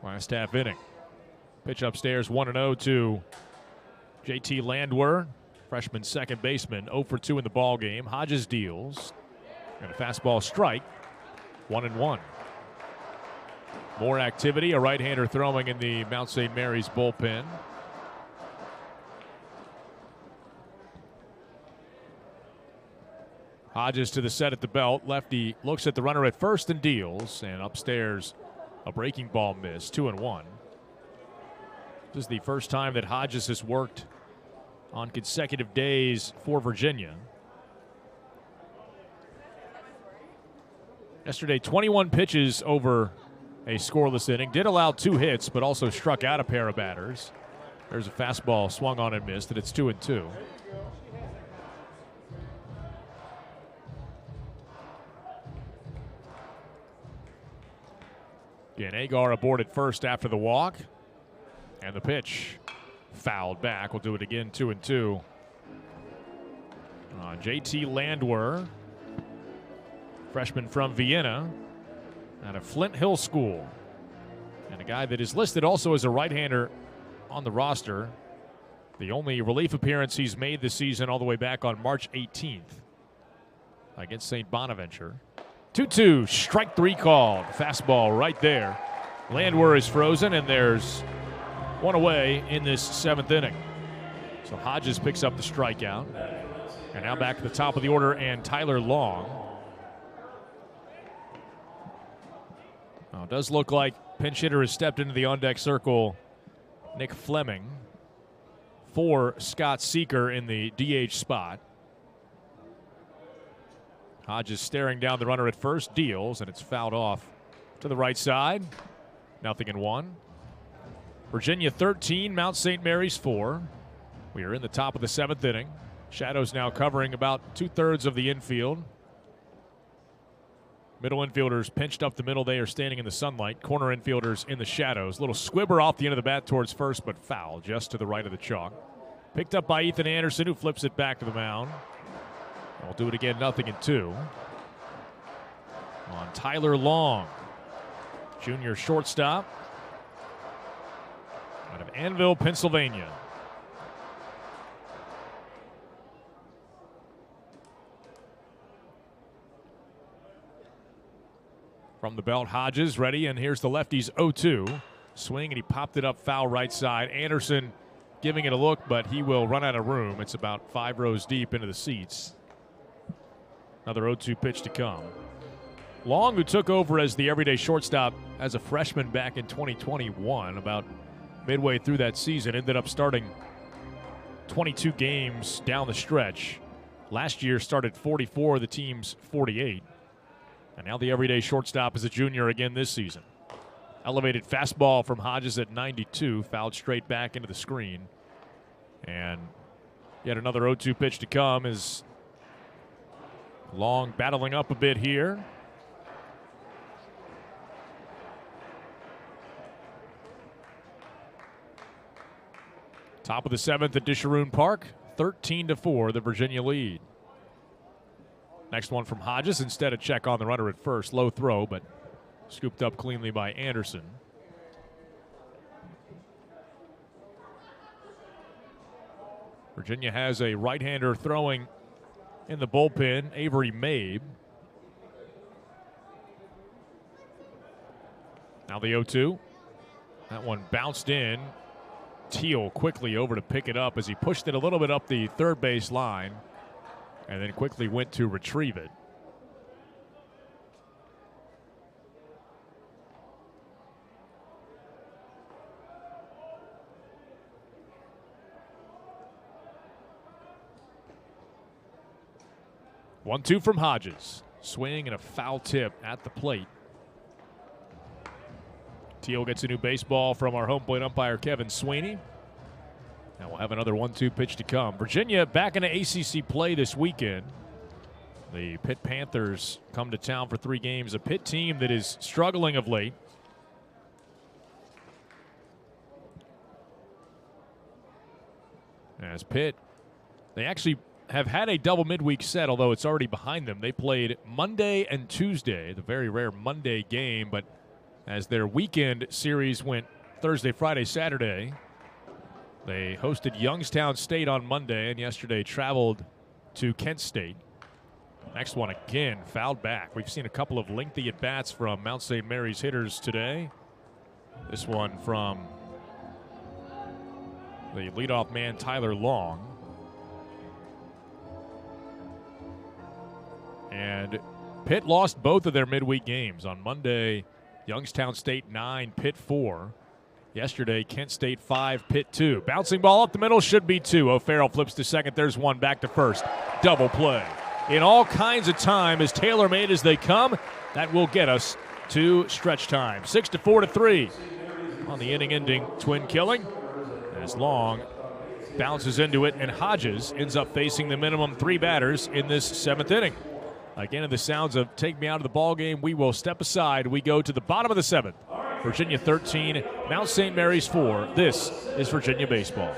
Speaker 2: Last half inning. Pitch upstairs, 1-0 to JT Landwehr, freshman second baseman, 0 for 2 in the ball game. Hodges deals, and a fastball strike, 1-1. More activity, a right-hander throwing in the Mount St. Mary's bullpen. Hodges to the set at the belt. Lefty looks at the runner at first and deals. And upstairs, a breaking ball miss. 2-1. This is the first time that Hodges has worked on consecutive days for Virginia. Yesterday, 21 pitches over a scoreless inning. Did allow 2 hits, but also struck out a pair of batters. There's a fastball swung on and missed, and it's 2-2. Again, Agar aboard at first after the walk. And the pitch fouled back. We'll do it again, 2-2. JT Landwehr, freshman from Vienna, out of Flint Hill School. And a guy that is listed also as a right-hander on the roster. The only relief appearance he's made this season all the way back on March 18th against St. Bonaventure. 2-2, strike 3 called. Fastball right there. Landwehr is frozen, and there's one away in this 7th inning. So Hodges picks up the strikeout. And now back to the top of the order, and Tyler Long. Now, it does look like pinch hitter has stepped into the on-deck circle. Nick Fleming for Scott Seeker in the DH spot. Hodges staring down the runner at first, deals, and it's fouled off to the right side. 0-1. Virginia 13, Mount St. Mary's 4. We are in the top of the 7th inning. Shadows now covering about 2/3 of the infield. Middle infielders pinched up the middle. They are standing in the sunlight. Corner infielders in the shadows. Little squibber off the end of the bat towards first, but foul just to the right of the chalk. Picked up by Ethan Anderson, who flips it back to the mound. We'll do it again, 0-2. On Tyler Long, junior shortstop out of Annville, Pennsylvania. From the belt, Hodges ready, and here's the lefty's 0-2. Swing, and he popped it up foul right side. Anderson giving it a look, but he will run out of room. It's about 5 rows deep into the seats. Another 0-2 pitch to come. Long, who took over as the everyday shortstop as a freshman back in 2021, about midway through that season, ended up starting 22 games down the stretch. Last year started 44 of the team's 48. And now the everyday shortstop is a junior again this season. Elevated fastball from Hodges at 92, fouled straight back into the screen. And yet another 0-2 pitch to come is Long battling up a bit here. Top of the 7th at Disharoon Park, 13-4, the Virginia lead. Next one from Hodges, instead a check on the runner at first. Low throw, but scooped up cleanly by Anderson. Virginia has a right-hander throwing in the bullpen, Avery Mabe. Now the 0-2. That one bounced in. Teal quickly over to pick it up as he pushed it a little bit up the third base line and then quickly went to retrieve it. One-two from Hodges. Swing and a foul tip at the plate. Teal gets a new baseball from our home plate umpire, Kevin Sweeney. And we'll have another 1-2 pitch to come. Virginia back into ACC play this weekend. The Pitt Panthers come to town for 3 games. A Pitt team that is struggling of late. As Pitt, they actually have had a double midweek set, although it's already behind them. They played Monday and Tuesday, the very rare Monday game, but as their weekend series went Thursday, Friday, Saturday, they hosted Youngstown State on Monday and yesterday traveled to Kent State. Next one again, fouled back. We've seen a couple of lengthy at-bats from Mount St. Mary's hitters today. This one from the leadoff man, Tyler Long. And Pitt lost both of their midweek games. On Monday, Youngstown State 9, Pitt 4. Yesterday, Kent State 5, Pitt 2. Bouncing ball up the middle, should be 2. O'Farrell flips to second. There's one, back to first. Double play. In all kinds of time, as tailor-made as they come, that will get us to stretch time. 6-4-3 on the inning-ending twin killing. As Long bounces into it, and Hodges ends up facing the minimum 3 batters in this 7th inning. Again, in the sounds of take me out of the ball game, we will step aside. We go to the bottom of the 7th. Virginia 13, Mount St. Mary's 4. This is Virginia baseball.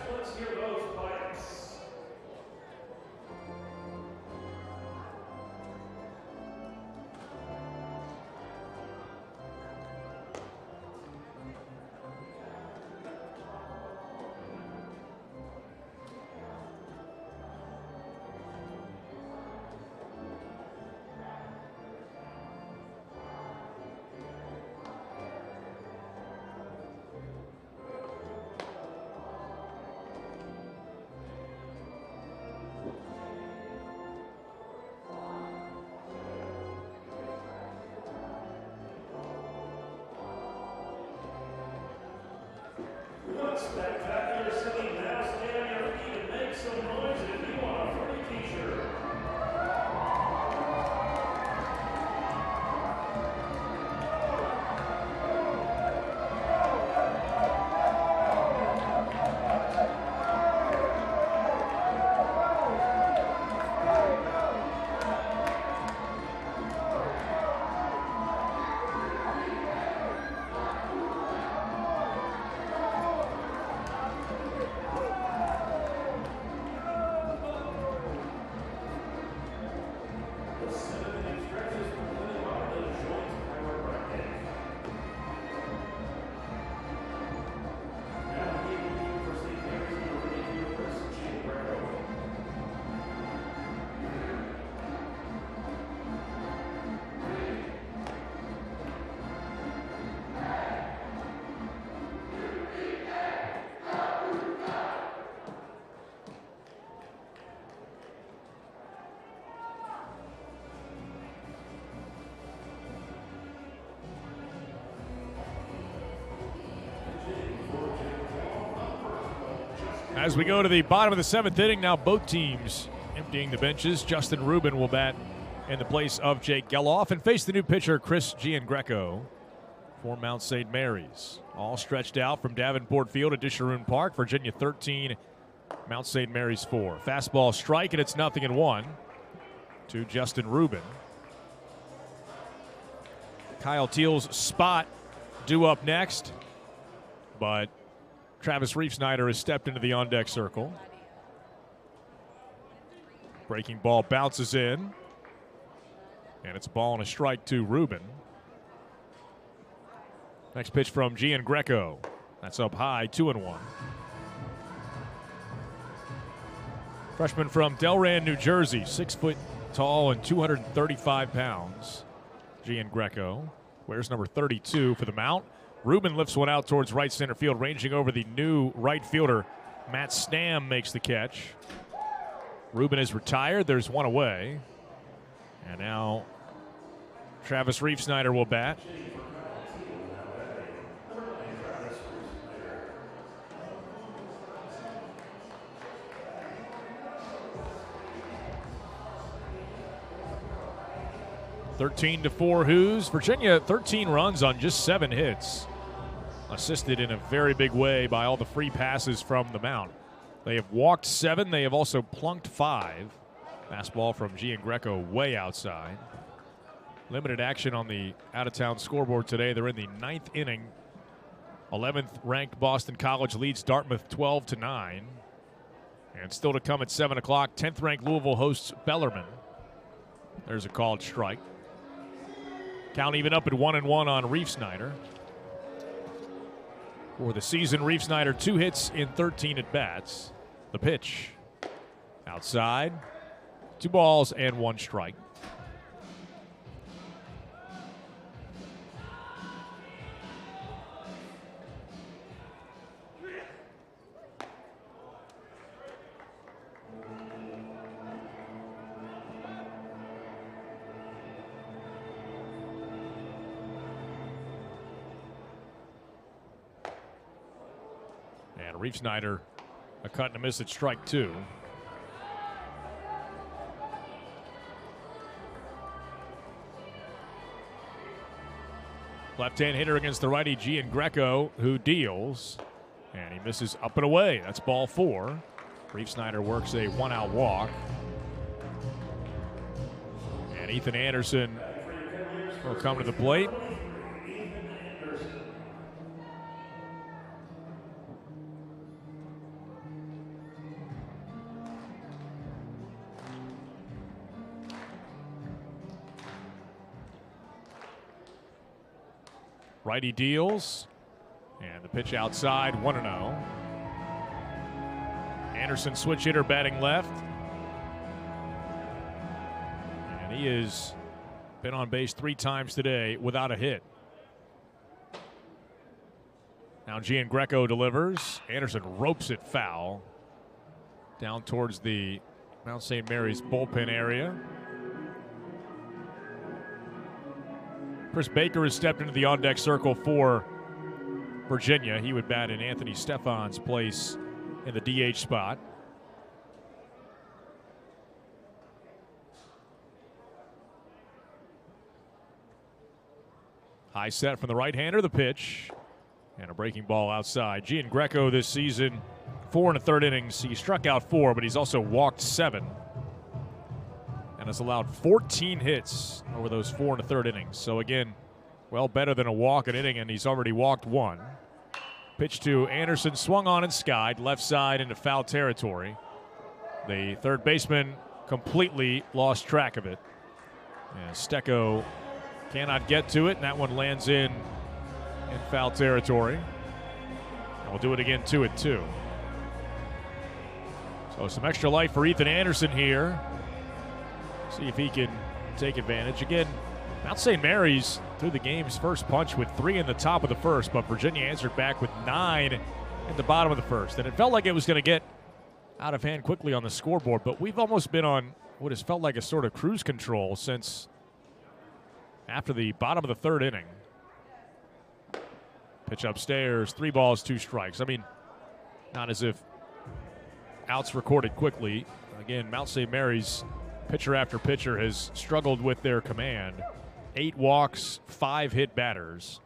Speaker 1: Spectacular city, now stay on your feet and make some noise if you want a free t-shirt.
Speaker 2: As we go to the bottom of the 7th inning, now both teams emptying the benches. Justin Rubin will bat in the place of Jake Geloff and face the new pitcher, Chris Giangreco, for Mount St. Mary's. All stretched out from Davenport Field at Disharoon Park. Virginia 13, Mount St. Mary's 4. Fastball strike, and it's 0-1 to Justin Rubin. Kyle Teal's spot due up next, but Travis Reef-Snyder has stepped into the on-deck circle. Breaking ball bounces in, and it's a ball and a strike to Rubin. Next pitch from Giangreco. That's up high, 2-1. Freshman from Delran, New Jersey, 6 foot tall and 235 pounds. Giangreco wears number 32 for the Mount. Rubin lifts one out towards right center field, ranging over the new right fielder. Matt Stam makes the catch. Rubin is retired. There's one away. And now Travis Reef-Snyder will bat. (13-4) Hoos. Virginia 13 runs on just 7 hits. Assisted in a very big way by all the free passes from the Mount. They have walked 7. They have also plunked 5. Fastball from Giangreco way outside. Limited action on the out-of-town scoreboard today. They're in the 9th inning. 11th ranked Boston College leads Dartmouth 12-9. And still to come at 7 o'clock, 10th ranked Louisville hosts Bellarmine. There's a called strike. Count even up at 1-1 on Reef-Snyder. For the season, Reef-Snyder 2 hits in 13 at-bats. The pitch. Outside. 2 balls and 1 strike. And Reef Snyder a cut and a miss at strike 2. Left-hand hitter against the righty Gian Greco, who deals. And he misses up and away. That's ball 4. Reef Snyder works a 1-out walk. And Ethan Anderson will come to the plate. Righty deals, and the pitch outside, 1-0. Anderson switch hitter batting left. And he has been on base 3 times today without a hit. Now Gian Greco delivers. Anderson ropes it foul down towards the Mount St. Mary's bullpen area. Chris Baker has stepped into the on-deck circle for Virginia. He would bat in Anthony Stefan's place in the DH spot. High set from the right-hander, the pitch. And a breaking ball outside. Gian Greco this season, 4 1/3 innings. He struck out 4, but he's also walked 7. And has allowed 14 hits over those 4 1/3 innings. So again, well better than a walk an inning, and he's already walked 1. Pitch to Anderson, swung on and skied, left side into foul territory. The third baseman completely lost track of it. And Stecco cannot get to it, and that one lands in foul territory. And we'll do it again 2-2. So some extra life for Ethan Anderson here. See if he can take advantage. Again, Mount St. Mary's threw the game's first punch with 3 in the top of the first, but Virginia answered back with 9 at the bottom of the first. And it felt like it was going to get out of hand quickly on the scoreboard, but we've almost been on what has felt like a sort of cruise control since after the bottom of the 3rd inning. Pitch upstairs, 3 balls, 2 strikes. I mean, not as if outs recorded quickly. Again, Mount St. Mary's pitcher after pitcher has struggled with their command. 8 walks, 5 hit batters.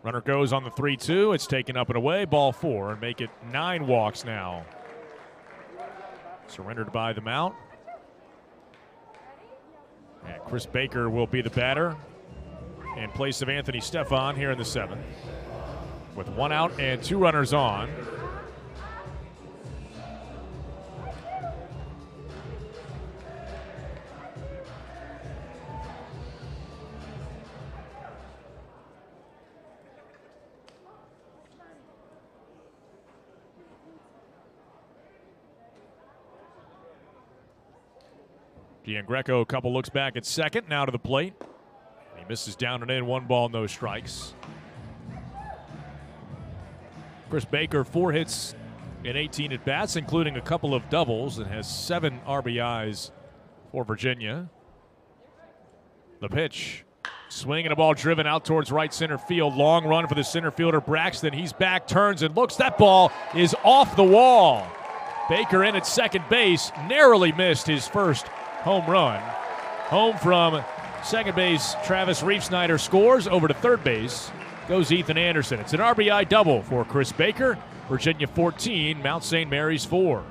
Speaker 2: Runner goes on the 3-2. It's taken up and away. Ball 4, and make it 9 walks now. Surrendered by the Mount. And Chris Baker will be the batter in place of Anthony Stefan here in the 7th. With 1 out and 2 runners on. Gian Greco, a couple looks back at second, now to the plate. He misses down and in, 1 ball, no strikes. Chris Baker, 4 hits in 18 at-bats, including a couple of doubles, and has 7 RBIs for Virginia. The pitch, swing and a ball driven out towards right center field. Long run for the center fielder, Braxton. He's back, turns and looks. That ball is off the wall. Baker in at second base, narrowly missed his first home run. Home from second base, Travis Reef Snyder scores. Over to third base goes Ethan Anderson. It's an RBI double for Chris Baker. Virginia 14, Mount St. Mary's 4.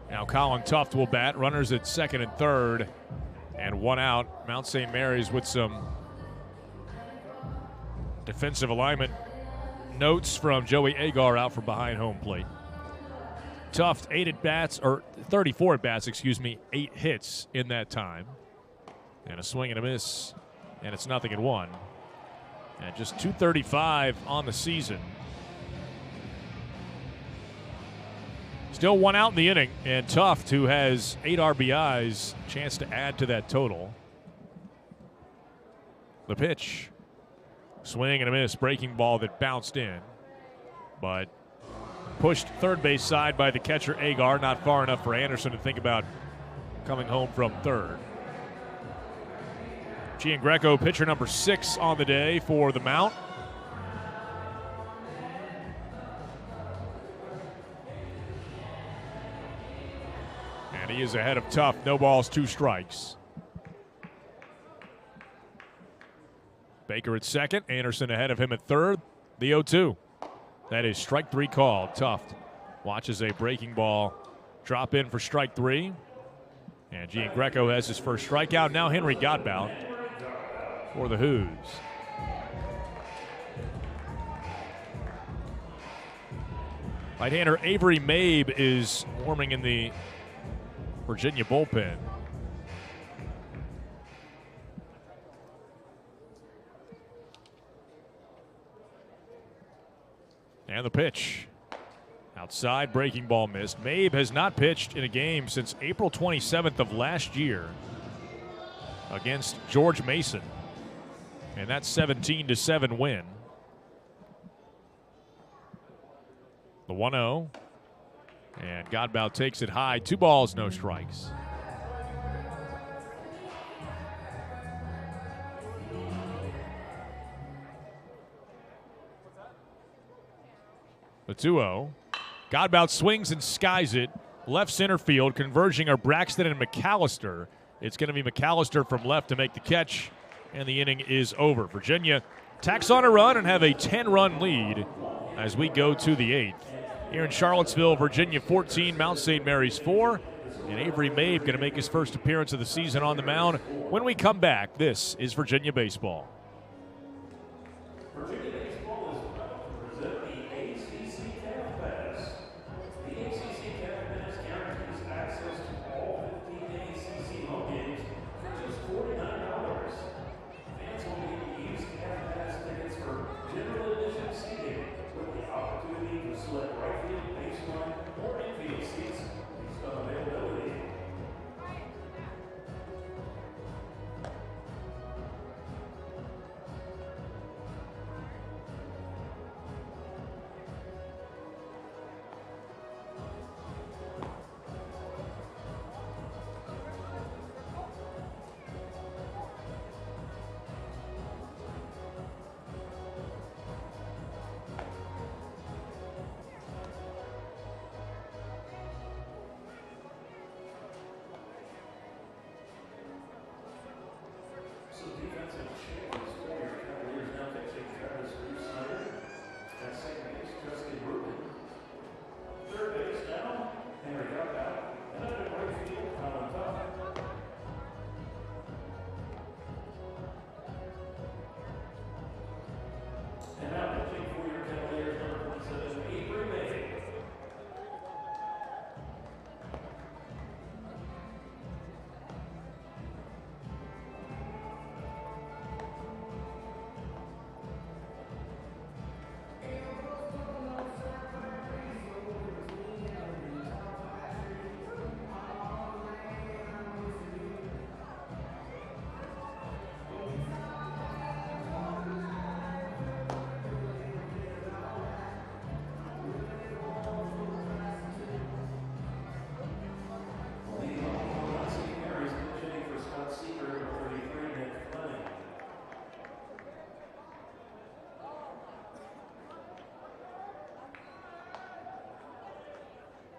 Speaker 2: Now Colin Tuft will bat. Runners at second and third, and 1 out. Mount St. Mary's with some defensive alignment notes from Joey Agar out from behind home plate. Tuft 8 at bats, or 34 at bats, 8 hits in that time, and a swing and a miss, and it's 0-1. And just 235 on the season. Still 1 out in the inning, and Tuft, who has 8 RBIs, chance to add to that total. The pitch. Swing and a miss. Breaking ball that bounced in. But pushed third base side by the catcher Agar. Not far enough for Anderson to think about coming home from third. Giangreco, pitcher number 6 on the day for the Mount. And he is ahead of Tough. No balls, 2 strikes. Baker at second. Anderson ahead of him at third. The 0-2. That is strike 3 called. Tuft watches a breaking ball drop in for strike 3. And Giangreco has his first strikeout. Now Henry Godbout for the Who's. Right-hander Avery Mabe is warming in the Virginia bullpen. And the pitch. Outside, breaking ball missed. Mabe has not pitched in a game since April 27th of last year against George Mason. And that 17-7 win. The 1-0. And Godbout takes it high. 2 balls, no strikes. The 2-0. Godbout swings and skies it. Left center field. Converging are Braxton and McAllister. It's going to be McAllister from left to make the catch. And the inning is over. Virginia tacks on a run and have a 10-run lead as we go to the 8th. Here in Charlottesville, Virginia 14, Mount St. Mary's 4. And Avery Mabe going to make his first appearance of the season on the mound. When we come back, this is Virginia Baseball.
Speaker 1: Virginia Baseball is proud to present the ACC Calf Pass. The ACC Calf Pass guarantees access to all 15 ACC home games for just $49. Fans will be able to use Calf Pass tickets for general admission seating with the opportunity to select right field, baseline, or infield seats based on availability. So defensive changes for your Cavaliers now catching Travis Snyder. At second base, Justin Rubin. Third base now, Henry Godbout. And at right field, Colin Tuff. And now pitching for your Cavaliers, number 27, Avery Mabe.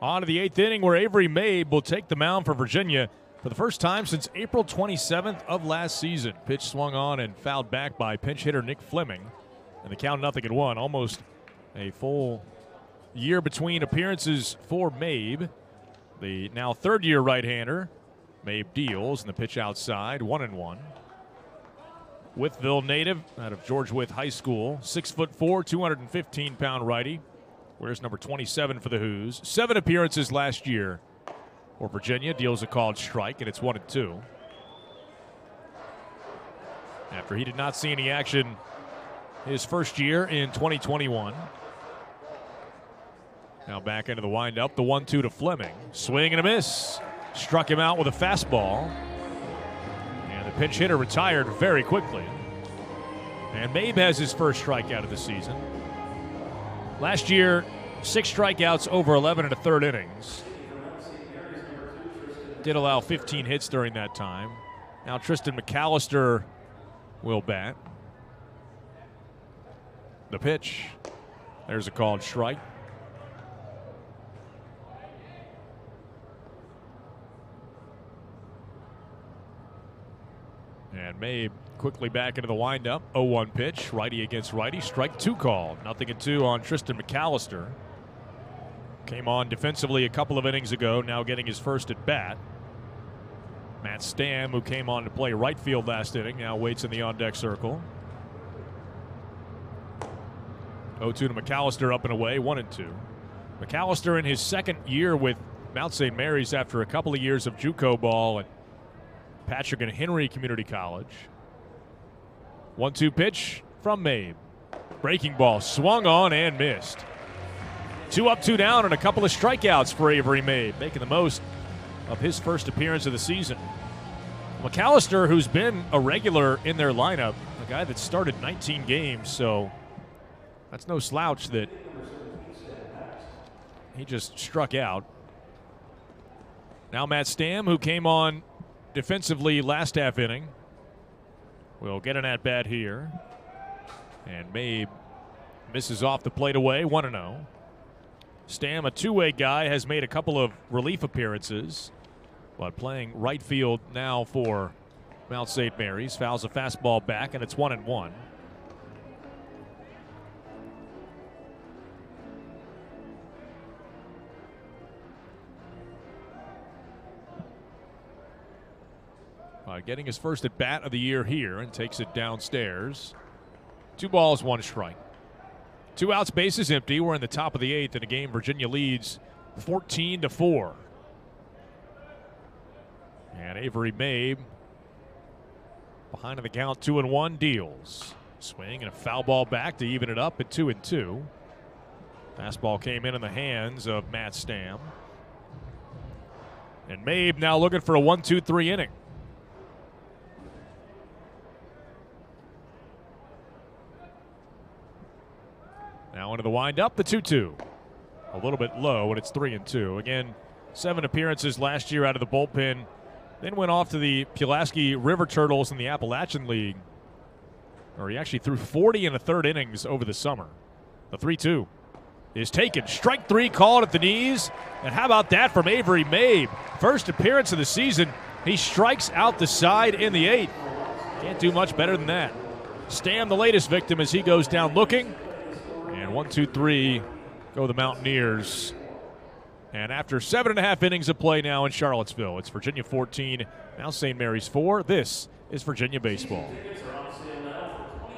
Speaker 2: On to the 8th inning where Avery Mabe will take the mound for Virginia for the first time since April 27th of last season. Pitch swung on and fouled back by pinch hitter Nick Fleming. And the count 0-1. Almost a full year between appearances for Mabe. The now third-year right-hander. Mabe deals and the pitch outside, 1-1. Wytheville native out of George Wythe High School. 6'4", 215-pound righty. Wears number 27 for the Who's. 7 appearances last year for Virginia. Deals a called strike, and it's 1-2. After he did not see any action his first year in 2021. Now back into the windup. The 1-2 to Fleming. Swing and a miss. Struck him out with a fastball. And the pinch hitter retired very quickly. And Mabe has his first strikeout of the season. Last year, 6 strikeouts over 11 and a third innings. Did allow 15 hits during that time. Now Tristan McAllister will bat. The pitch. There's a called strike. And Mabe quickly back into the windup. 0-1 pitch. Righty against righty. Strike 2 called. 0-2 on Tristan McAllister. Came on defensively a couple of innings ago. Now getting his first at bat. Matt Stamm, who came on to play right field last inning, now waits in the on-deck circle. 0-2 to McAllister, up and away, 1-2. McAllister in his second year with Mount St. Mary's after a couple of years of JUCO ball at Patrick and Henry Community College. 1-2 pitch from Mabe. Breaking ball swung on and missed. 2 up, 2 down, and a couple of strikeouts for Avery Mabe, making the most of his first appearance of the season. McAllister, who's been a regular in their lineup, a guy that started 19 games, so that's no slouch that he just struck out. Now Matt Stamm, who came on defensively last half inning, will get an at-bat here. And Mabe misses off the plate away, 1-0. Stamm, a two-way guy, has made a couple of relief appearances, but playing right field now for Mount St. Mary's. Fouls a fastball back, and it's 1-1. Getting his first at bat of the year here, and takes it downstairs. 2 balls, 1 strike. 2 outs, bases empty. We're in the top of the 8th in a game Virginia leads 14-4. And Avery Mabe behind in the count, 2-1, deals. Swing and a foul ball back to even it up at 2-2. Fastball came in the hands of Matt Stamm. And Mabe now looking for a 1-2-3 inning. Now into the windup, the 2-2. A little bit low, and it's 3-2. Again, 7 appearances last year out of the bullpen. Then went off to the Pulaski River Turtles in the Appalachian League, where he actually threw 40 in the third innings over the summer. The 3-2 is taken. Strike 3 called at the knees. And how about that from Avery Mabe? First appearance of the season. He strikes out the side in the 8th. Can't do much better than that. Stamm, the latest victim, as he goes down looking. And 1-2-3 go the Mountaineers. And after 7.5 innings of play now in Charlottesville, it's Virginia 14, Mount St. Mary's 4. This is Virginia baseball.
Speaker 1: Tickets are on sale now for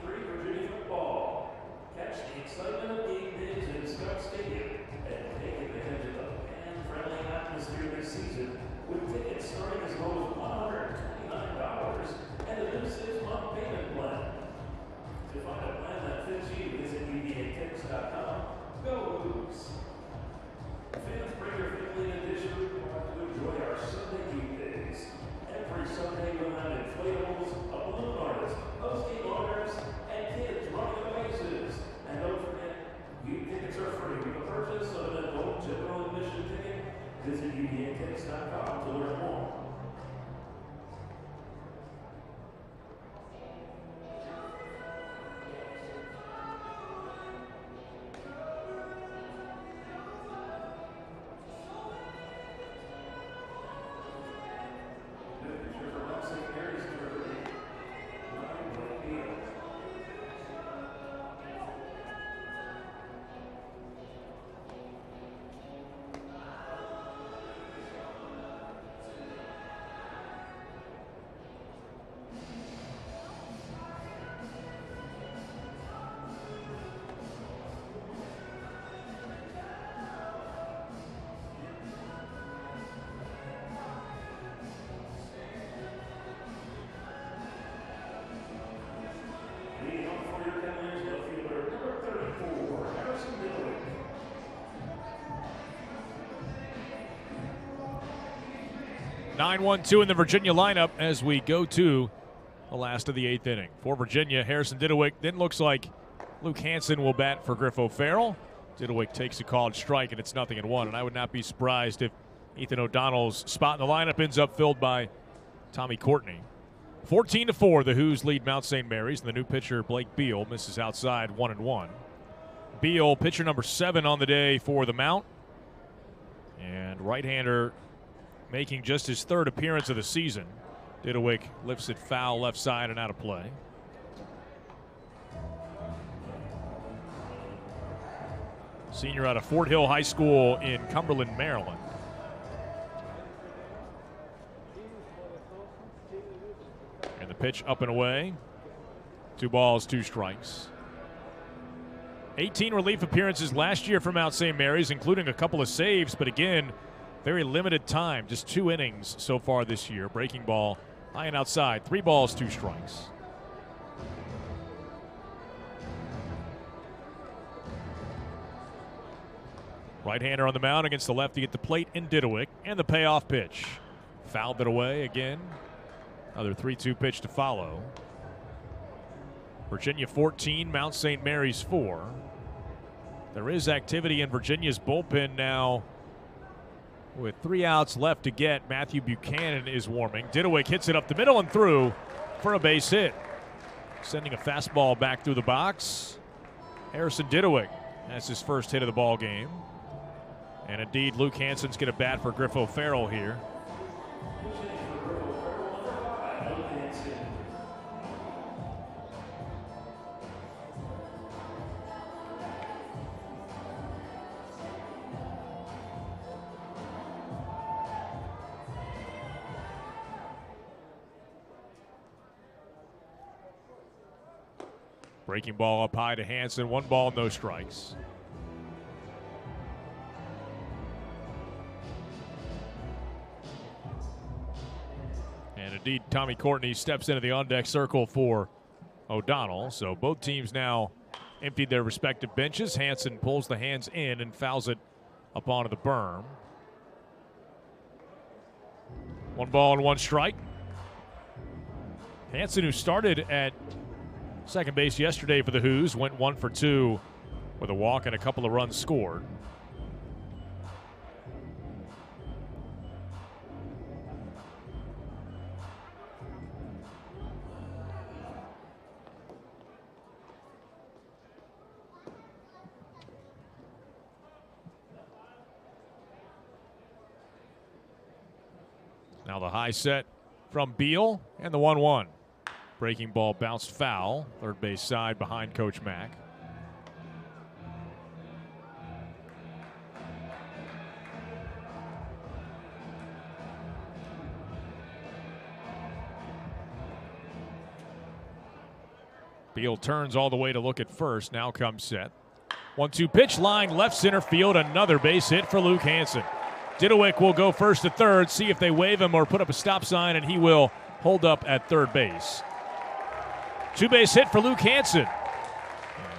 Speaker 1: 2023 Virginia football. Catch the excitement of game days in Scott Stadium and take advantage of the fan-friendly atmosphere this season with tickets starting as low as $129 and a new 6-month payment plan. To find a plan that fits you, visit UVATix.com. Go Hoops! Fans, bring your family in this year to enjoy our Sunday game days. Every Sunday we'll have inflatables, a balloon artist, hosting owners, and kids running the bases. And don't forget, youth tickets are free with the purchase of an adult general admission ticket. Visit UVATix.com to learn more. Leading off for your Cavaliers, left fielder number 34, Harrison Dillwick.
Speaker 2: Nine 1-2 in the Virginia lineup as we go to the last of the 8th inning. For Virginia, Harrison Didewick. Then looks like Luke Hansen will bat for Griff O'Farrell. Didewick takes a called strike, and it's 0-1. And I would not be surprised if Ethan O'Donnell's spot in the lineup ends up filled by Tommy Courtney. 14-4, the Who's lead Mount St. Mary's, and the new pitcher, Blake Beal, misses outside 1-1. Beal, pitcher number 7 on the day for the Mount. And right-hander making just his 3rd appearance of the season. Didewick lifts it foul left side and out of play. Senior out of Fort Hill High School in Cumberland, Maryland. And the pitch up and away. 2 balls, 2 strikes. 18 relief appearances last year for Mount St. Mary's, including a couple of saves, but again, very limited time, just 2 innings so far this year. Breaking ball high and outside, 3 balls, 2 strikes. Right-hander on the mound against the lefty at the plate in Didewick, and the payoff pitch. Fouled it away again. Another 3-2 pitch to follow. Virginia 14, Mount St. Mary's 4. There is activity in Virginia's bullpen now. With 3 outs left to get, Matthew Buchanan is warming. Didewick hits it up the middle and through for a base hit. Sending a fastball back through the box. Harrison Didewick has his first hit of the ball game. And indeed, Luke Hansen's going to bat for Griff O'Farrell here. Breaking ball up high to Hansen. 1 ball, no strikes. And indeed, Tommy Courtney steps into the on-deck circle for O'Donnell. So both teams now emptied their respective benches. Hansen pulls the hands in and fouls it up onto the berm. 1 ball and 1 strike. Hansen, who started at second base yesterday for the Who's, went 1 for 2 with a walk and a couple of runs scored. Now the high set from Beal and the 1-1. Breaking ball bounced foul. Third base side behind Coach Mack. Beal turns all the way to look at first. Now comes set. 1-2 pitch, line left center field. Another base hit for Luke Hansen. Didewick will go first to third, see if they wave him or put up a stop sign, and he will hold up at third base. 2-base hit for Luke Hansen.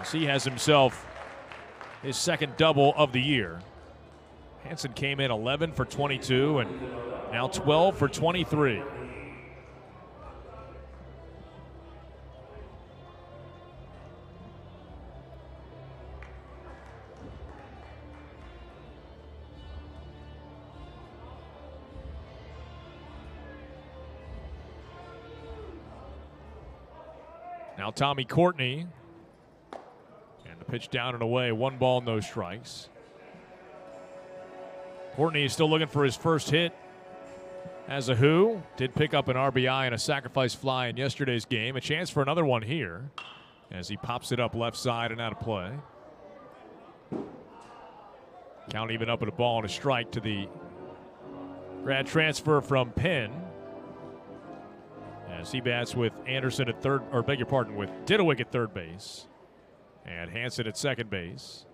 Speaker 2: As he has himself his second double of the year. Hansen came in 11 for 22 and now 12 for 23. Now Tommy Courtney, and the pitch down and away, 1 ball, no strikes. Courtney is still looking for his first hit as a Who. Did pick up an RBI and a sacrifice fly in yesterday's game. A chance for another one here as he pops it up left side and out of play. Count even up at a ball and a strike to the grad transfer from Penn. As he bats with Anderson at third, or beg your pardon, with Didewick at third base. And Hansen at second base.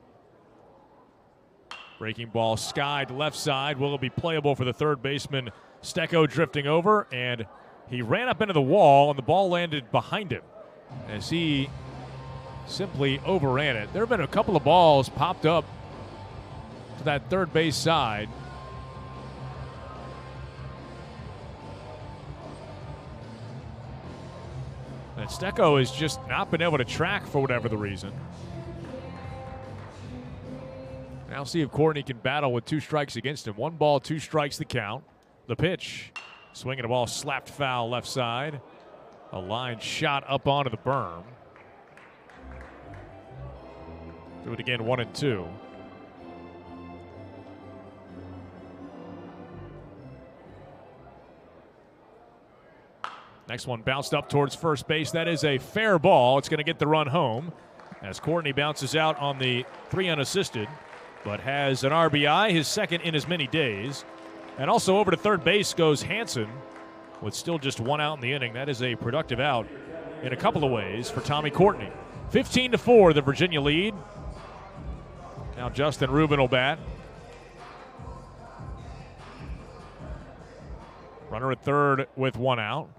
Speaker 2: Breaking ball skied left side. Will it be playable for the third baseman? Stecco drifting over, and he ran up into the wall, and the ball landed behind him as he simply overran it. There have been a couple of balls popped up to that third base side. that Stecco has just not been able to track for whatever the reason. Now see if Courtney can battle with 2 strikes against him. 1 ball, 2 strikes the count. The pitch. Swinging a ball slapped foul left side. A line shot up onto the berm. Do it again, 1-2. Next one bounced up towards first base. That is a fair ball. It's going to get the run home as Courtney bounces out on the 3 unassisted, but has an RBI, his second in as many days. And also over to third base goes Hansen with still just 1 out in the inning. That is a productive out in a couple of ways for Tommy Courtney. 15-4, the Virginia lead. Now Justin Rubin will bat. Runner at third with 1 out.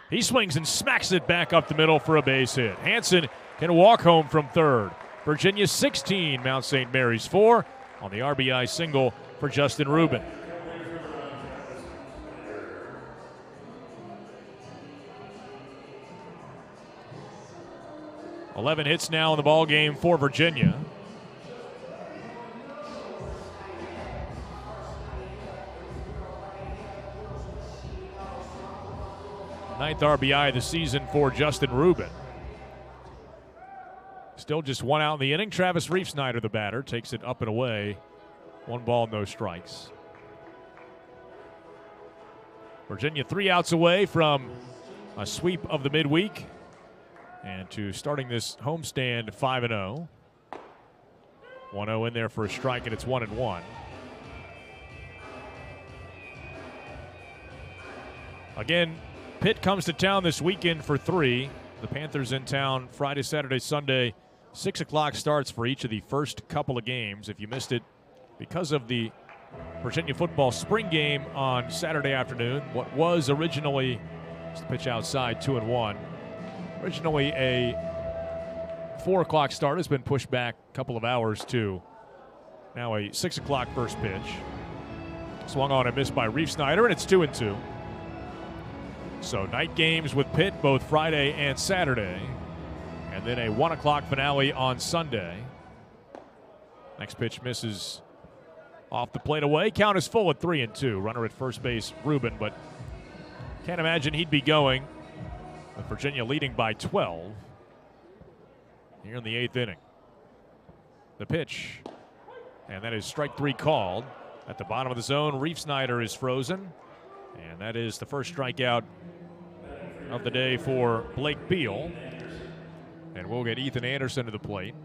Speaker 2: He swings and smacks it back up the middle for a base hit. Hansen can walk home from third. Virginia 16, Mount St. Mary's 4 on the RBI single for Justin Rubin. $11 hits now in the ball game for Virginia. Ninth RBI of the season for Justin Rubin. Still just 1 out in the inning. Travis Reef-Snyder, the batter, takes it up and away. 1 ball, no strikes. Virginia 3 outs away from a sweep of the midweek and to starting this homestand 5-0. 1-0 in there for a strike, and it's 1-1. Again, Pitt comes to town this weekend for 3. The Panthers in town Friday, Saturday, Sunday. 6 o'clock starts for each of the first couple of games. If you missed it because of the Virginia football spring game on Saturday afternoon, what was originally, just pitch outside, 2-1. Originally a 4 o'clock start has been pushed back a couple of hours to now a 6 o'clock first pitch. Swung on and missed by Reef-Snyder, and it's 2-2. So night games with Pitt both Friday and Saturday, and then a 1 o'clock finale on Sunday. Next pitch misses off the plate away. Count is full at 3-2. Runner at first base, Rubin, but can't imagine he'd be going with Virginia leading by 12 here in the 8th inning. The pitch, and that is strike 3 called. At the bottom of the zone, Reef-Snyder is frozen, and that is the first strikeout of the day for Blake Beal. And we'll get Ethan Anderson to the plate.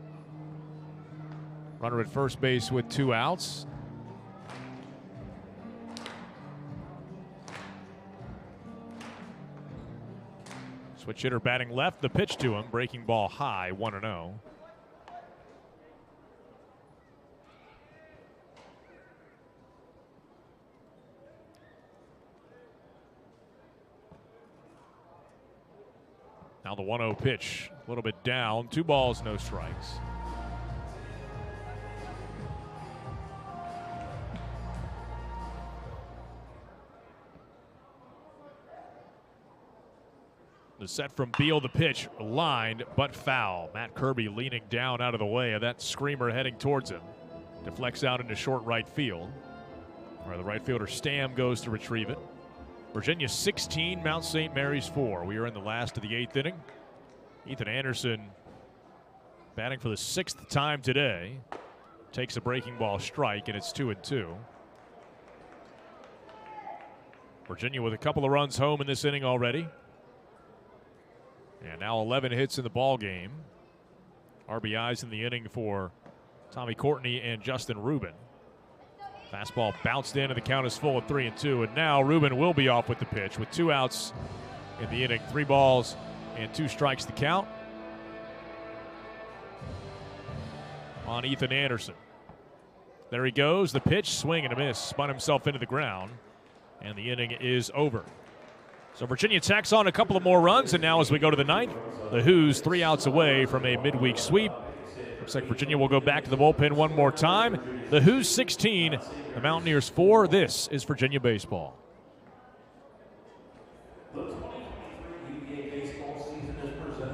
Speaker 2: Runner at first base with 2 outs. Switch hitter batting left. The pitch to him. Breaking ball high, 1-0. Now the 1-0 pitch, a little bit down. 2 balls, no strikes. The set from Beal, the pitch, lined but foul. Matt Kirby leaning down out of the way of that screamer heading towards him. Deflects out into short right field, where the right fielder Stam goes to retrieve it. Virginia 16, Mount St. Mary's 4. We are in the last of the 8th inning. Ethan Anderson batting for the 6th time today. Takes a breaking ball strike, and it's 2-2. Virginia with a couple of runs home in this inning already. And now 11 hits in the ball game. RBIs in the inning for Tommy Courtney and Justin Rubin. Fastball bounced in, and the count is full at 3-2. And now Rubin will be off with the pitch with 2 outs in the inning. 3 balls and 2 strikes to count on Ethan Anderson. There he goes. The pitch, swing and a miss. Spun himself into the ground, and the inning is over. So Virginia tacks on a couple of more runs, and now as we go to the 9th, the Hoos 3 outs away from a midweek sweep. Looks like Virginia will go back to the bullpen one more time. The Hoos 16, the Mountaineers 4. This is Virginia baseball.
Speaker 1: The 2023 UVA baseball season is presented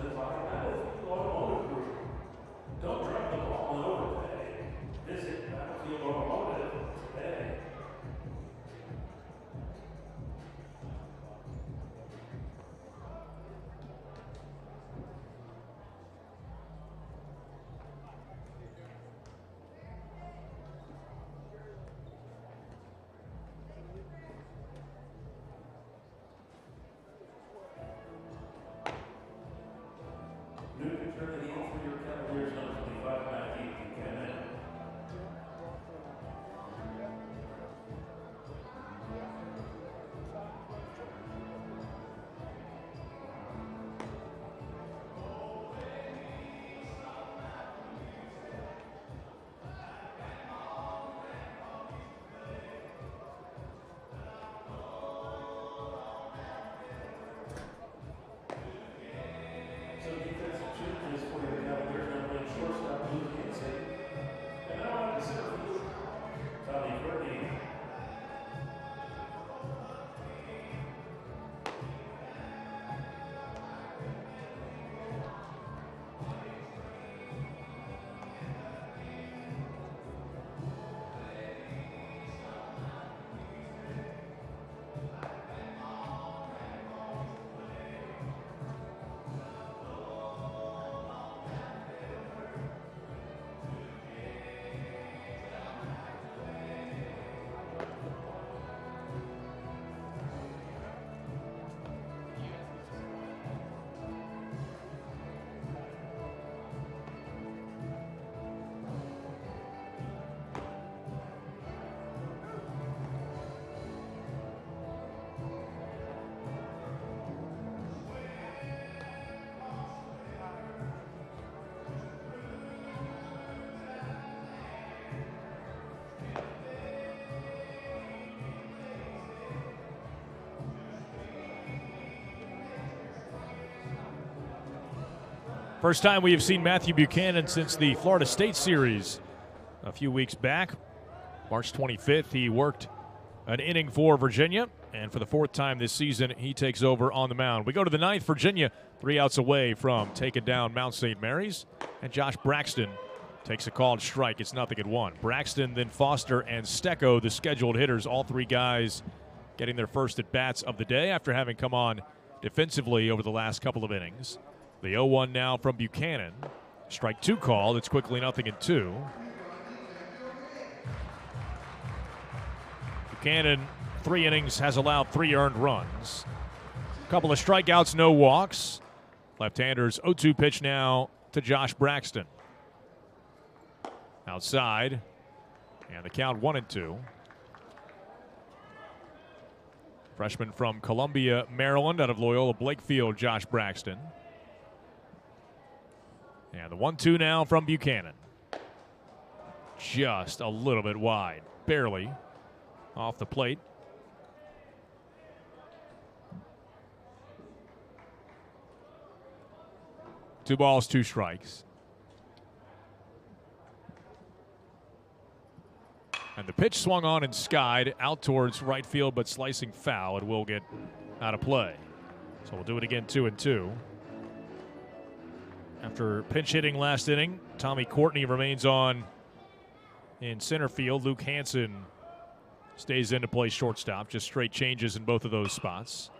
Speaker 2: First time we have seen Matthew Buchanan since the Florida State series a few weeks back. March 25th, he worked an inning for Virginia, and for the fourth time this season, he takes over on the mound. We go to the ninth. Virginia 3 outs away from taking down Mount St. Mary's, and Josh Braxton takes a called strike. It's 0-1. Braxton, then Foster, and Stecco, the scheduled hitters, all three guys getting their first at-bats of the day after having come on defensively over the last couple of innings. The 0-1 now from Buchanan. Strike 2 called. It's quickly 0-2. Buchanan, 3 innings, has allowed 3 earned runs. A couple of strikeouts, no walks. Left-hander's 0-2 pitch now to Josh Braxton. Outside, and the count 1-2. Freshman from Columbia, Maryland, out of Loyola Blakefield, Josh Braxton. And the 1-2 now from Buchanan. Just a little bit wide, barely off the plate. Two balls, 2 strikes. And the pitch swung on and skied out towards right field, but slicing foul. It will get out of play. So we'll do it again, 2-2. After pinch hitting last inning, Tommy Courtney remains on in center field. Luke Hansen stays in to play shortstop. Just straight changes in both of those spots.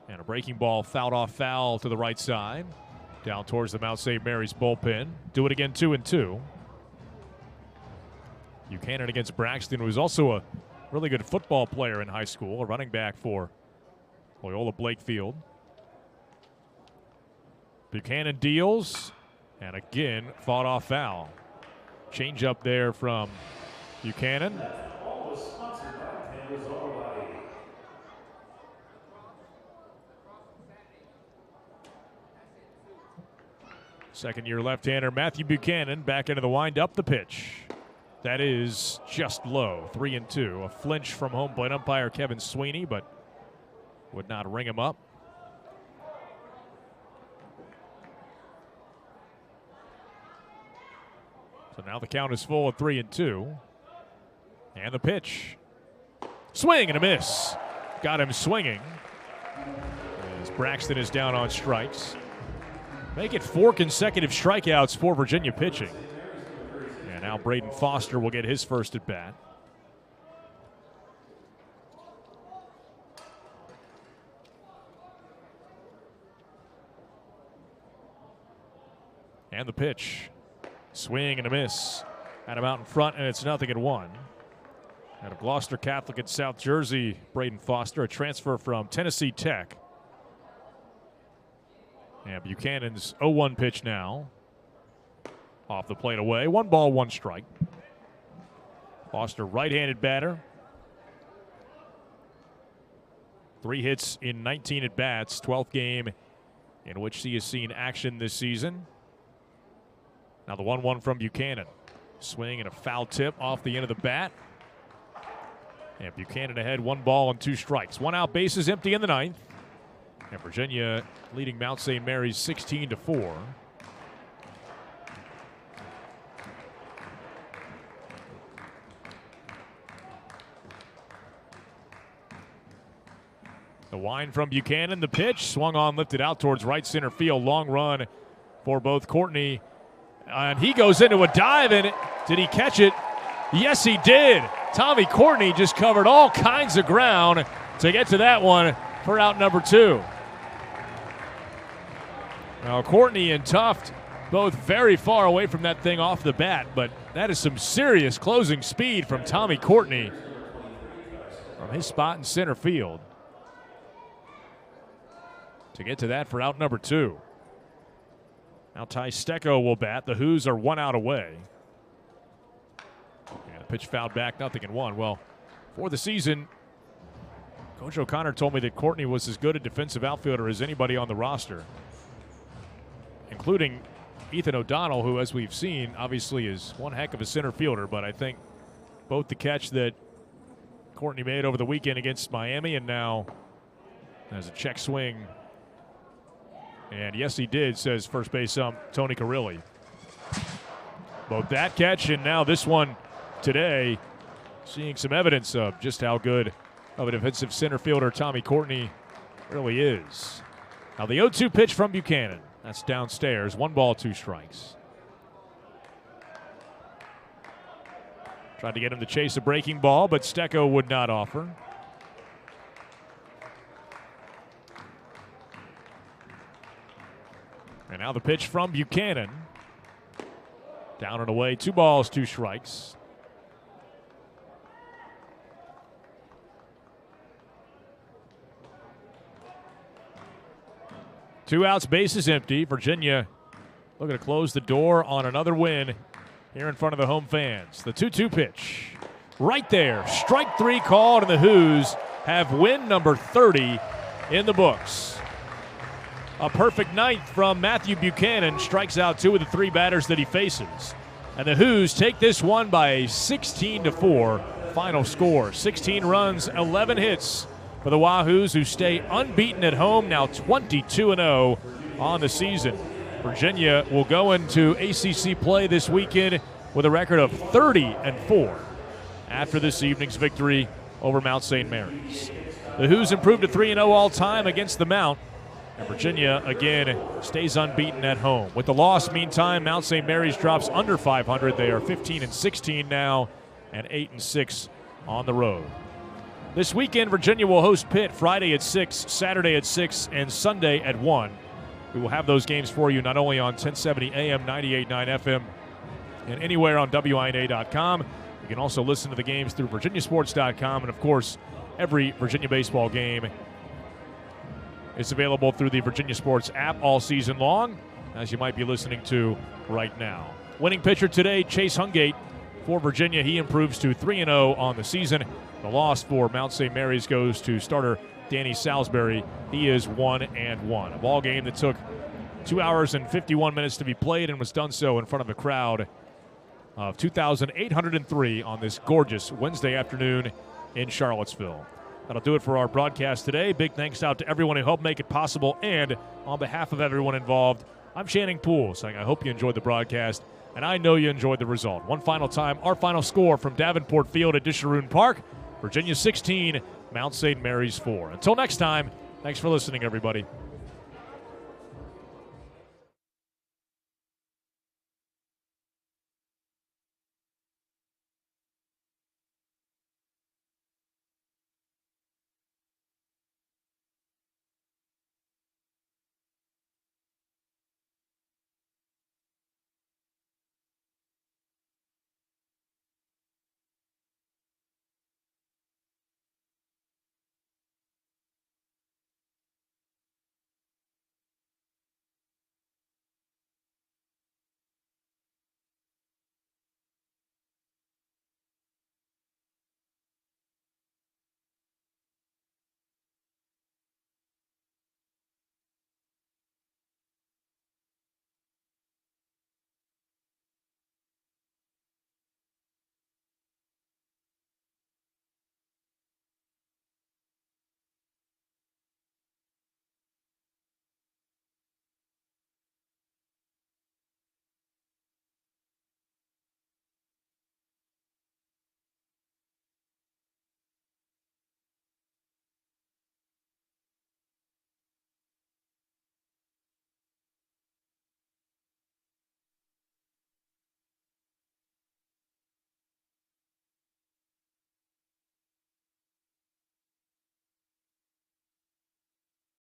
Speaker 2: And a breaking ball fouled off foul to the right side. Down towards the Mount St. Mary's bullpen. Do it again, 2-2. Buchanan against Braxton, who was also a really good football player in high school, a running back for Loyola Blakefield. Buchanan deals, and again, fought off foul. Change up there from Buchanan. Second-year left-hander Matthew Buchanan back into the wind-up. The pitch. That is just low, 3-2. A flinch from home plate umpire Kevin Sweeney, but would not ring him up. So now the count is full at 3-2. And the pitch. Swing and a miss. Got him swinging. As Braxton is down on strikes. Make it 4 consecutive strikeouts for Virginia pitching. And now Braden Foster will get his first at bat. And the pitch. Swing and a miss. Had him out in front, and it's 0-1. Out of Gloucester Catholic in South Jersey, Braden Foster, a transfer from Tennessee Tech. And Buchanan's 0-1 pitch now. Off the plate away. 1 ball, 1 strike. Foster, right-handed batter. 3 hits in 19 at-bats. 12th game in which he has seen action this season. Now the 1-1 from Buchanan. Swing and a foul tip off the end of the bat. And Buchanan ahead, 1 ball and 2 strikes. 1 out, bases empty in the 9th. And Virginia leading Mount St. Mary's 16-4. The wind from Buchanan, the pitch, swung on, lifted out towards right center field. Long run for both Courtney. And he goes into a dive, and did he catch it? Yes, he did. Tommy Courtney just covered all kinds of ground to get to that one for out number 2. Now, Courtney and Tuft both very far away from that thing off the bat, but that is some serious closing speed from Tommy Courtney from his spot in center field to get to that for out number 2. Now Ty Stecco will bat. The Who's are 1 out away. And a pitch fouled back, 0-1. Well, for the season, Coach O'Connor told me that Courtney was as good a defensive outfielder as anybody on the roster, including Ethan O'Donnell, who, as we've seen, obviously is one heck of a center fielder. But I think both the catch that Courtney made over the weekend against Miami and now as a check swing And yes, he did, says first base ump Tony Carrilli. Both that catch and now this one today, seeing some evidence of just how good of a defensive center fielder Tommy Courtney really is. Now the 0-2 pitch from Buchanan. That's downstairs. 1 ball, 2 strikes. Tried to get him to chase a breaking ball, but Stecco would not offer. And now the pitch from Buchanan. Down and away, 2 balls, 2 strikes. Two outs, bases empty. Virginia looking to close the door on another win here in front of the home fans. The 2-2 pitch. Right there. Strike 3 called, and the Who's have win number 30 in the books. A perfect ninth from Matthew Buchanan. Strikes out 2 of the 3 batters that he faces. And the Who's take this one by a 16-4 final score. 16 runs, 11 hits for the Wahoos, who stay unbeaten at home, now 22-0 on the season. Virginia will go into ACC play this weekend with a record of 30-4 after this evening's victory over Mount St. Mary's. The Who's improved to 3-0 all-time against the Mount, and Virginia, again, stays unbeaten at home. With the loss, meantime, Mount St. Mary's drops under 500. They are 15-16 now and 8-6 on the road. This weekend, Virginia will host Pitt Friday at 6, Saturday at 6, and Sunday at 1. We will have those games for you not only on 1070 AM, 98.9 FM, and anywhere on WINA.com. You can also listen to the games through virginiasports.com, and, of course, every Virginia baseball game is available through the Virginia Sports app all season long, as you might be listening to right now. Winning pitcher today, Chase Hungate. For Virginia, he improves to 3-0 on the season. The loss for Mount St. Mary's goes to starter Danny Salisbury. He is 1-1. A ball game that took 2 hours and 51 minutes to be played and was done so in front of a crowd of 2,803 on this gorgeous Wednesday afternoon in Charlottesville. That'll do it for our broadcast today. Big thanks out to everyone who helped make it possible. And on behalf of everyone involved, I'm Channing Poole saying I hope you enjoyed the broadcast, and I know you enjoyed the result. One final time, our final score from Davenport Field at Disharoon Park: Virginia 16, Mount St. Mary's 4. Until next time, thanks for listening, everybody.